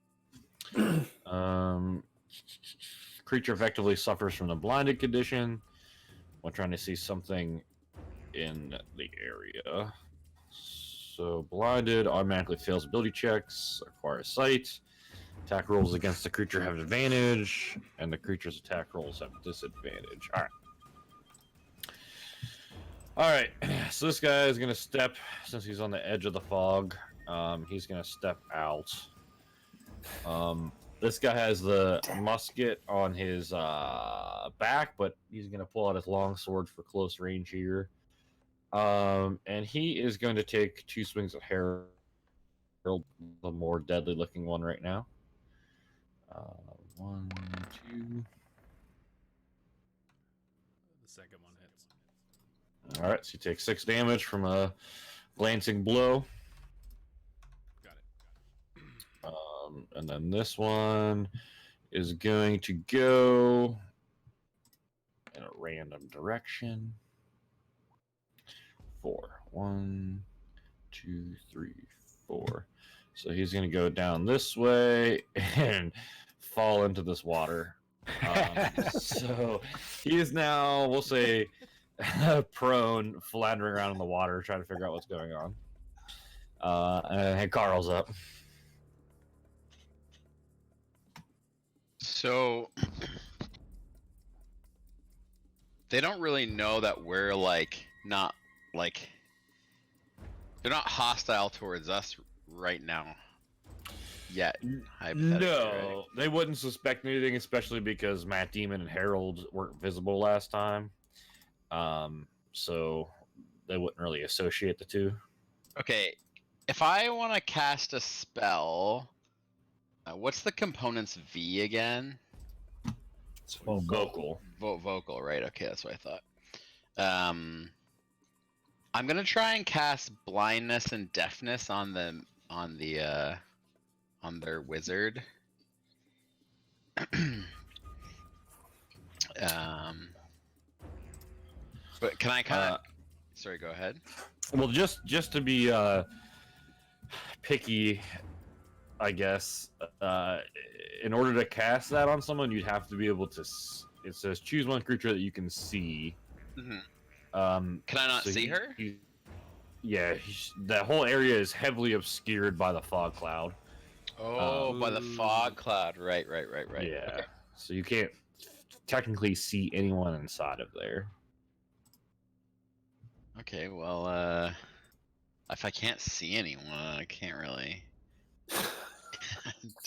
again. Creature effectively suffers from the blinded condition when trying to see something in the area. So blinded automatically fails ability checks, acquires sight. Attack rolls against the creature have advantage, and the creature's attack rolls have disadvantage. All right. So this guy is gonna step, since he's on the edge of the fog. He's gonna step out. This guy has the musket on his back, but he's gonna pull out his long sword for close range here. And he is going to take 2 swings at Harold, the more deadly looking one right now. 1, 2. The second one hits. All right, so you take 6 damage from a glancing blow. Got it. And then this one is going to go in a random direction. 4. 1, 2, 3, 4. So he's going to go down this way and fall into this water. So he is now, we'll say, prone, floundering around in the water, trying to figure out what's going on. And Carl's up. So they don't really know that we're not they're not hostile towards us right now. Yet. No, they wouldn't suspect anything, especially because Matt Demon and Harold weren't visible last time. So they wouldn't really associate the two. Okay, if I want to cast a spell, what's the components V again? It's vocal. Vocal. Vocal, right? Okay, that's what I thought. I'm gonna try and cast blindness and deafness on their wizard. But can I kind of? Sorry, go ahead. Well, just to be picky, I guess. In order to cast that on someone, you'd have to be able to. It says choose one creature that you can see. Mm-hmm. Can I not so see her? That whole area is heavily obscured by the fog cloud. Oh, by the fog cloud. Right. Yeah. Okay. So you can't technically see anyone inside of there. Okay, well, if I can't see anyone, I can't really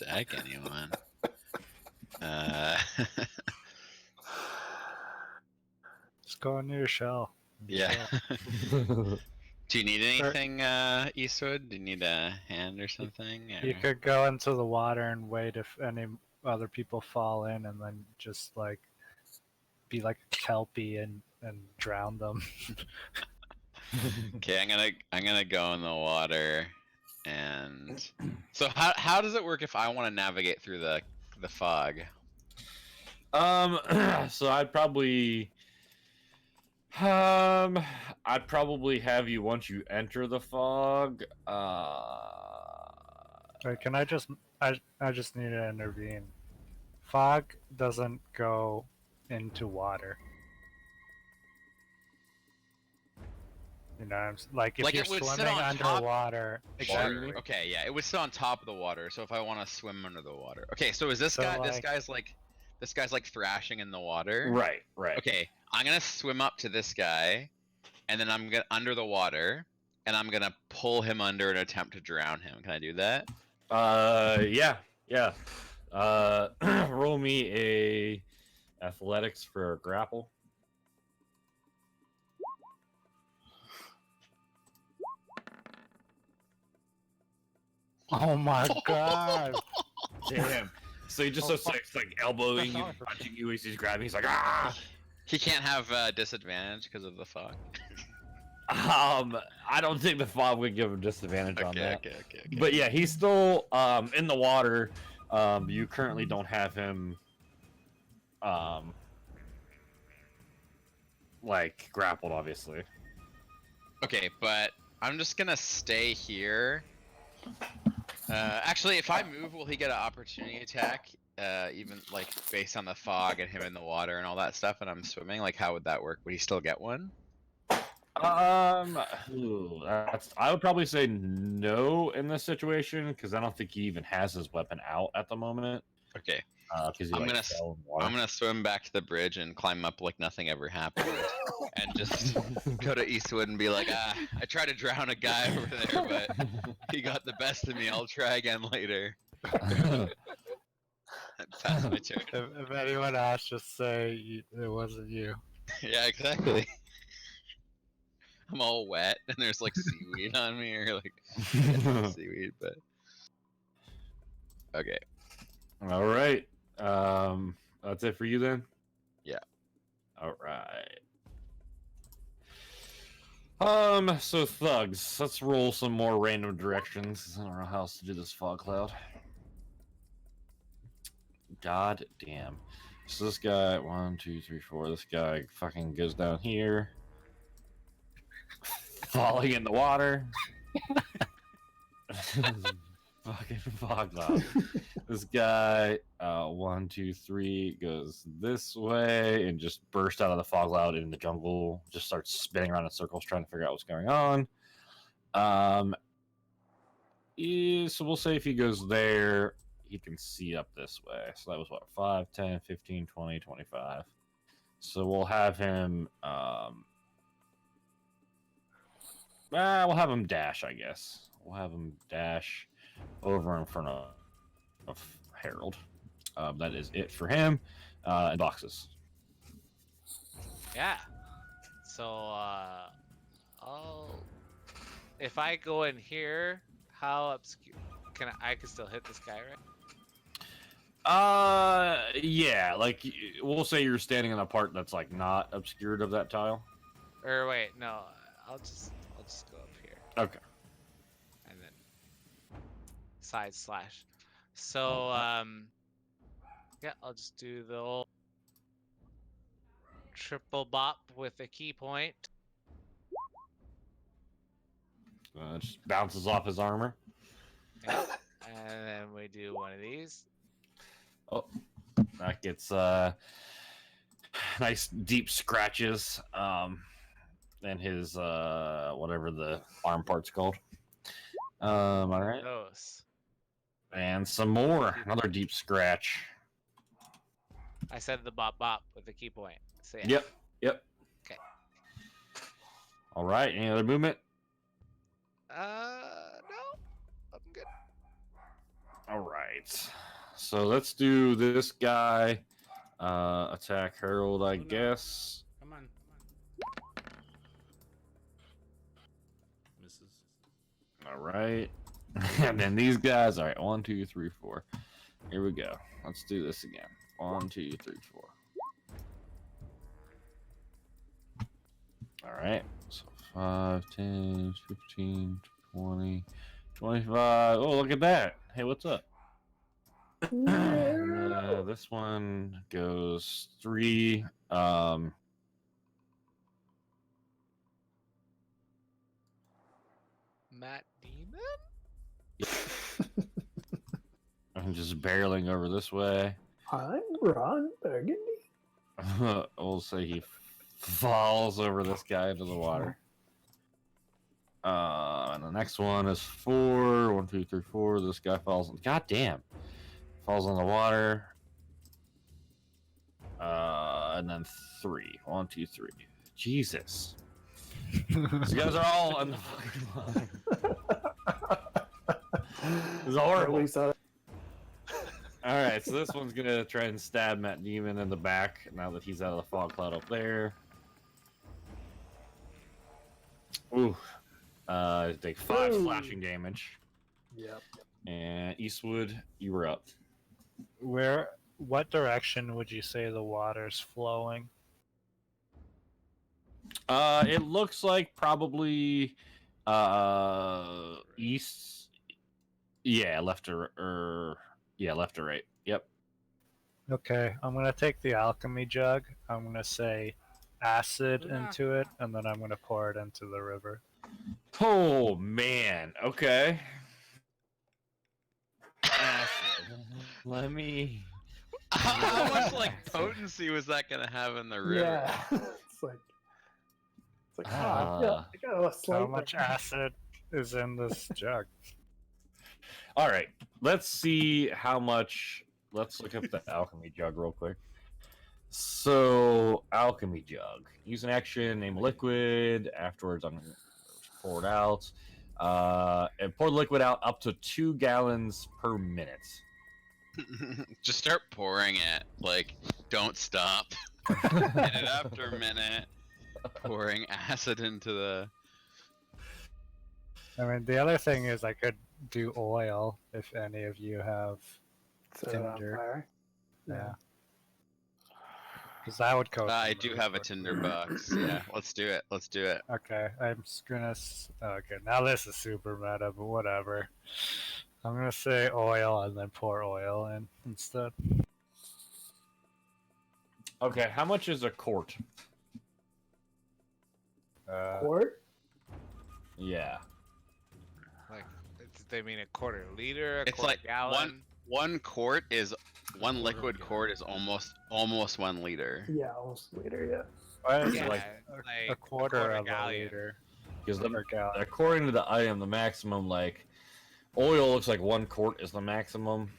attack anyone. Just go into your shell. Yeah. Do you need anything, Eastwood? Do you need a hand or something? You could go into the water and wait if any other people fall in, and then just be like a kelpie and drown them. Okay, I'm gonna go in the water, and so how does it work if I want to navigate through the fog? So I'd probably have you once you enter the fog. Wait, can I just need to intervene. Fog doesn't go into water. You know, if Like you're it would sit swimming on top- underwater, Sure. Okay, yeah, it would sit on top of the water. So if I want to swim under the water, okay. So is this So, guy? like- This guy's like thrashing in the water. Right. Okay, I'm gonna swim up to this guy, and then I'm gonna under the water, and I'm gonna pull him under and attempt to drown him. Can I do that? Yeah. Roll me a athletics for a grapple. Oh my god! Damn. So he just Oh, starts like elbowing you, punching you as he's grabbing. He's like, ah. He can't have disadvantage because of the fog. I don't think the fog would give him disadvantage on that. Okay. But yeah, he's still in the water. You currently don't have him like grappled, obviously. Okay, but I'm just gonna stay here. Actually, if I move, will he get an opportunity attack? Even like based on the fog and him in the water and all that stuff, and I'm swimming. Like, how would that work? Would he still get one? I would probably say no in this situation because I don't think he even has his weapon out at the moment. Okay. Because I'm gonna swim back to the bridge and climb up like nothing ever happened, and just go to Eastwood and be like, I tried to drown a guy over there, but he got the best of me. I'll try again later. Pass my turn. If anyone asks, just say it wasn't you. Yeah, exactly. I'm all wet and there's like seaweed on me, or like seaweed, but okay. All right. That's it for you then. Yeah. All right. So thugs, let's roll some more random directions. 'Cause I don't know how else to do this fog cloud. God damn. So this guy, 1, 2, 3, 4. This guy fucking goes down here, falling in the water. Fucking fog cloud. This guy, 1, 2, 3, goes this way and just bursts out of the fog cloud in the jungle. Just starts spinning around in circles, trying to figure out what's going on. So we'll say if he goes there, he can see up this way. So that was what, 5, 10, 15, 20, 25. So we'll have him. We'll have him dash, I guess. We'll have him dash over in front of Harold. That is it for him. And boxes. Yeah. So, if I go in here, how obscure I can still hit this guy, right? Yeah, like we'll say you're standing in a part that's like not obscured of that tile. Or wait, no, I'll just go up here. Okay. And then side slash. So, yeah, I'll just do the old triple bop with a key point. It just bounces off his armor. Yeah. And then we do one of these. Oh, that gets nice deep scratches. And his whatever the arm part's called. All right. Those. And some more. Another deep scratch. I said the bop bop with the key point. So yeah. Yep. Okay. All right. Any other movement? No. I'm good. All right. So let's do this guy. Attack Harold, I guess. Come on. Misses. All right. And then these guys. All right. 1, 2, 3, 4. Here we go. Let's do this again. 1, 2, 3, 4. All right. So 5, 10, 15, 20, 25. Oh, look at that. Hey, what's up? This one goes 3. Matt Demon? I'm just barreling over this way. I'm Ron Burgundy. We'll say he falls over this guy into the water. And the next one is 4. 1, 2, 3, 4. This guy falls. God damn. Falls in the water. And then 3. 1, 2, 3. Jesus. You guys are all on the fucking line. This is horrible. We saw All right, so this one's gonna try and stab Matt Demon in the back now that he's out of the fog cloud up there. Ooh, take 5 Ooh. slashing damage. Yep. And Eastwood, you were up. What direction would you say the water's flowing? It looks like probably east. Yeah, left or right. Yep. Okay, I'm gonna take the alchemy jug. I'm gonna say acid into it, and then I'm gonna pour it into the river. Oh man. Okay. Let me. How much like potency was that gonna have in the river? Yeah. it's like I got a slight. How much acid is in this jug? All right. Let's see how much. Let's look up the alchemy jug real quick. So, alchemy jug. Use an action, name liquid. Afterwards, I'm going to pour it out. And pour liquid out up to 2 gallons per minute. Just start pouring it. Like, don't stop. Minute after minute, pouring acid into the. I mean, the other thing is I could do oil if any of you have tinder. Fire. Yeah. Because that would coat. I do have a tinder box. Yeah, let's do it. Let's do it. Okay, I'm just gonna. Okay, now this is super meta, but whatever. I'm gonna say oil and then pour oil in instead. Okay, how much is a quart? Quart? Yeah. Like, they mean a quarter liter, a It's quarter like gallon. one quart is one liquid quart is almost 1 liter. Yeah, almost a liter. Yeah. What is Yeah, it? like A quarter of gallon. a liter. Because Per gallon. according to the item, the maximum, like, oil looks like 1 quart is the maximum.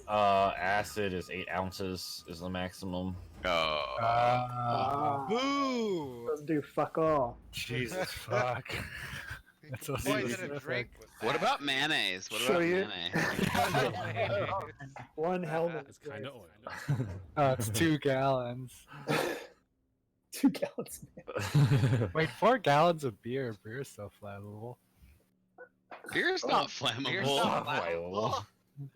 Acid is 8 ounces is the maximum. Oh. Boo! Doesn't do fuck all. Jesus fuck. That's so Poison a specific. drink with What that. about mayonnaise? What So about you- mayonnaise? One helmet. It's kind of oily. It's 2 gallons. 2 gallons. Wait, 4 gallons of beer. Beer's so flammable. Beer's not flammable. Beer's not flammable. flammable.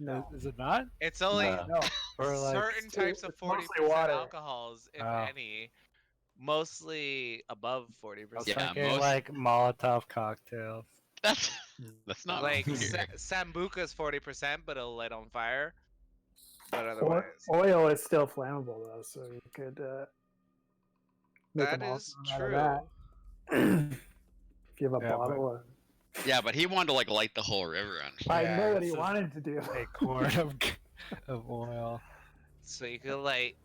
No. Is it not? It's only No. Or like certain types of it's mostly 40% water. alcohols, if Oh. any. Mostly above 40%. I was Yeah, thinking most- like Molotov cocktails. That's not Like beer. Sambuca's 40%, but it'll light on fire. But Or, otherwise, oil is still flammable though, so you could make that a is Molotov out of true. that. If you have a Yeah, bottle of. Yeah, but he wanted to like light the whole river on fire. I know what he it's a- wanted to do. A quart of oil. So you could light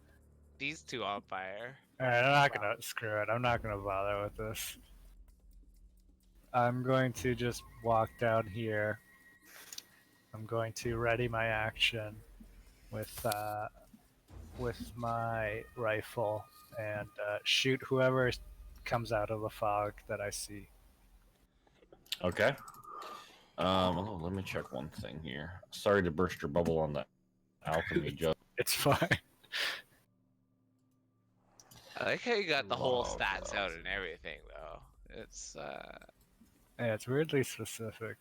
these two on fire. Alright, I'm not gonna screw it. I'm not gonna bother with this. I'm going to just walk down here. I'm going to ready my action with my rifle and shoot whoever comes out of the fog that I see. Okay. Let me check one thing here. Sorry to burst your bubble on the alchemy jug. It's fine. I like how you got the whole Love stats that. out and everything, though. It's Yeah, it's weirdly specific.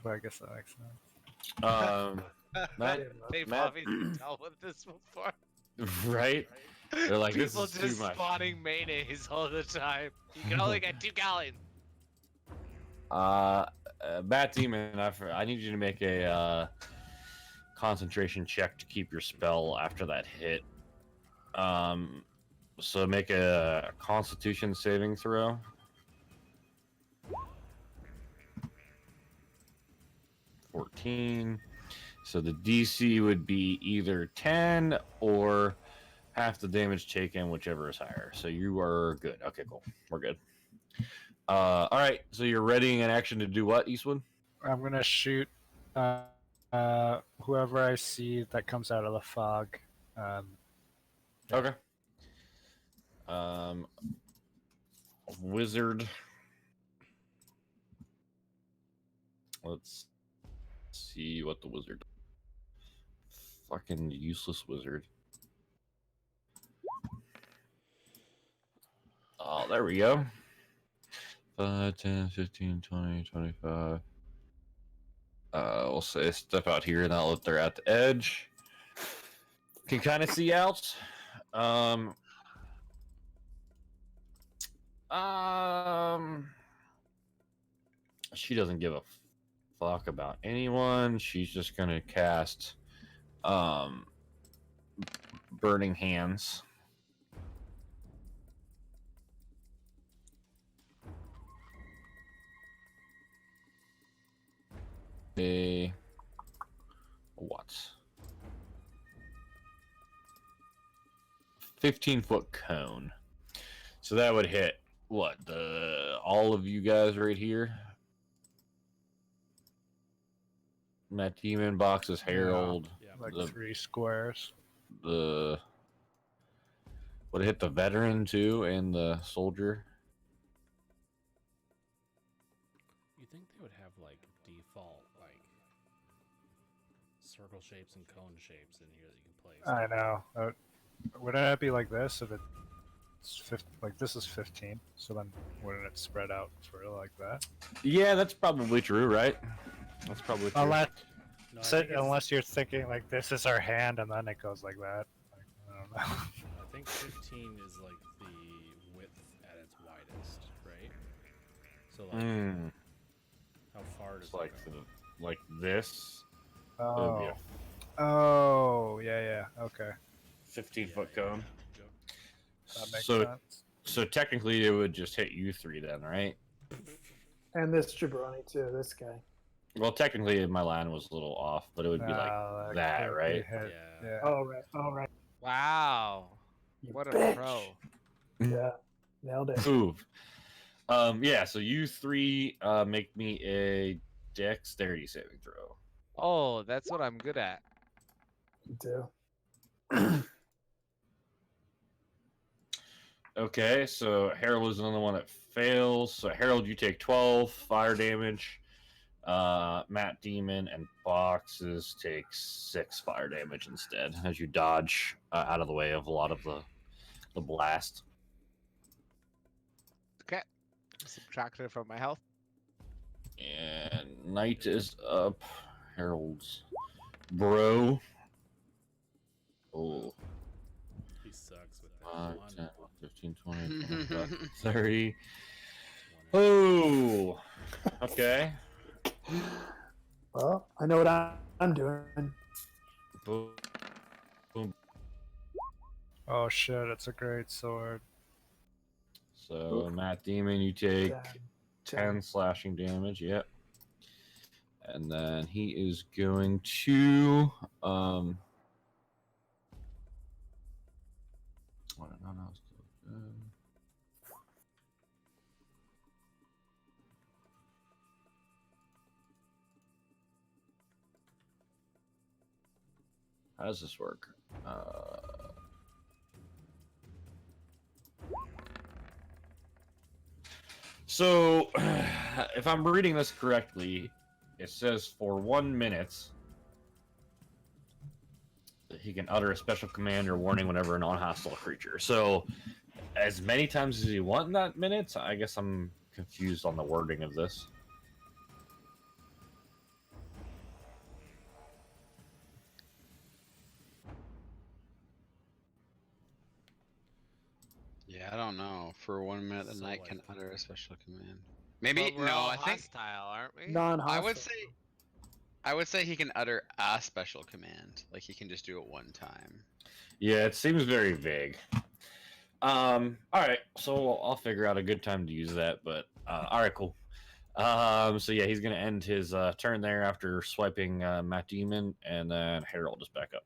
But I guess that makes sense. Matt, Dave Matt- obviously dealt with this before. right? They're like, People this is too just much. spawning mayonnaise all the time. You can only get 2 gallons. Bat Demon, I need you to make a concentration check to keep your spell after that hit. So make a Constitution saving throw. So the DC would be either 10 or half the damage taken, whichever is higher. So you are good. Okay, cool. We're good. All right. So you're readying an action to do what, Eastwood? I'm gonna shoot whoever I see that comes out of the fog. Okay. wizard. Let's see what the wizard. Fucking useless wizard. Oh, there we go. 5, 10, 15, 20, 25. We'll say step out here now that they're at the edge. Can kind of see out. Um, she doesn't give a fuck about anyone. She's just gonna cast Burning Hands. A what? 15-foot cone. So that would hit what, all of you guys right here. Matt Demon, Boxes, Herald, Yeah. Like the 3 squares. would it hit the veteran too and the soldier? You think they would have like default like circle shapes and cone shapes in here that you can place? I know. Wouldn't it be like this if it's 50, like this is 15? So then wouldn't it spread out for like that? Yeah, that's probably true, right? That's probably true. Unless, No, I think it's- unless you're thinking like this is our hand and then it goes like that. Like, I don't know. I think 15 is like the width at its widest, right? So like, how far does It's it like go? like this. It would be Oh. a Oh, yeah. Okay. 15-foot cone. Yep. That makes So sense. so technically it would just hit you three then, right? And this jabroni too. This guy. Well, technically my line was a little off, but it would be like No, that, could be right? hit. Yeah. Yeah. All right. All right. Wow. You What a bitch. pro. Yeah. Nailed it. Move. Yeah, so you three make me a dexterity saving throw. Oh, that's what I'm good at. You do. Okay, so Harold is another one that fails. So Harold, you take 12 fire damage. Matt Demon and Boxes take 6 fire damage instead as you dodge out of the way of a lot of the blast. Okay. Subtract it from my health. And Night is up. Harold's bro. Oh. He sucks with that 5, one. 10, 15, 20, 25, 30. One Oh. Okay. Well, I know what I'm doing. Boom. Oh shit! It's a great sword. So Matt Demon, you take Damn. 10 slashing damage. Yep. And then he is going to what, no, still good. How does this work? So, if I'm reading this correctly, it says for 1 minute that he can utter a special command or warning whenever a non-hostile creature. So, as many times as you want in that minute, I guess I'm confused on the wording of this. Yeah, I don't know. For 1 minute, the So, knight like- can utter a special command. Maybe But we're no. all I think hostile, aren't we? Non-hostile. I would say he can utter a special command. Like he can just do it one time. Yeah, it seems very vague. All right, so I'll figure out a good time to use that. But all right, cool. So yeah, he's gonna end his turn there after swiping Matt Demon, and then Harold is back up.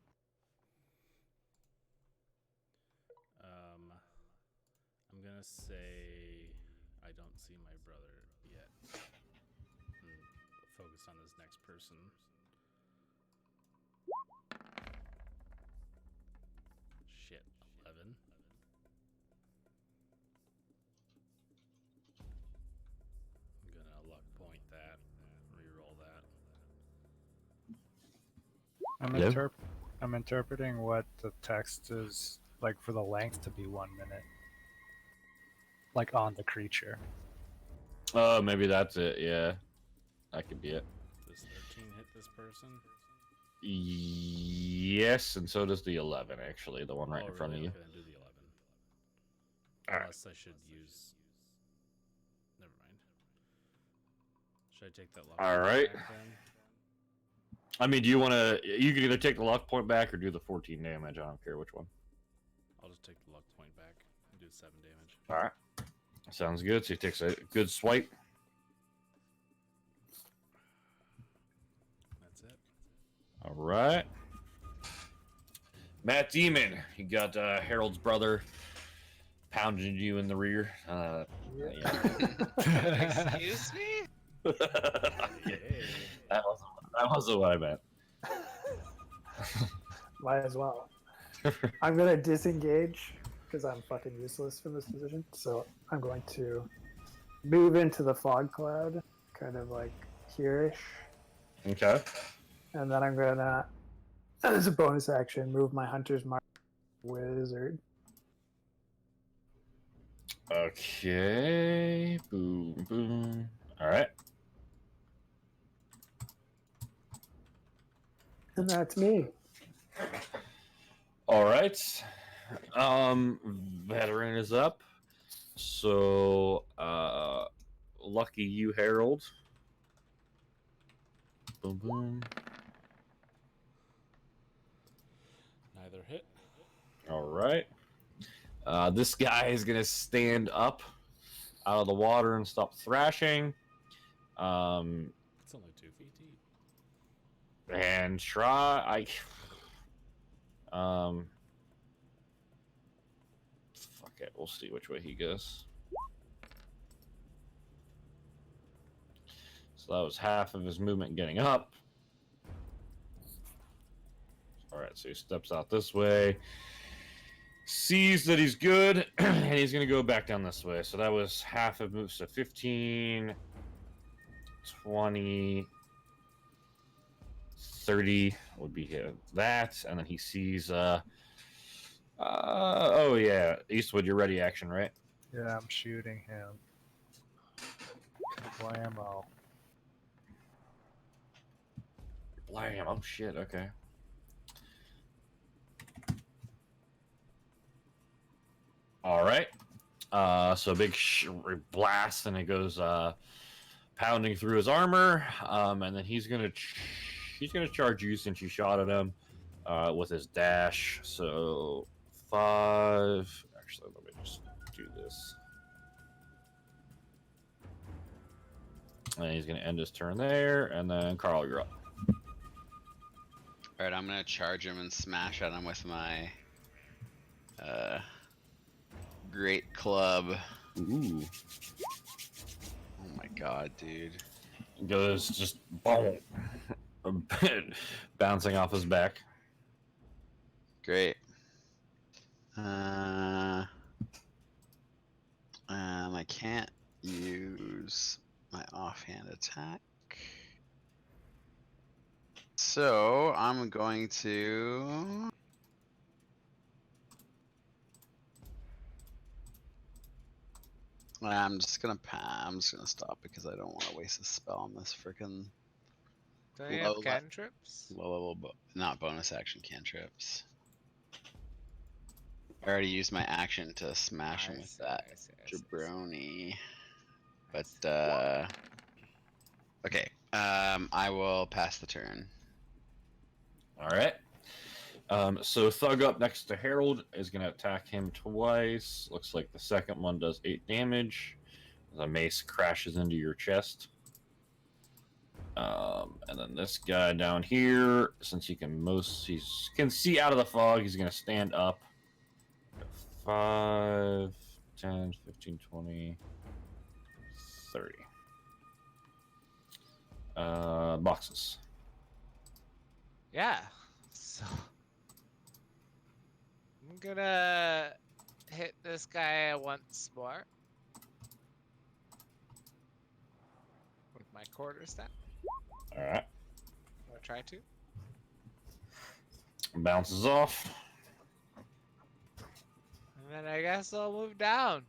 I'm gonna say I don't see my brother yet. Focus on this next person. Shit, 11. Hello? I'm interpreting what the text is like for the length to be 1 minute, like on the creature. Oh, maybe that's it. Yeah, that could be it. Does 13 hit this person? Yes, and so does the 11. Actually, the one right Oh, in front really? of you. Okay, then do the 11. All right. Unless I should use. Never mind. Should I take that luck All point right. back then? I mean, do you want to? You can either take the luck point back or do the 14 damage. I don't care which one. I'll just take the luck point back and do 7 damage. All right. Sounds good. So he takes a good swipe. That's it. All right. Matt Demon, you got Harold's brother pounding you in the rear. Excuse me? Hey. That wasn't what I meant. Might as well. I'm gonna disengage because I'm fucking useless for this position. So I'm going to move into the fog cloud, kind of like here-ish, Okay. and then I'm gonna, as a bonus action, move my hunter's mark wizard. Okay. Boom, boom. All right. And that's me. All right. Veteran is up. So, lucky you, Harold. Boom, boom. Neither hit. All right. This guy is gonna stand up out of the water and stop thrashing. It's only 2 feet deep. And try. Fuck it. We'll see which way he goes. So that was half of his movement getting up. All right, so he steps out this way, sees that he's good, and he's going to go back down this way. So that was half of moves. So 15, 20, 30 would be that. And then he sees, oh yeah, Eastwood, you're ready action, right? Yeah, I'm shooting him. Blammo. Blam. Oh shit, okay. All right. So a big blast, and it goes pounding through his armor, and then he's gonna charge you since you shot at him with his dash. So 5. Actually, let me just do this, and he's gonna end his turn there. And then Carl, you're up. All right, I'm gonna charge him and smash at him with my great club. Ooh. Oh my god, dude. Goes just boom, bouncing off his back. Great. I can't use my offhand attack. So I'm going to I'm just gonna stop because I don't want to waste a spell on this freaking Do I have Low le- cantrips? low level, not bonus action cantrips. I already used my action to smash him I with see, that I see, I see, I see. jabroni. But okay, I will pass the turn. All right. So Thug up next to Harold is going to attack him twice. Looks like the second one does 8 damage. The mace crashes into your chest. And then this guy down here, since he can can see out of the fog, he's going to stand up. 5, 10, 15, 20, 30. Boxes. Yeah. So I'm gonna hit this guy once more with my quarterstaff. All right. I'll try to. Bounces off. And then I guess I'll move down.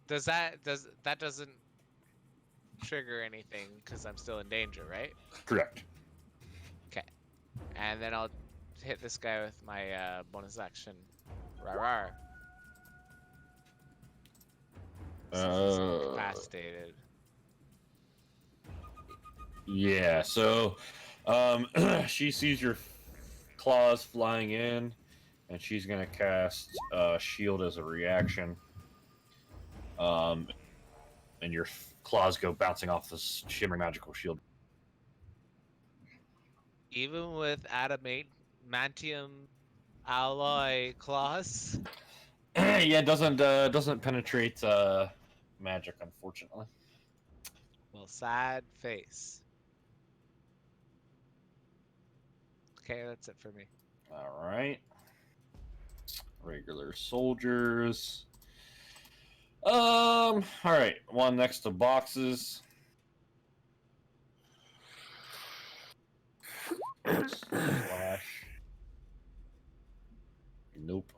That doesn't trigger anything because I'm still in danger, right? Correct. Okay. And then I'll hit this guy with my bonus action. Rar. Since he's incapacitated. Yeah, so she sees your claws flying in, and she's gonna cast shield as a reaction. And your claws go bouncing off this shimmering magical shield. Even with adamantium alloy claws. Yeah, it doesn't penetrate magic, unfortunately. Well, sad face. Okay, that's it for me. All right. Regular soldiers. All right. One next to boxes. Slash. Nope.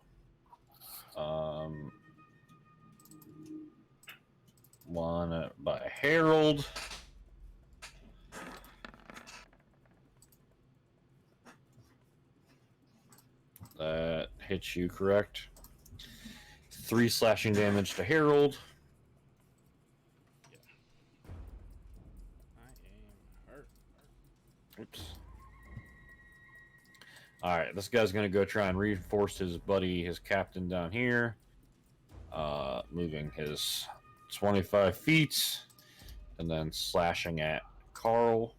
One by Harold. That hits you, correct? 3 slashing damage to Harold. I am hurt. Oops. Alright, this guy's going to go try and reinforce his buddy, his captain down here. Moving his 25 feet. And then slashing at Carl.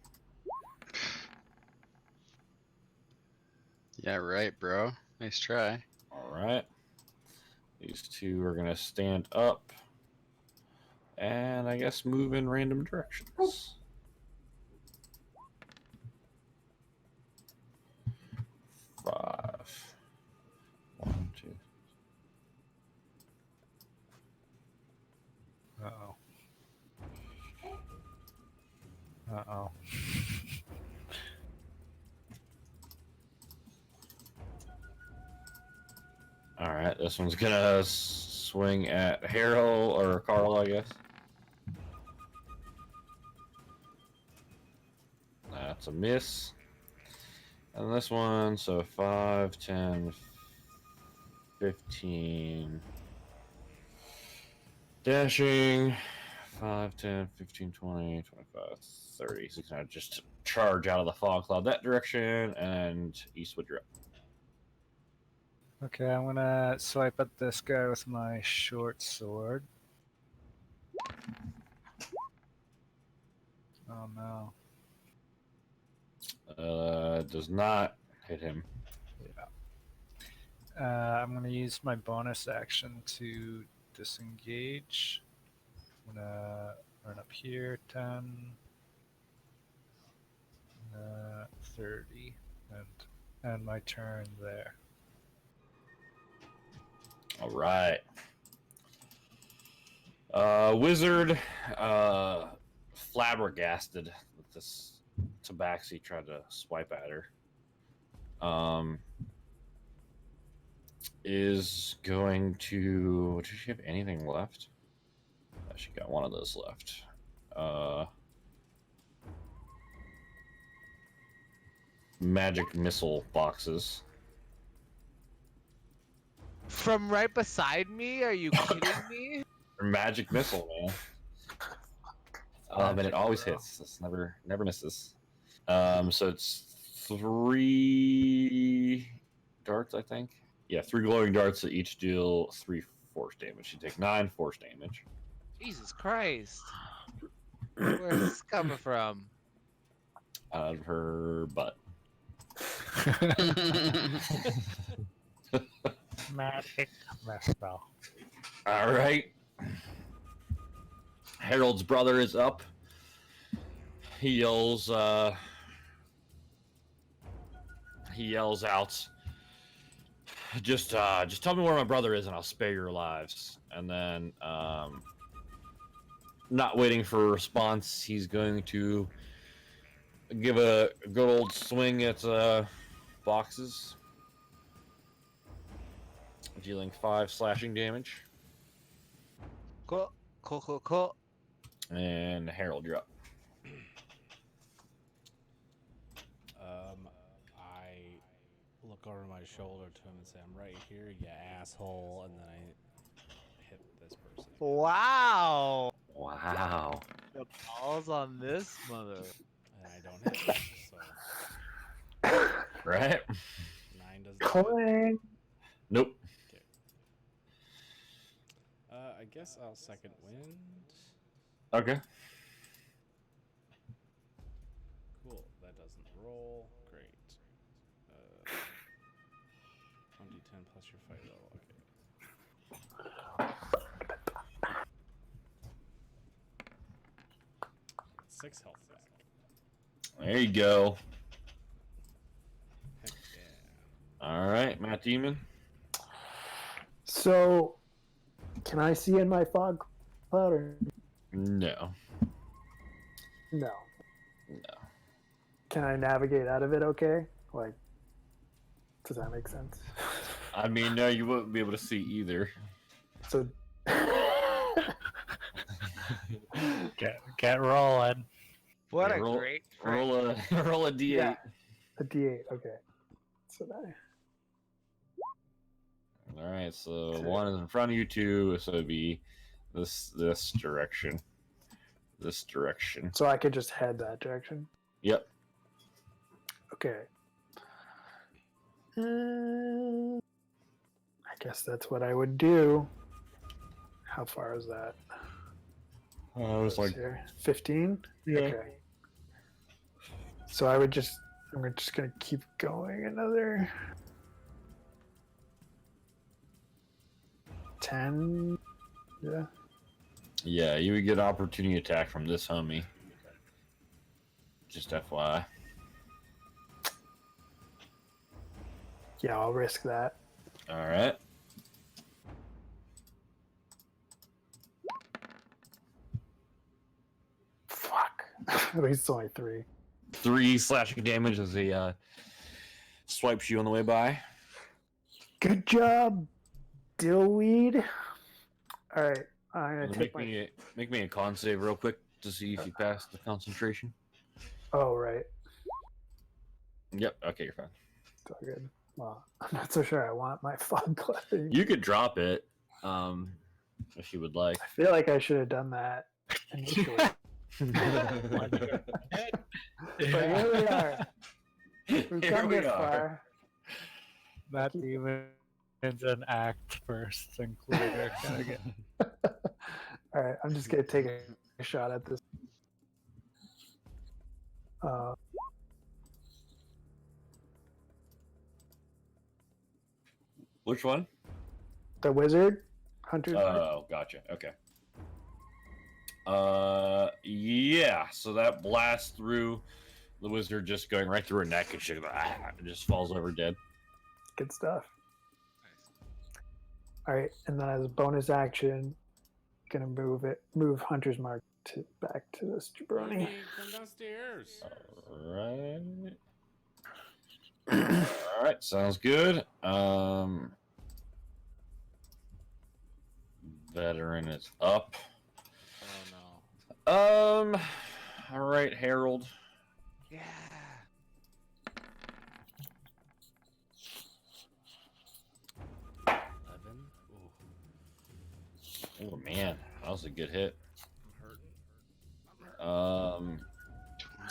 Yeah, right, bro. Nice try. Alright. These two are going to stand up. And I guess move in random directions. Five. 1, 2. Uh-oh. Uh-oh. Alright, this one's gonna swing at Harold or Carl, I guess. That's a miss. And this one, so 5, 10, 15. Dashing. 5, 10, 15, 20, 25, 30. So he's gonna just charge out of the fog cloud that direction, and Eastwood, you're up. Okay, I'm gonna swipe at this guy with my short sword. Oh no. Does not hit him. Yeah. I'm gonna use my bonus action to disengage. I'm gonna run up here, 10, 30, and my turn there. All right. Wizard, flabbergasted with this tabaxi tried to swipe at her. Is going to. Does she have anything left? She got one of those left. Magic missile boxes. From right beside me? Are you kidding me? Magic missile, man. And it always hits. It's never misses. So it's 3 darts, I think. Yeah, 3 glowing darts that each deal 3 force damage. You take 9 force damage. Jesus Christ. Where's this coming from? Out of her butt. Magic missile. All right. Harold's brother is up. He yells out. Just tell me where my brother is, and I'll spare your lives. And then, not waiting for a response, he's going to give a good old swing at boxes. dealing 5 slashing damage. Cool. Cool, cool, cool. And Harold, you're up. I look over my shoulder to him and say, "I'm right here, you asshole," and then I hit this person. Wow. Wow. The balls on this mother. And I don't hit, so Right? 9 doesn't do it. Clang. Nope. I guess I'll second wind. Okay. Cool. That doesn't roll. Great. 1d10 plus your fight roll. Okay. 6 health back. There you go. Heck yeah. All right, Matt Demon. So, can I see in my fog cloud or No. no? No. Can I navigate out of it okay? Like, does that make sense? I mean, no, you wouldn't be able to see either. So, Get rolling. What Yeah, a roll- great Roll a roll a d8. yeah, a D8. Okay. So that. All right, so 1 is in front of you, 2, so it'd be this direction. This direction. So I could just head that direction. Yep. Okay. I guess that's what I would do. How far is that? It was like 15? Yeah. Okay. So I'm just gonna keep going another 10. Yeah. Yeah, you would get opportunity attack from this homie. Just FYI. Yeah, I'll risk that. All right. Fuck. At least it's only 3. 3 slashing damage as he swipes you on the way by. Good job, Dillweed. All right, I'm gonna take Make me a con save real quick to see if you pass the concentration. Oh, right. Yep. Okay, you're fine. It's all good. Well, I'm not so sure I want my fog cloud. You could drop it, if you would like. I feel like I should have done that initially. But here we are. We've Here come we this are. far. That demon is an act first included. Gotta get- All right, I'm just gonna take a shot at this. Which one? The wizard, hunter's mark. Oh, gotcha. Okay. Yeah. So that blast through the wizard, just going right through her neck, and she just falls over dead. Good stuff. All right, and then as a bonus action, gonna move hunter's mark back to this jabroni. Hey, come downstairs. Alright. Alright, sounds good. Veteran is up. Oh no. Alright, Harold. Yeah. 11. Ooh, Oh man, that was a good hit. I'm hurting.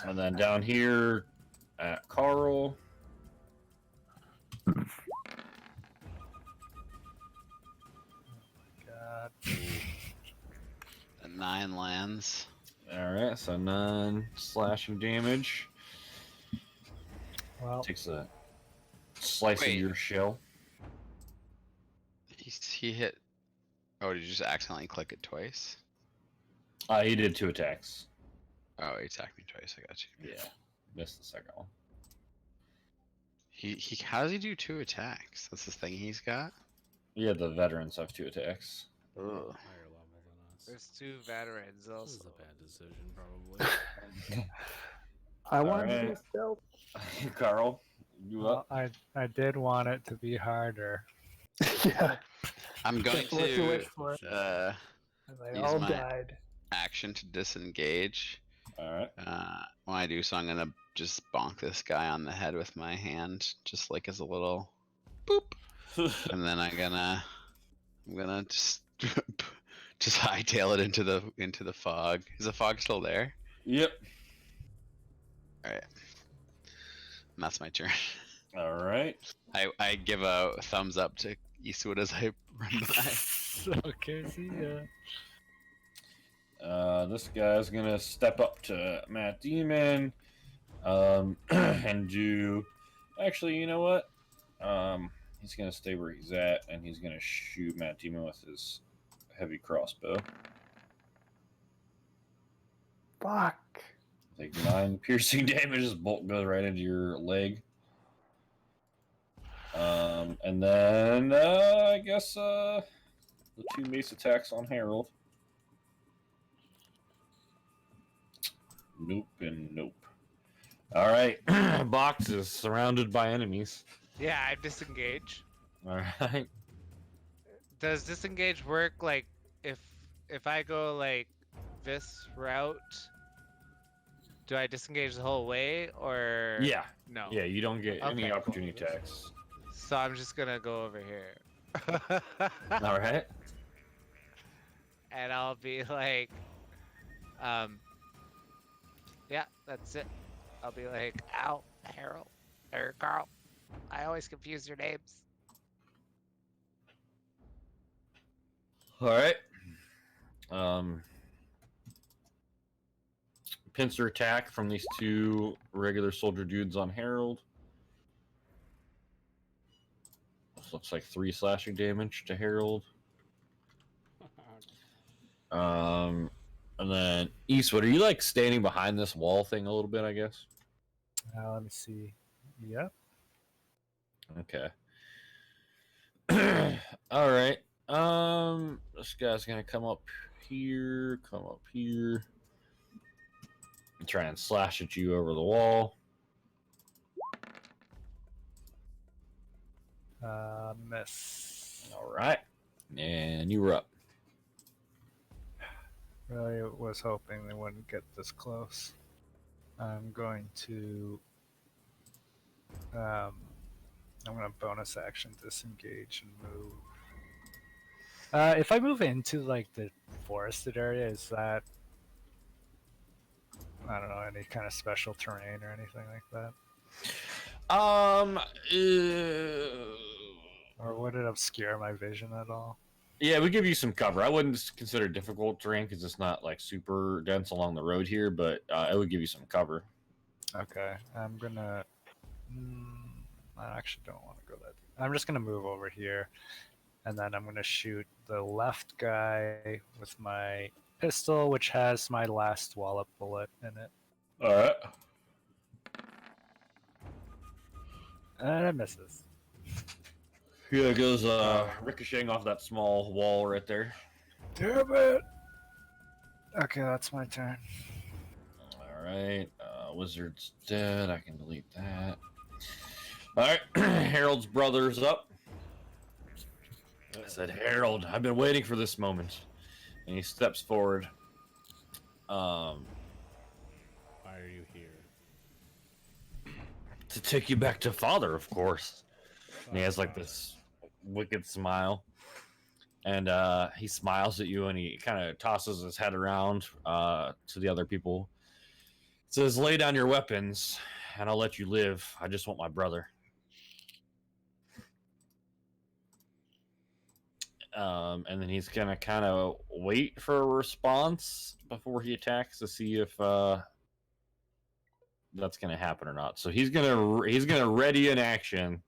And then down here at Carl. God. The 9 lands. Alright, so 9 slashing damage. Well, Takes a slice of Wait. your shell. He hit. Oh, did you just accidentally click it twice? He did 2 attacks. Oh, he attacked me twice. I got you. Yeah, missed the second one. He how does he do 2 attacks? That's the thing he's got. Yeah, the veterans have 2 attacks. Ugh. Higher level than us. There's 2 veterans This is also. a bad decision, probably. I want to Alright. be stealth. Carl, you well, up? I did want it to be harder. Yeah. I'm going Careful what you wish to for. And they use all my- died. action to disengage. All right. When I do so, I'm gonna just bonk this guy on the head with my hand, just like as a little boop, and then I'm gonna just just hightail it into the fog. Is the fog still there? Yep. All right, and that's my turn. All right. I give a thumbs up to Eastwood as I run by. Okay, see ya. This guy's gonna step up to Matt Demon, and do. Actually, you know what? He's gonna stay where he's at, and he's gonna shoot Matt Demon with his heavy crossbow. Fuck. Take 9 piercing damage. This bolt goes right into your leg. And then I guess the 2 mace attacks on Harold. Nope and nope. All right, Box is surrounded by enemies. Yeah, I disengage. All right. Does disengage work like if I go like this route? Do I disengage the whole way or Yeah. no? Yeah, you don't get any Okay, opportunity cool. attacks. So I'm just gonna go over here. All right. And I'll be like, yeah, that's it. I'll be like, ow, Harold, or Carl. I always confuse your names. All right. Pincer attack from these 2 regular soldier dudes on Harold. This looks like 3 slashing damage to Harold. And then Eastwood, are you like standing behind this wall thing a little bit? I guess. Let me see. Yep. Okay. All right. This guy's gonna come up here, and try and slash at you over the wall. Miss. All right, and you were up. Really was hoping they wouldn't get this close. I'm going to. I'm going to bonus action disengage and move. If I move into like the forested area, is that I don't know any kind of special terrain or anything like that, or would it obscure my vision at all? Yeah, we give you some cover. I wouldn't consider it difficult terrain because it's not like super dense along the road here, but it would give you some cover. Okay, I'm gonna. I actually don't want to go that deep. I'm just gonna move over here, and then I'm gonna shoot the left guy with my pistol, which has my last wallop bullet in it, All right. and it misses. Yeah, it goes ricocheting off that small wall right there. Damn it! Okay, that's my turn. All right. Wizard's dead. I can delete that. All right. Harold's brother's up. I said, Harold, I've been waiting for this moment. And he steps forward. Why are you here? To take you back to father, of course. And he has like this wicked smile. And he smiles at you and he kind of tosses his head around to the other people. Says, lay down your weapons and I'll let you live. I just want my brother. And then he's gonna kind of wait for a response before he attacks to see if that's gonna happen or not. So he's gonna ready an action,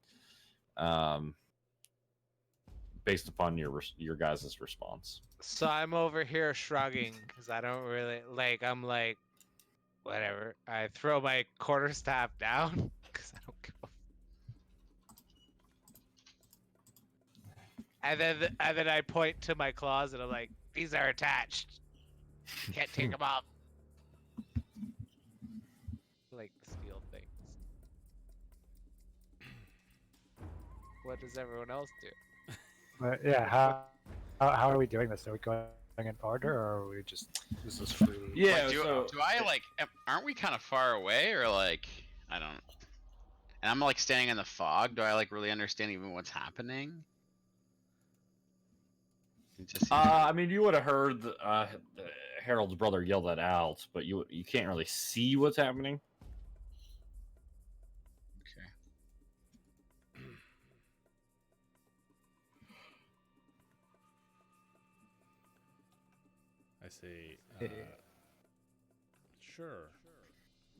based upon your guys' response. So I'm over here shrugging because I don't really like. I'm like, whatever. I throw my quarterstaff down because I don't give a. And then I point to my claws and I'm like, these are attached. Can't take them off. Like the steel things. What does everyone else do? But yeah, how are we doing this? Are we going in order, or are we just is this free? Yeah. Like, do I like? Aren't we kind of far away, or like I don't? And I'm like standing in the fog. Do I like really understand even what's happening? It just seems I mean, you would have heard Harold's brother yell that out, but you can't really see what's happening. okay. I say, sure.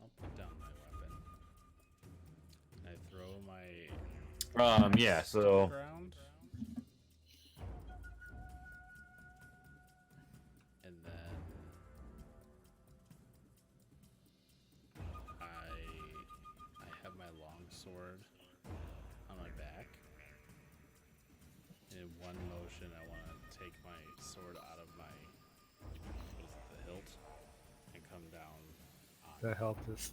I'll put down my weapon. And I throw my Yeah. axe to the So ground. And then I have my long sword on my back. In one motion, I want to take my sword out of my the hilt and come down on The hilt is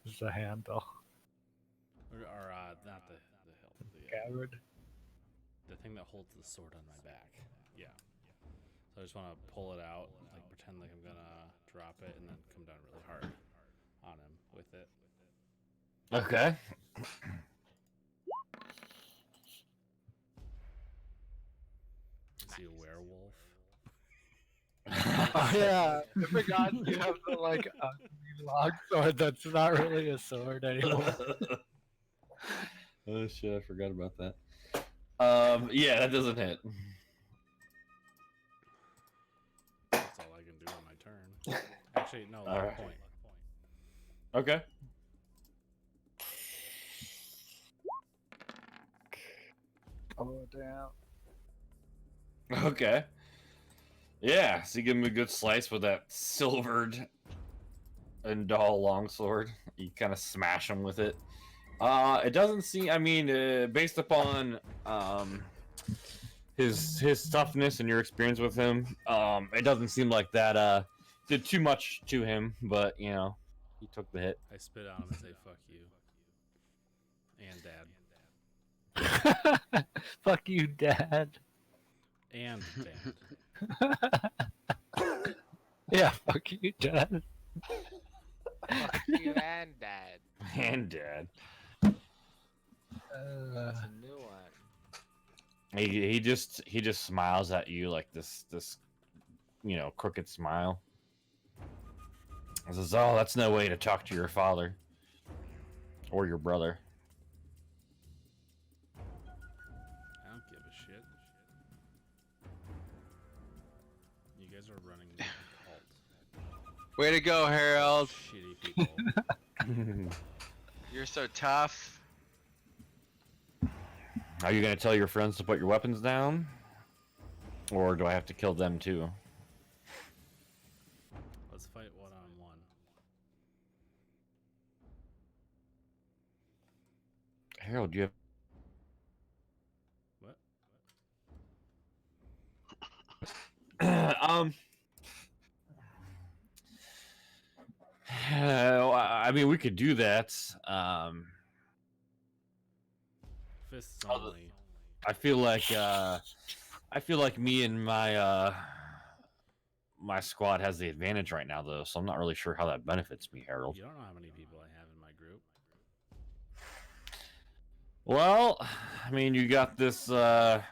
is the handle. or not the hilt, Scabbard. the thing that holds the sword on my back. Yeah. So I just want to pull it out, like pretend like I'm gonna drop it, and then come down really hard on him with it. okay. Is he a werewolf? Oh yeah, I forgot you have the like long sword that's not really a sword anymore. Oh shit! I forgot about that. Yeah, that doesn't hit. That's all I can do on my turn. Actually, no, All right. point. Okay. Oh damn. Okay. Yeah, so you give him a good slice with that silvered and dull longsword. You kind of smash him with it. It doesn't seem. I mean, based upon his toughness and your experience with him, it doesn't seem like that did too much to him. But you know, he took the hit. I spit on him and say, "Fuck you," and Dad, Fuck you, Dad. and Dad. Yeah, fuck you, Dad. Fuck you and Dad. And Dad. That's a new one. He just smiles at you like this crooked smile. He says, "Oh, that's no way to talk to your father or your brother." I don't give a shit. You guys are running a cult. Way to go, Harold. Shitty people. You're so tough. Are you gonna tell your friends to put your weapons down, or do I have to kill them too? Let's fight one on one. Harold, do you have? What? I mean, we could do that. Fists only. I feel like me and my my squad has the advantage right now, though. So I'm not really sure how that benefits me, Harold. You don't know how many people I have in my group. Well, I mean, you got this. I have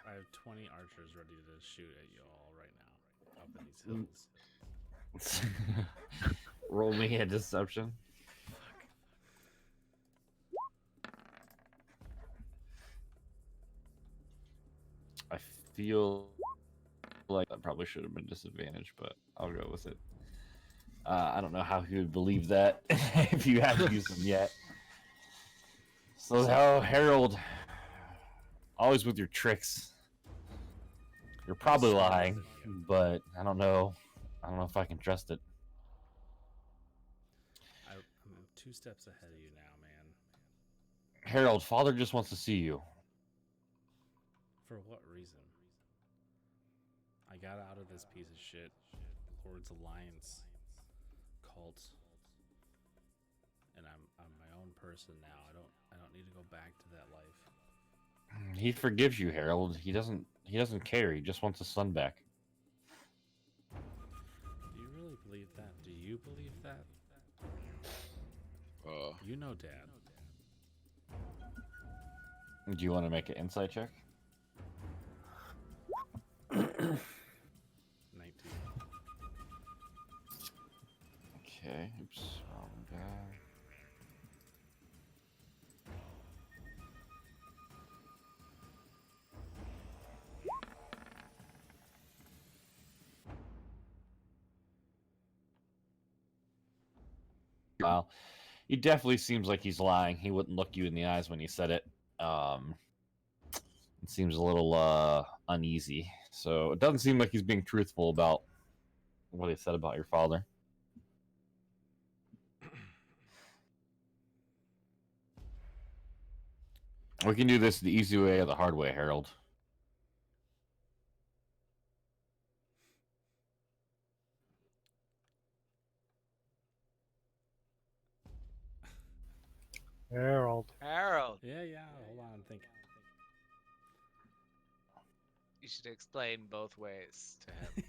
20 archers ready to shoot at you all right now, up in these hills. Roll me a deception. I feel like that probably should have been disadvantage, but I'll go with it. I don't know how he would believe that if you haven't used them yet. So, Harold, always with your tricks. You're probably lying, but I don't know. I don't know if I can trust it. I'm 2 steps ahead of you now, man. Harold, Father just wants to see you. For what reason? I got out of this piece of shit Lord's Alliance cult, and I'm my own person now. I don't need to go back to that life. He forgives you, Harold. He doesn't care. He just wants his son back. Do you really believe that? Do you believe that? You know, Dad. Do you want to make an insight check? 19. Okay. Oops. Wrong guy. Wow. He definitely seems like he's lying. He wouldn't look you in the eyes when he said it. It seems a little uneasy. So it doesn't seem like he's being truthful about what he said about your father. We can do this the easy way or the hard way, Harold. Harold. Harold, Yeah. Hold on, I'm thinking. you should explain both ways to him.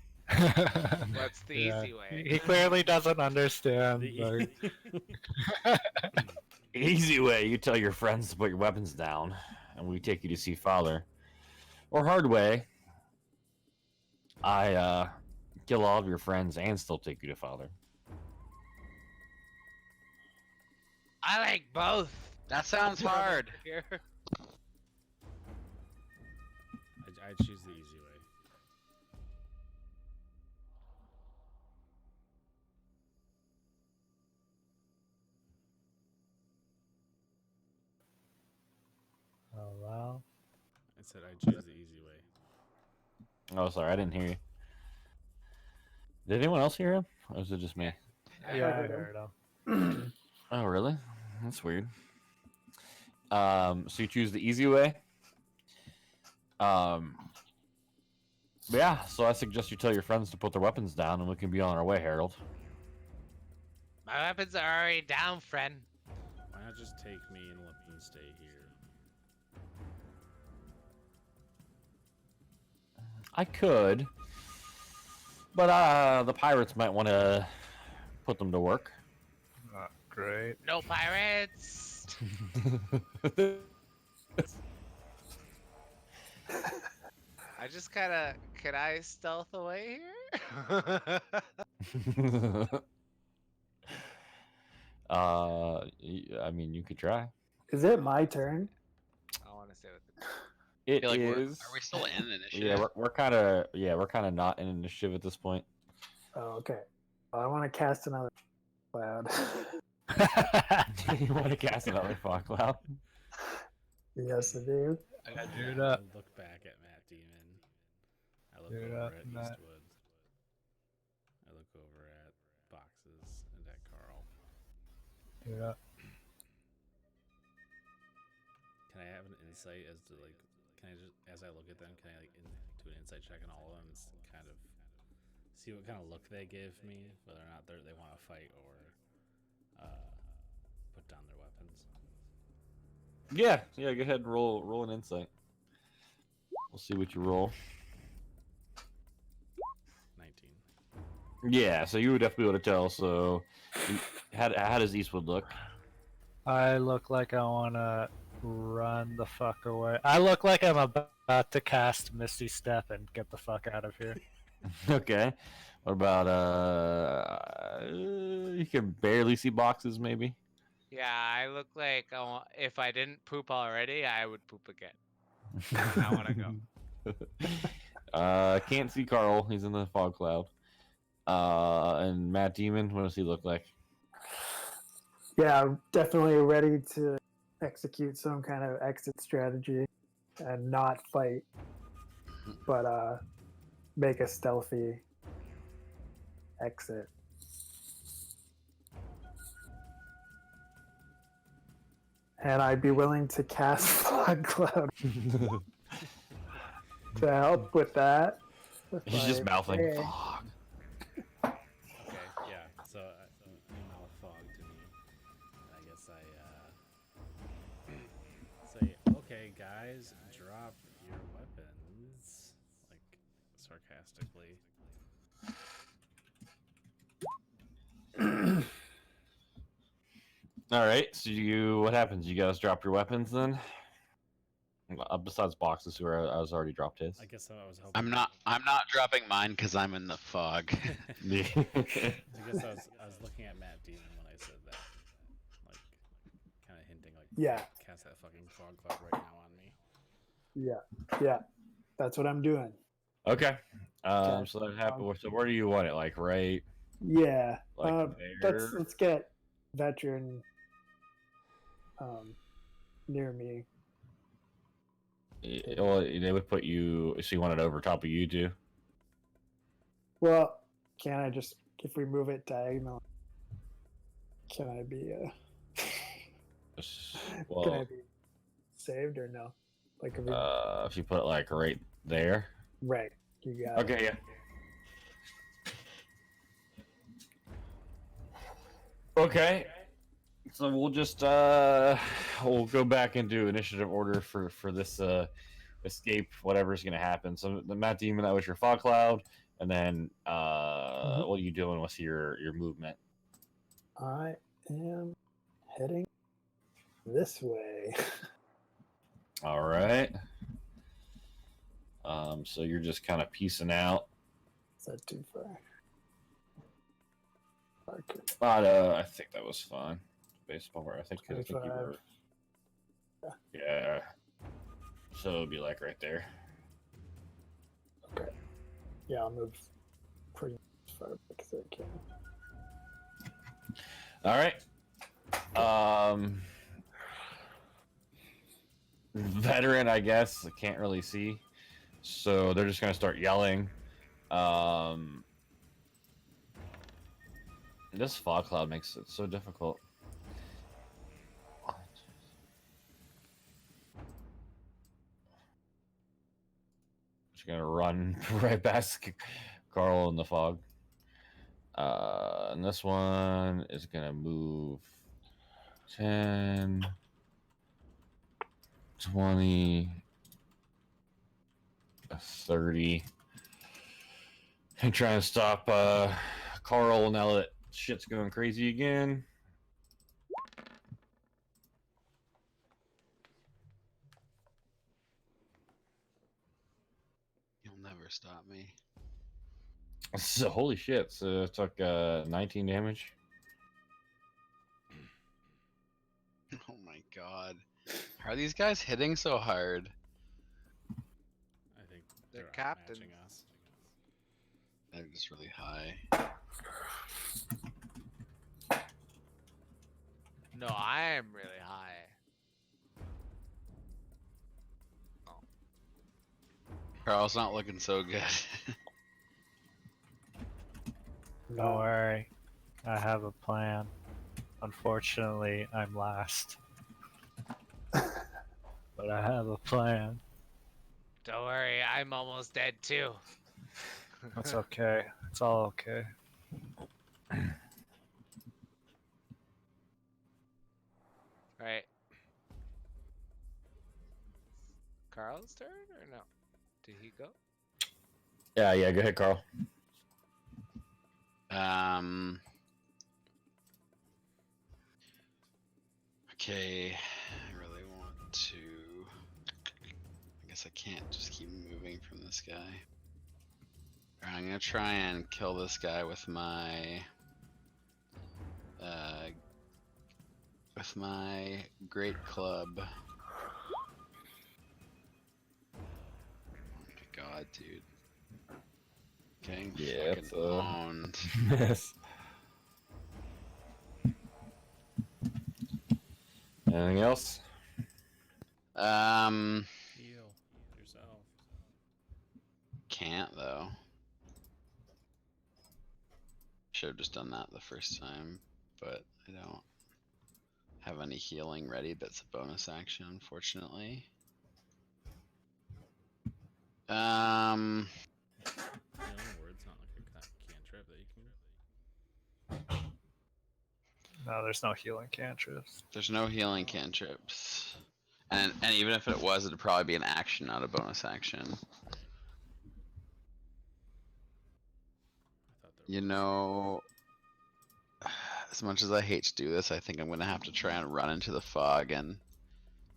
What's the Yeah. easy way? He clearly doesn't understand. The- Like, Easy way, you tell your friends to put your weapons down, and we take you to see father. Or hard way, I kill all of your friends and still take you to father. I like both. That sounds hard. Here. I choose the easy way. oh wow. I said I choose the easy way. Oh, sorry, I didn't hear you. Did anyone else hear him? Or was it just me? Yeah, I heard heard him. Oh, really? That's weird. So you choose the easy way. Yeah. So I suggest you tell your friends to put their weapons down, and we can be on our way, Harold. My weapons are already down, friend. Why not just take me and let them stay here? I could, but the pirates might want to put them to work. Not great. No pirates. I just kind of. Can I stealth away here? I mean, you could try. Is it my turn? I want to stay with the. It feel like is. Are we still in initiative? Yeah, we're kind of not in initiative at this point. Oh, okay. Well, I want to cast another cloud. You want to cast another fog cloud? Yes, I do. Dude, I look back at Matt Demon. I look Dude, over at Matt. Eastwood. I look over at Boxes and at Carl. Yeah. Can I have an insight as to like? Can I just, as I look at them, can I like do an insight check on all of them and kind of see what kind of look they give me, whether or not they want to fight or put down their weapons? Yeah. Go ahead and roll an insight. We'll see what you roll. 19. Yeah, so you would definitely be able to tell. So, how does Eastwood look? I look like I want to run the fuck away. I look like I'm about to cast Misty Step and get the fuck out of here. Okay. What about you can barely see Boxes, maybe. Yeah, I look like if I didn't poop already, I would poop again. I want to go. Can't see Carl. He's in the fog cloud. And Matt Demon, what does he look like? Yeah, I'm definitely ready to execute some kind of exit strategy and not fight, but make a stealthy exit. And I'd be willing to cast Fog Cloud to help with that. He's just mouthing. Hey. Fog. Okay, yeah. So you mouth fog to me. And I guess I say, okay, guys. guys drop your weapons? Like, sarcastically. All right. So what happens? You guys drop your weapons then? Besides boxes, who I was already dropped his. I guess I was hoping. I'm not dropping mine because I'm in the fog. Yeah. I guess I was looking at Matt Demon when I said that, like, kind of hinting like, Yeah. cast that fucking fog cloud right now on me. Yeah. That's what I'm doing. Okay. Okay. So that happened. So where do you want it? Like right? Yeah. Like there? Let's get veteran near me. Well, they would put you. So you want it over top of you too? Well, can I just, if we move it diagonal, can I be can I Well, be saved or no? Like if you put it like right there. right, you got it. Okay. Yeah. Okay. So we'll just we'll go back into initiative order for this escape, whatever's gonna happen. So the Matt Demon, that was your fog cloud, and then what are you doing with your movement? I am heading this way. All right. So you're just kind of piecing out. Is that too far? Okay. I think that was fine. Baseball, where I think you 25. were. Yeah. So it'd be like right there. Okay. Yeah, I'll move pretty as far back as I can. All right. Veteran, I guess. I can't really see. So they're just gonna start yelling. This fog cloud makes it so difficult. Just gonna run right past Carl in the fog. And this one is gonna move 10, 20, 30. And try and stop Carl now that shit's going crazy again. You'll never stop me. So holy shit! So it took 19 damage. Oh my god. How are these guys hitting so hard? I think They're they're captains. outmatching us. They're just really high. No, I am really high. Carl's not looking so good. Don't worry, I have a plan. Unfortunately, I'm last. But I have a plan. Don't worry, I'm almost dead too. That's okay. It's all okay. Right. Carl's turn or no? Did he go? Yeah. Go ahead, Carl. Okay, I really want to. I guess I can't just keep moving from this guy. Alright, I'm gonna try and kill this guy with my great club. Oh my god, dude. Getting fucking owned. Yes. Anything else? Heal yourself. Can't though. Should have just done that the first time, but I don't have any healing ready. That's a bonus action, unfortunately. Healing word's not like a cantrip that you can. No, there's no healing cantrips. There's no healing cantrips. And even if it was, it'd probably be an action, not a bonus action. I thought there You was. know, as much as I hate to do this, I think I'm gonna have to try and run into the fog and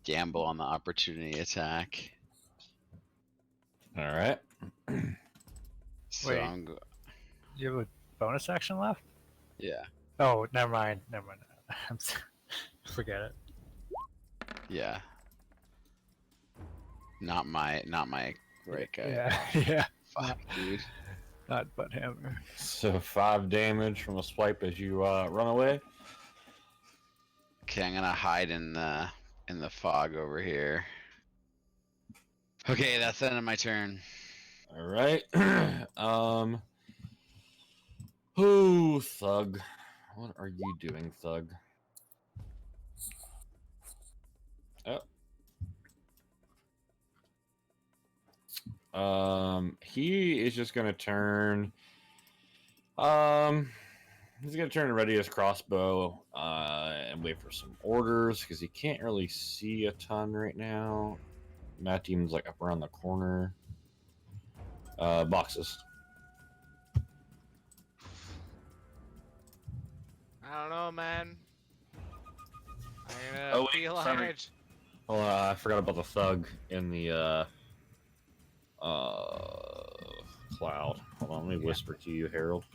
gamble on the opportunity attack. All right. So Wait. I'm You have a bonus action left? yeah, Oh, never mind. Forget it. yeah. Not my great guy. Yeah, yeah. Fuck, dude. Not butt hammer. So 5 damage from a swipe as you run away. Okay, I'm gonna hide in the fog over here. Okay, that's the end of my turn. All right. Who, Thug? What are you doing, Thug? Oh. He is just gonna turn. He's gonna turn and ready his crossbow. And wait for some orders because he can't really see a ton right now. Matt Demon's like up around the corner. Boxes. I don't know, man. I'm gonna Oh, wait, feel sorry. edge. Oh, I forgot about the thug in the cloud. Hold on, let me whisper to you, Harold.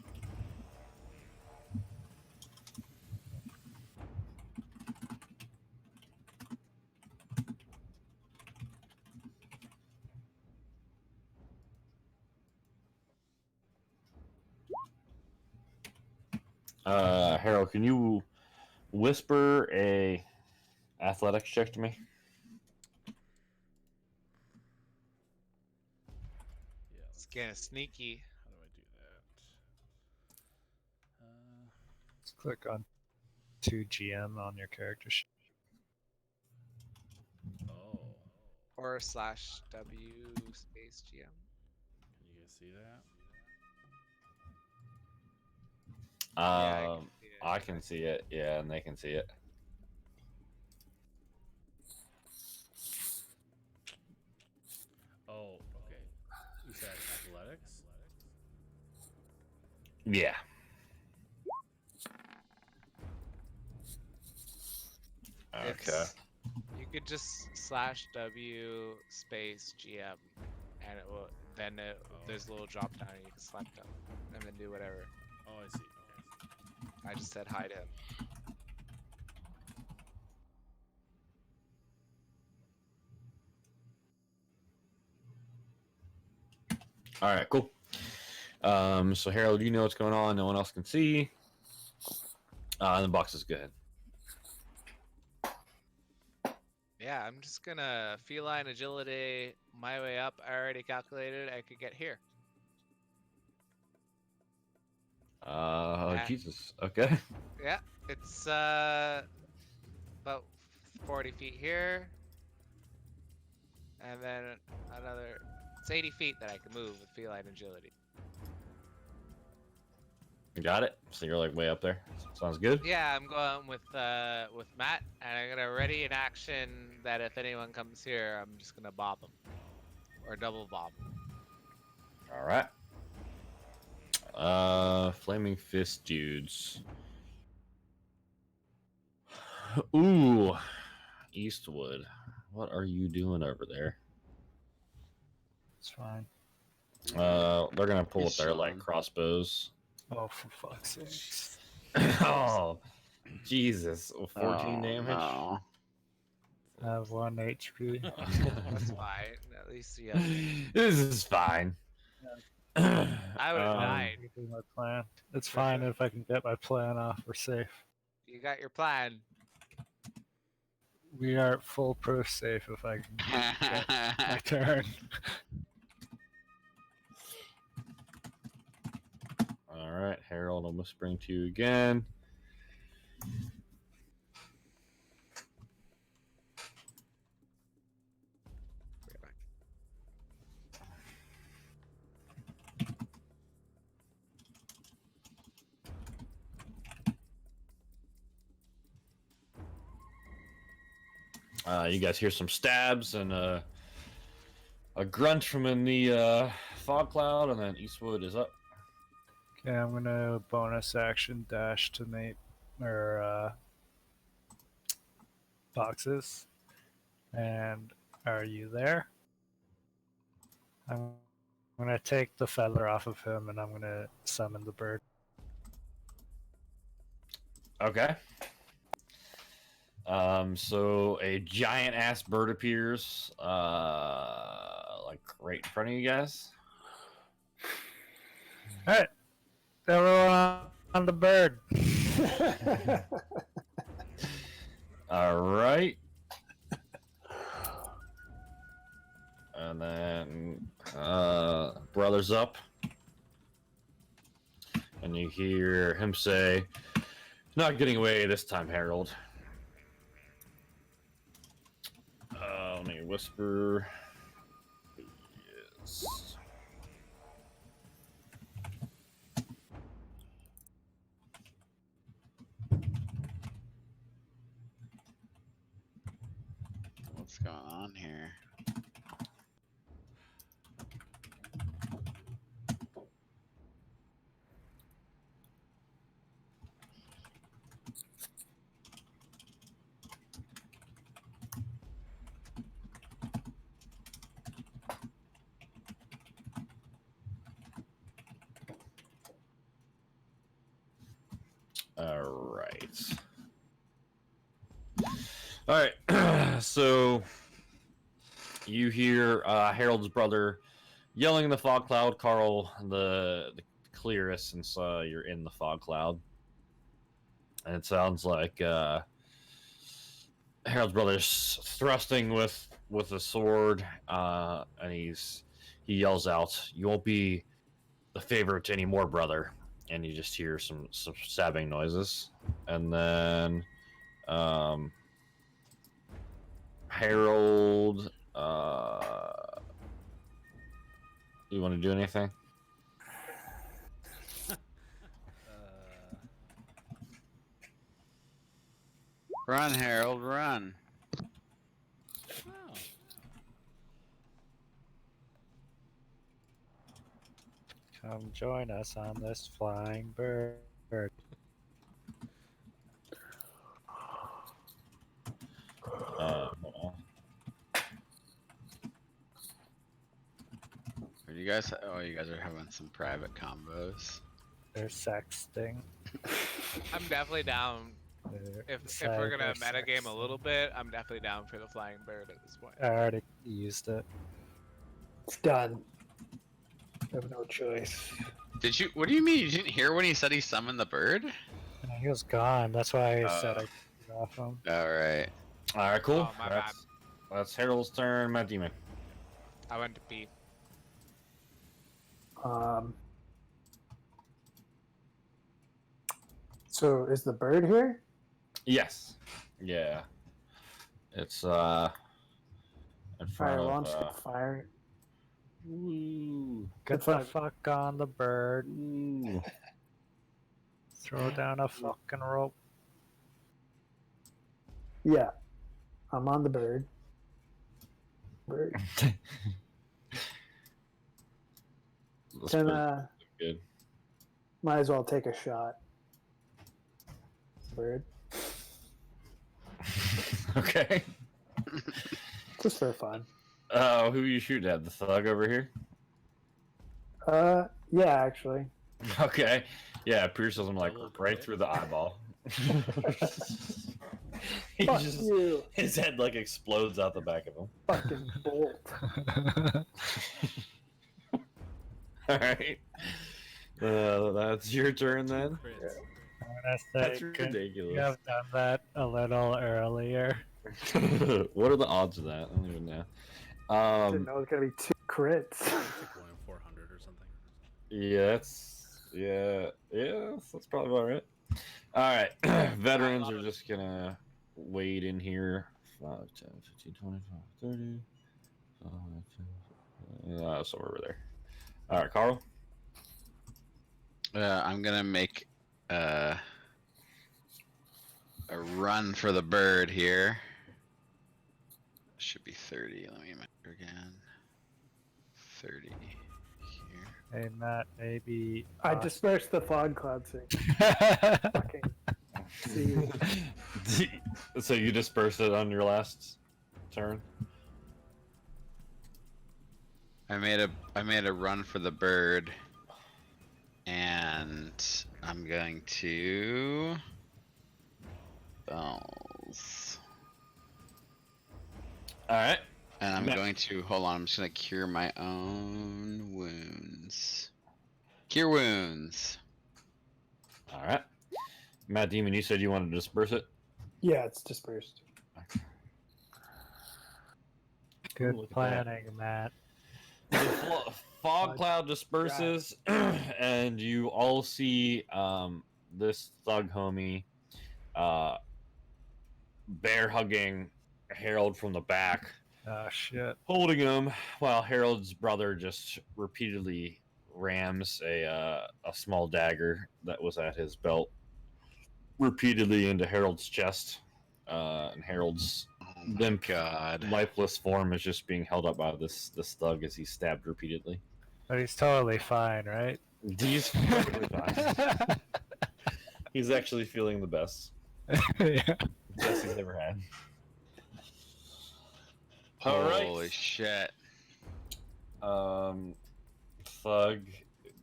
Harold, can you whisper a athletics check to me? Yeah. It's kind of sneaky. How do I do that? Just click on 2GM on your character sheet. Oh. Or /W space GM. Can you guys see that? Yeah, I can see it. Yeah, and they can see it. Oh, okay. You said athletics? Yeah. Okay. It's- You could just /W space GM, and it will. Then there's a little drop down, and you can select them, and then do whatever. Oh, I see. Okay. I just said hide him. All right, cool. So Harold, you know what's going on. No one else can see. The box is good. Yeah, I'm just gonna feline agility my way up. I already calculated I could get here. Jesus. Okay. Yeah, it's about 40 feet here, and then another. It's 80 feet that I can move with feline agility. Got it. So you're like way up there. Sounds good. Yeah, I'm going with Matt, and I'm gonna ready an action that if anyone comes here, I'm just gonna bob them or double bob. All right. Flaming fist dudes. Ooh, Eastwood. What are you doing over there? It's fine. They're gonna pull up He's their like chilling. crossbows. Oh, for fuck's sakes. Oh, Jesus! 14 Oh, damage. no. I have 1 HP. That's fine. At least you have. This is fine. I would have Um, died. I can do my plan. It's fine if I can get my plan off. We're safe. You got your plan. We are foolproof safe if I can get my turn. All right, Harold. I'm whispering to you again. You guys hear some stabs and a grunt from in the fog cloud, and then Eastwood is up. Okay, I'm gonna bonus action dash to Nate or boxes. And are you there? I'm gonna take the feather off of him, and I'm gonna summon the bird. Okay. So a giant ass bird appears, like right in front of you guys. All right, everyone on the bird. All right. And then brother's up, and you hear him say, "Not getting away this time, Harold." Let me whisper. Yes. What's going on here? All right. All right. So you hear Harold's brother yelling in the fog cloud. Carl, the clearest since you're in the fog cloud, and it sounds like Harold's brother's thrusting with a sword, and he yells out, "You won't be the favorite anymore, brother!" And you just hear some stabbing noises, and then Harold, you want to do anything? Run, Harold, run. Oh. Come join us on this flying bird. Hold on. Are you guys? Oh, you guys are having some private combos. They're sexting. I'm definitely down. They're If we're gonna cyber metagame a sexting. little bit, I'm definitely down for the flying bird at this point. I already used it. It's done. I have no choice. Did you? What do you mean? You didn't hear when he said he summoned the bird? He was gone. That's why I said I Oh. took it off him. All right. All right, cool. Oh, my bad. That's Harold's turn. Matt Demon. I went to pee. So is the bird here? Yes. Yeah. It's in Fire front launch of. fire. Ooh. Get Good the fun. fuck on the bird. Ooh. Throw down a fucking rope. Yeah, I'm on the bird. Bird. That's Then pretty good. might as well take a shot. Bird. Okay. Just for fun. Who you shooting at? The thug over here? Yeah, actually. Okay. Yeah, pierces him like Double right crit. through the eyeball. He Fuck just- you, his head like explodes out the back of him. fucking bolt. All right. That's your turn then. Crits. I'm gonna That's say, could you ridiculous. have done that a little earlier? What are the odds of that? I don't even know. Didn't know it was gonna be 2 crits. It's like 1 in 400 or something. Yeah, that's probably about right. All right, veterans are just gonna wait in here. 5, 10, 15, 25, 30. 5, 10, somewhere over there. All right, Carl. I'm gonna make a run for the bird here. should be 30. Let me measure again. 30 here. Hey Matt, maybe I dispersed the fog cloud so fucking see. So you disperse it on your last turn. I made a run for the bird, and I'm going to bells, All right. and I'm Matt. going to hold on. I'm just gonna cure my own wounds. Cure wounds. All right. Matt Demon, you said you wanted to disperse it. Yeah, it's dispersed. good Look at that. planning, Matt. The fog cloud disperses, and you all see this thug homie bear hugging Harold from the back, Oh shit. holding him while Harold's brother just repeatedly rams a small dagger that was at his belt repeatedly into Harold's chest, and Harold's Oh my limp, god. lifeless form is just being held up by this thug as he's stabbed repeatedly. But he's totally fine, right? He's perfectly fine. He's actually feeling the best. Yeah. Best he's ever had. All right. Holy shit. Thug.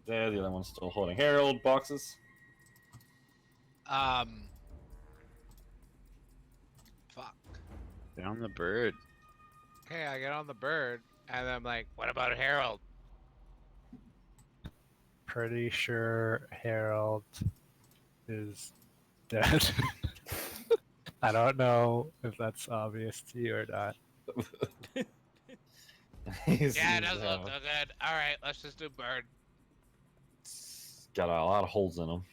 There, the other one's still holding Harold. Boxes. Fuck. Down the bird. Okay, I get on the bird, and I'm like, what about Harold? Pretty sure Harold is dead. I don't know if that's obvious to you or not. Yeah, it doesn't look so good. All right, let's just do bird. Got a lot of holes in him.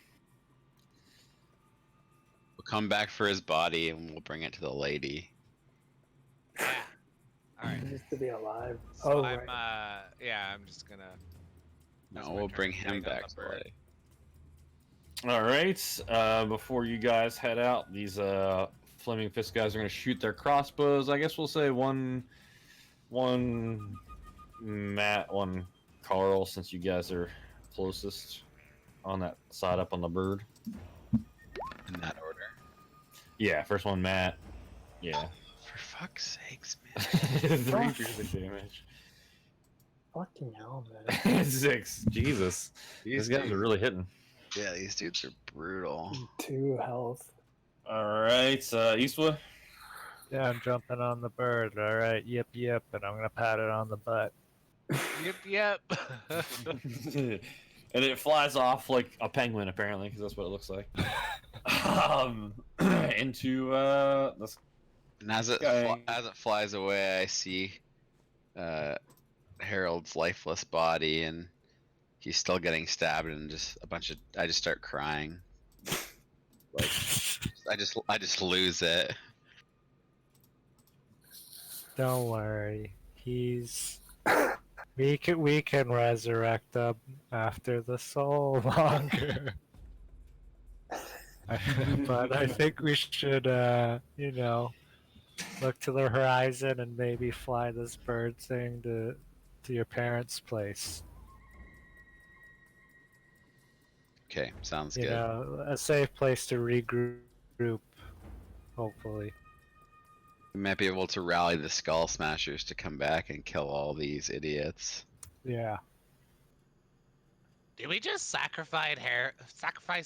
We'll come back for his body and we'll bring it to the lady. Yeah. All right. He needs to be alive. So Oh, I'm right. yeah, I'm just gonna. No, That's my we'll turn. bring him Bring on back the to the bird. lady. All right. Before you guys head out, these Flaming Fist guys are going to shoot their crossbows. I guess we'll say one Matt, one Carl, since you guys are closest on that side up on the bird. In that order. Yeah, first one Matt. Yeah. For fuck's sakes, man. 3 piercing damage. Fucking hell, man. 6. Jesus. These guys are really hitting. Yeah, these dudes are brutal. 2 health. All right, Eastwood. Yeah, I'm jumping on the bird. All right, yip, and I'm gonna pat it on the butt. Yep. And it flies off like a penguin, apparently, because that's what it looks like. Into this. And as it Guy. as it flies away, I see Harold's lifeless body, and he's still getting stabbed, and just I just start crying. Like I just lose it. Don't worry, he's. We can resurrect him after the soul longer. But I think we should, look to the horizon and maybe fly this bird thing to your parents' place. Okay, sounds You good. know, a safe place to regroup, hopefully. We might be able to rally the Skull Smashers to come back and kill all these idiots. Yeah. Did we just sacrifice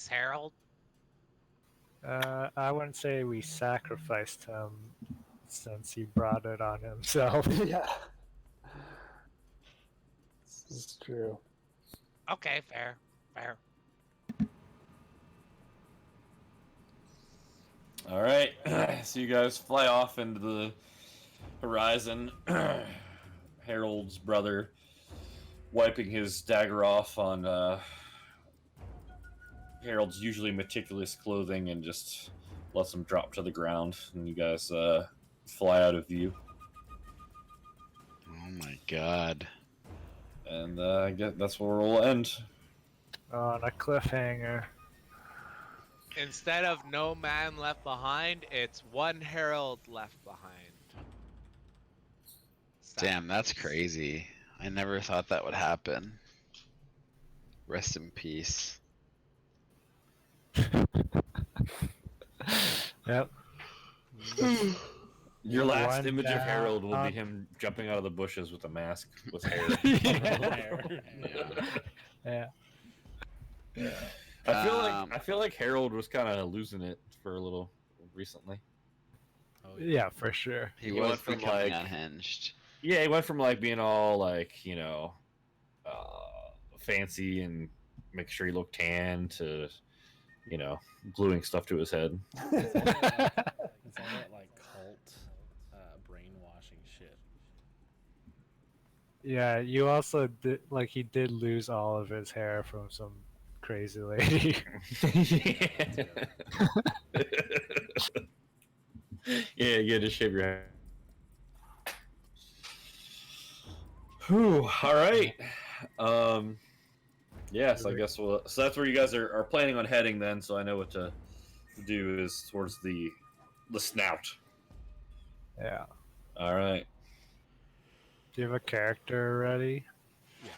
Harold? I wouldn't say we sacrificed him since he brought it on himself. Yeah. This is true. Okay, fair. All right, so you guys fly off into the horizon. Harold's brother wiping his dagger off on Harold's usually meticulous clothing and just lets him drop to the ground, and you guys fly out of view. Oh my god. And I guess that's where we'll end. On a cliffhanger. Instead of no man left behind, it's one Harold left behind. Damn, that's face. crazy. I never thought that would happen. Rest in peace. Yep. Your last One image of Harold will be down. him jumping out of the bushes with a mask with hair. Yeah. I feel like Harold was kind of losing it for a little recently. Oh, Yeah, for sure. He He was went from, becoming like- unhinged. Yeah, he went from like being all like fancy and make sure he looked tan to gluing stuff to his head. It's all that like cult brainwashing shit. Yeah, you also did like he did lose all of his hair from some crazy lady. Yeah, you gotta shave your hair. Whew, all right. Yes, I guess we'll. So that's where you guys are planning on heading then. So I know what to do is towards the snout. Yeah. All right. Do you have a character ready? Yeah.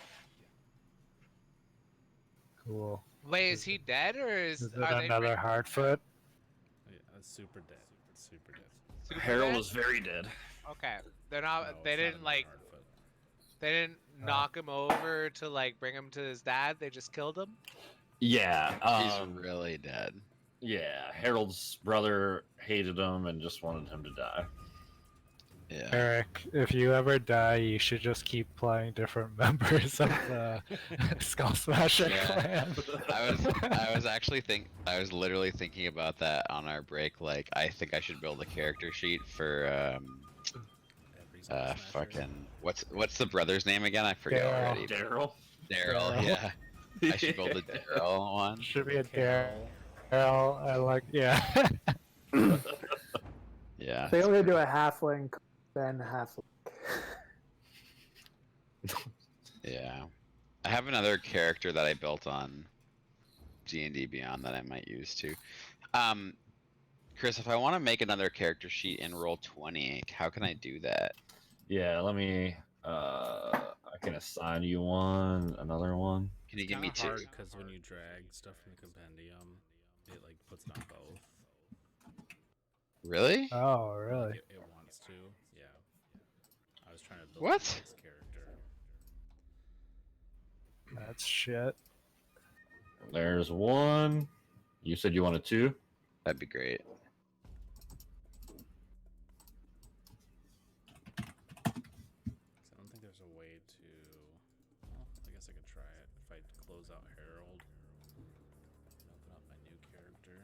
Cool. Wait, is he dead or is Is it are they another Hardfoot? Yeah, it's super dead. It's super dead. super Harold dead? is very dead. Okay, they're not. No, they it's not didn't another like. Hardfoot. They didn't Oh. knock him over to like bring him to his dad. They just killed him. Yeah. He's really dead. Yeah. Harold's brother hated him and just wanted him to die. Yeah. Eric, if you ever die, you should just keep playing different members of the Skull Smasher Yeah. clan. I was literally thinking about that on our break. Like, I think I should build a character sheet for Every Skull Smasher. fucking what's the brother's name again? I forget Daryl. already. Daryl. Daryl. Daryl. Yeah. I should build a Daryl one. Should be a Carol. Daryl. I like, yeah. Yeah. I think I'm gonna do a halfling, then halfling. Yeah. I have another character that I built on D&D Beyond that I might use too. Chris, if I want to make another character sheet in Roll20, how can I do that? Yeah. Let me. I can assign you another one. Can you It's give me kinda two? hard because when you drag stuff from the compendium, it like puts it on both. Really? Oh, really? It wants to. Yeah. I was trying to build What? this character. That's shit. There's one. You said you wanted two. That'd be great. So I don't think there's a way to. Well, I guess I could try it if I close out Harold and open up my new character.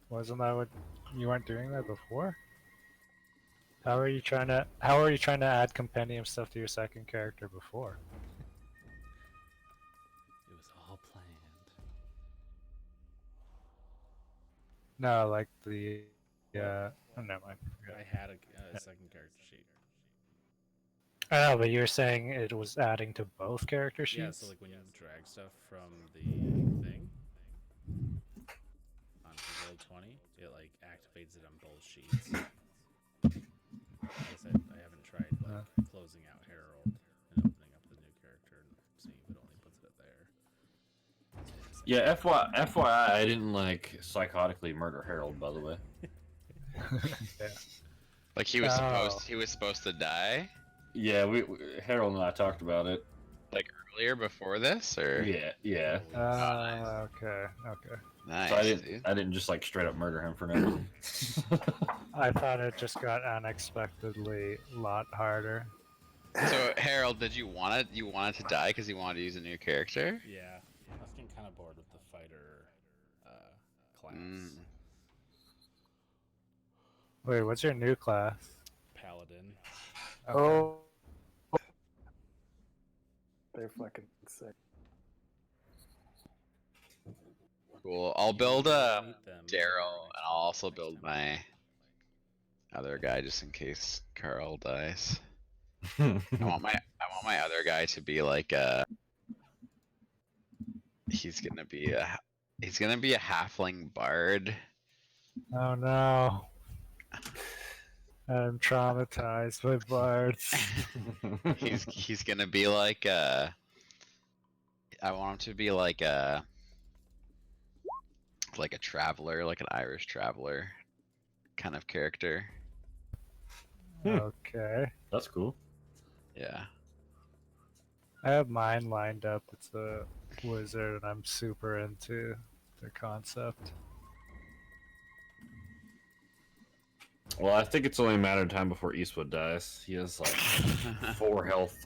Wasn't that what you weren't doing that before? How are you trying to add compendium stuff to your second character before? It was all planned. No, like the oh, never mind. I had a second character sheet. I know, but you were saying it was adding to both character sheets. Yeah, so like when you drag stuff from the thing onto Roll20, it like activates it on both sheets. Like I said, I haven't tried like closing out Harold and opening up the new character and seeing if it only puts it there. Yeah. FYI, I didn't like psychotically murder Harold. By the way. Yeah. Like he was Oh. supposed to die? Yeah. We Harold and I talked about it. Like earlier before this, or Yeah. Yeah. Okay. nice, So I dude. didn't just like straight up murder him for no reason. I thought it just got unexpectedly a lot harder. So Harold, did you want to die because you wanted to use a new character? Yeah, I was getting kind of bored with the fighter class. Mm. Wait, what's your new class? Paladin. Oh, they're fucking sick. Cool. I'll build Meet them. Daryl, and I'll also build my other guy just in case Carl dies. I want my other guy to be like he's gonna be a halfling bard. Oh no. I'm traumatized by bards. He's gonna be like I want him to be like a traveler, like an Irish traveler kind of character. Okay. That's cool. Yeah. I have mine lined up. It's a wizard, and I'm super into the concept. Well, I think it's only a matter of time before Eastwood dies. He has like 4 health.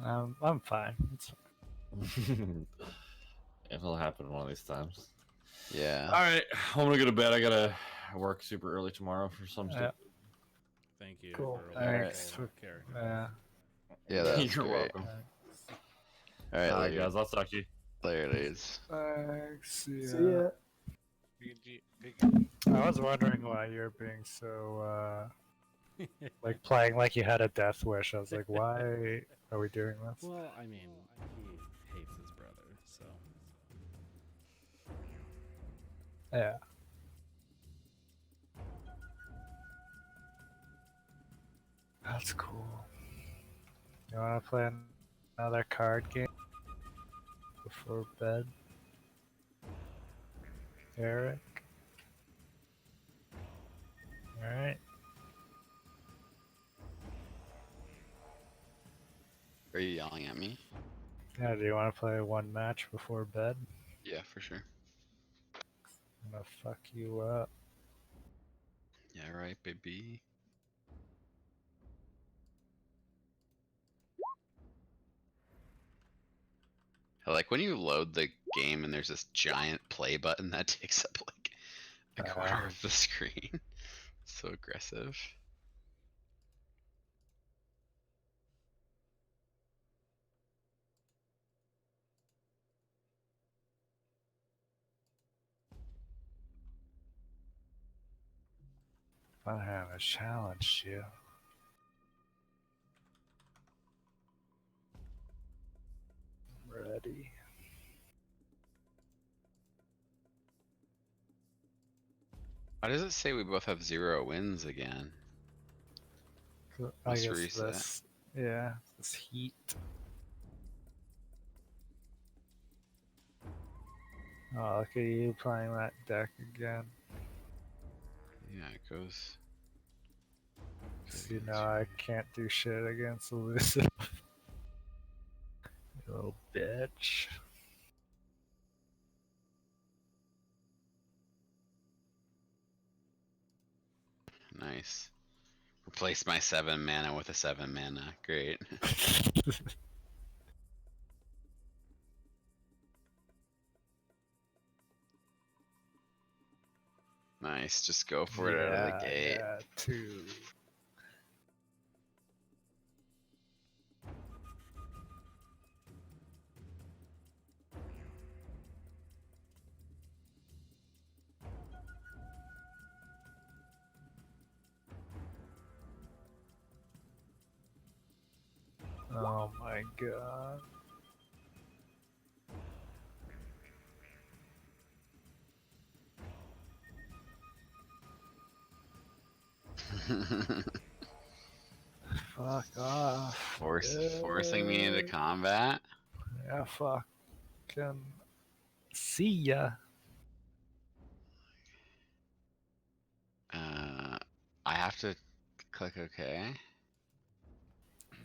I'm fine. It'll happen one of these times. Yeah. All right, I'm gonna go to bed. I gotta work super early tomorrow for some Yeah. stuff. Thank you Cool. for a Thanks. wonderful character. Yeah. Yeah, that's You're great. welcome. All right, All right, later. guys. I'll talk to you. Later, dudes. Thanks. See ya. I was wondering why you're being so like playing like you had a death wish. I was like, why are we doing this? Well, I mean, he hates his brother, so. Yeah. That's cool. You wanna play another card game before bed? Eric? Alright. Are you yelling at me? Yeah, do you wanna play one match before bed? Yeah, for sure. I'm gonna fuck you up. Yeah, right, baby. I like when you load the game and there's this giant play button that takes up like a quarter of the screen. So aggressive. I haven't challenged you. Ready. Why does it say we both have 0 wins again? I Let's guess reset. this, yeah, this heat. Oh, look at you playing that deck again. Yeah, it goes. So, you know I can't do shit against elusive. You little bitch. Nice. Replace my 7 mana with a 7 mana. Great. Nice. Just go for it out of the gate. Yeah, 2. Oh my god. Fuck off. Forcing me into combat. Yeah, fucking see ya. I have to click OK.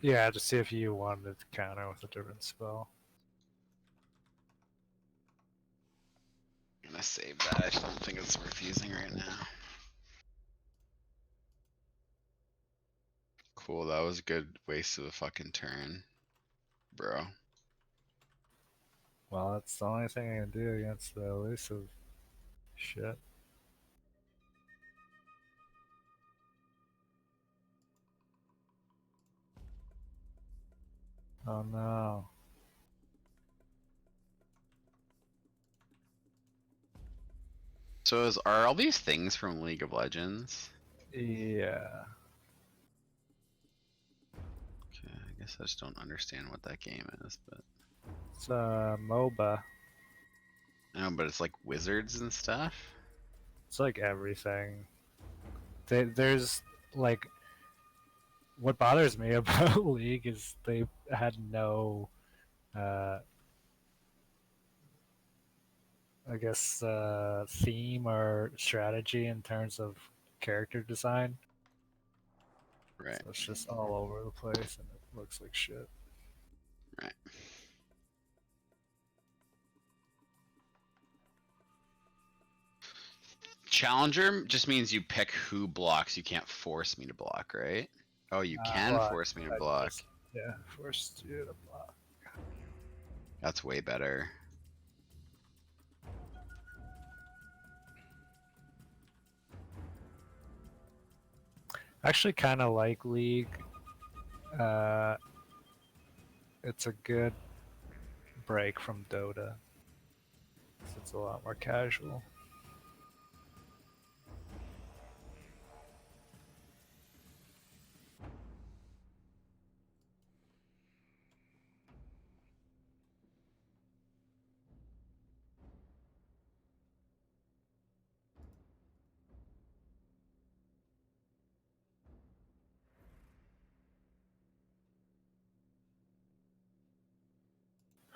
Yeah, to see if you wanted to counter with a different spell. I'm gonna save that. I don't think it's worth using right now. Cool, that was a good waste of a fucking turn, bro. Well, that's the only thing I can do against the elusive shit. Oh no. So are all these things from League of Legends? Yeah. Okay, I guess I just don't understand what that game is, but It's a MOBA. I know, but it's like wizards and stuff. It's like everything. There's like what bothers me about League is they had no, I guess, theme or strategy in terms of character design. Right. So it's just all over the place and it looks like shit. Right. Challenger just means you pick who blocks. You can't force me to block, right? Oh, you can Well, force me to I block. just, yeah, forced you to block. That's way better. I actually kind of like League. It's a good break from Dota. It's a lot more casual.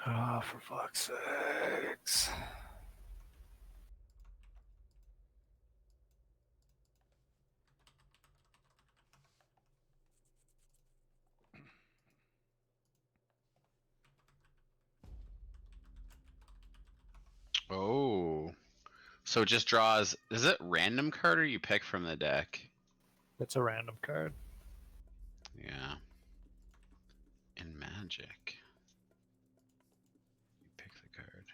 Oh, for fuck's sakes. Oh. So it just draws. Is it random card or you pick from the deck? It's a random card. Yeah. In Magic. You pick the card.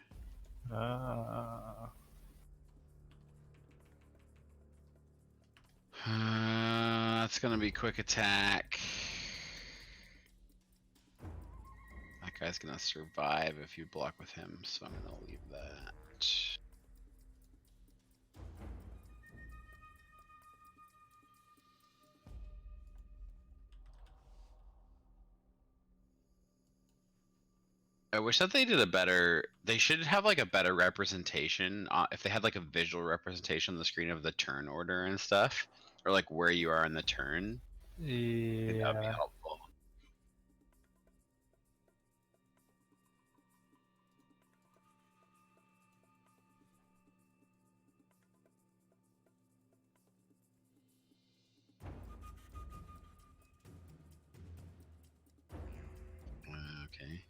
That's gonna be quick attack. That guy's gonna survive if you block with him, so I'm gonna leave that. I wish that they did a better. They should have like a better representation. If they had like a visual representation on the screen of the turn order and stuff, or like where you are in the turn, I think that would be Yeah. helpful. Okay.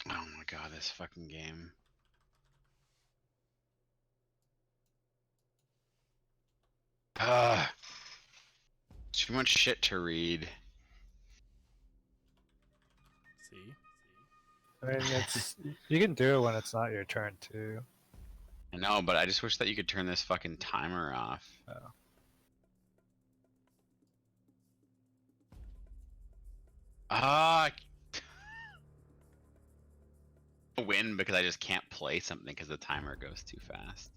Oh my god, this fucking game. Too much shit to read. See? I mean, it's you can do it when it's not your turn too. I know, but I just wish that you could turn this fucking timer off. Oh. Ah, I win because I just can't play something because the timer goes too fast.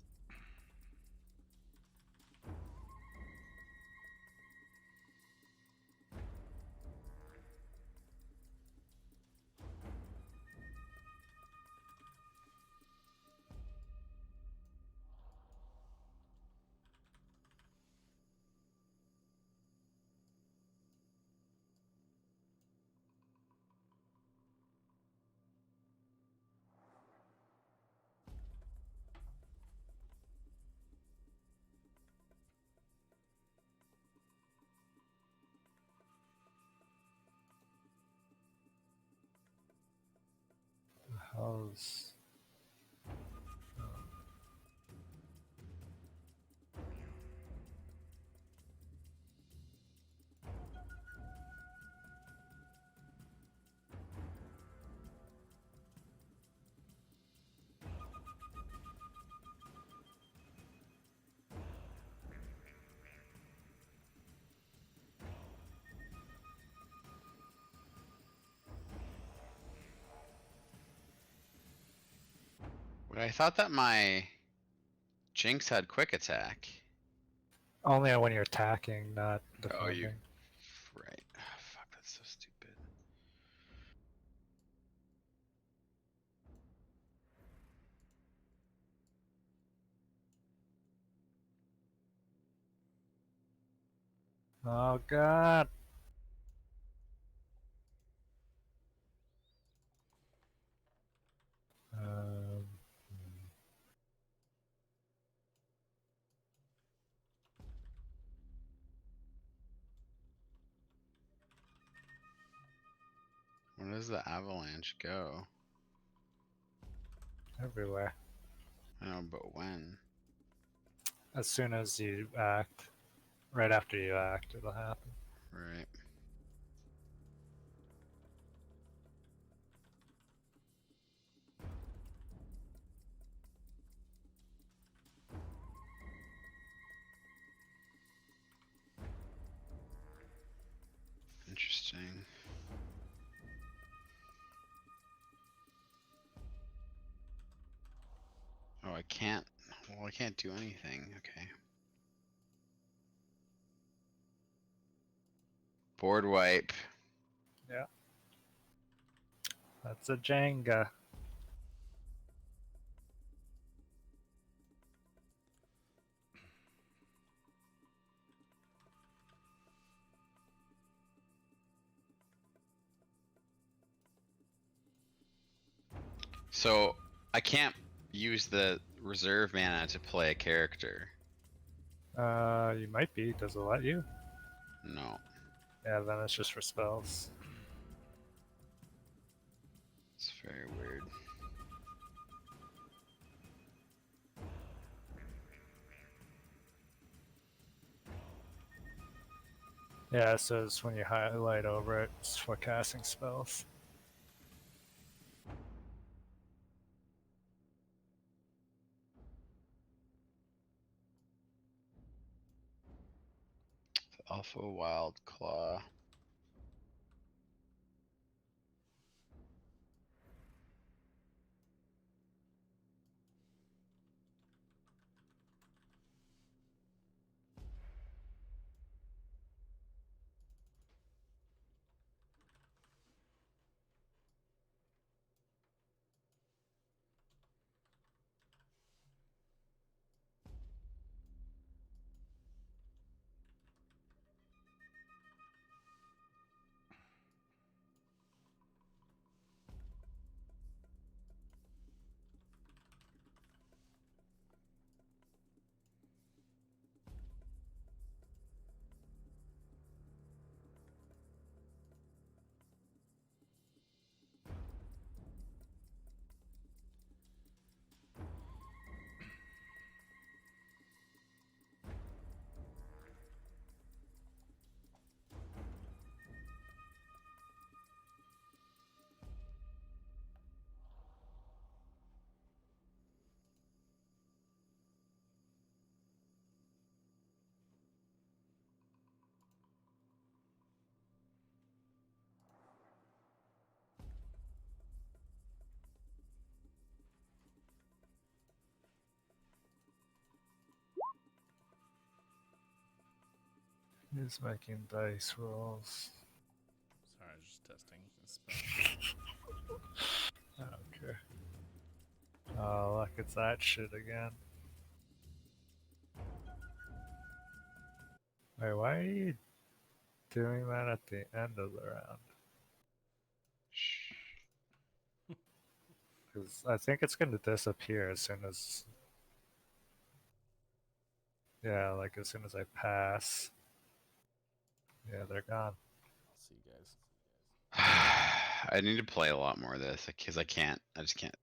How's But I thought that my Jinx had quick attack. Only when you're attacking, not defending. Oh, you. Right. Oh, fuck, that's so stupid. Oh god. Um, Where does the avalanche go? everywhere. I know, but when? As soon as you act, right after you act, it'll happen. Right. Interesting. Oh, I can't. Well, I can't do anything. Okay. Board wipe. That's a Jenga. So I can't use the reserve mana to play a character. You might be. Does it let you? No. Yeah, then it's just for spells. It's very weird. Yeah, it says when you highlight over it, it's for casting spells. Alpha Wild Claw. He's making dice rolls. Sorry, I was just testing the spell. I don't care. Oh, look, it's that shit again. Wait, why are you doing that at the end of the round? Because I think it's going to disappear as soon as... Yeah, like as soon as I pass. Yeah, they're gone. I'll see you guys. I need to play a lot more of this because I just can't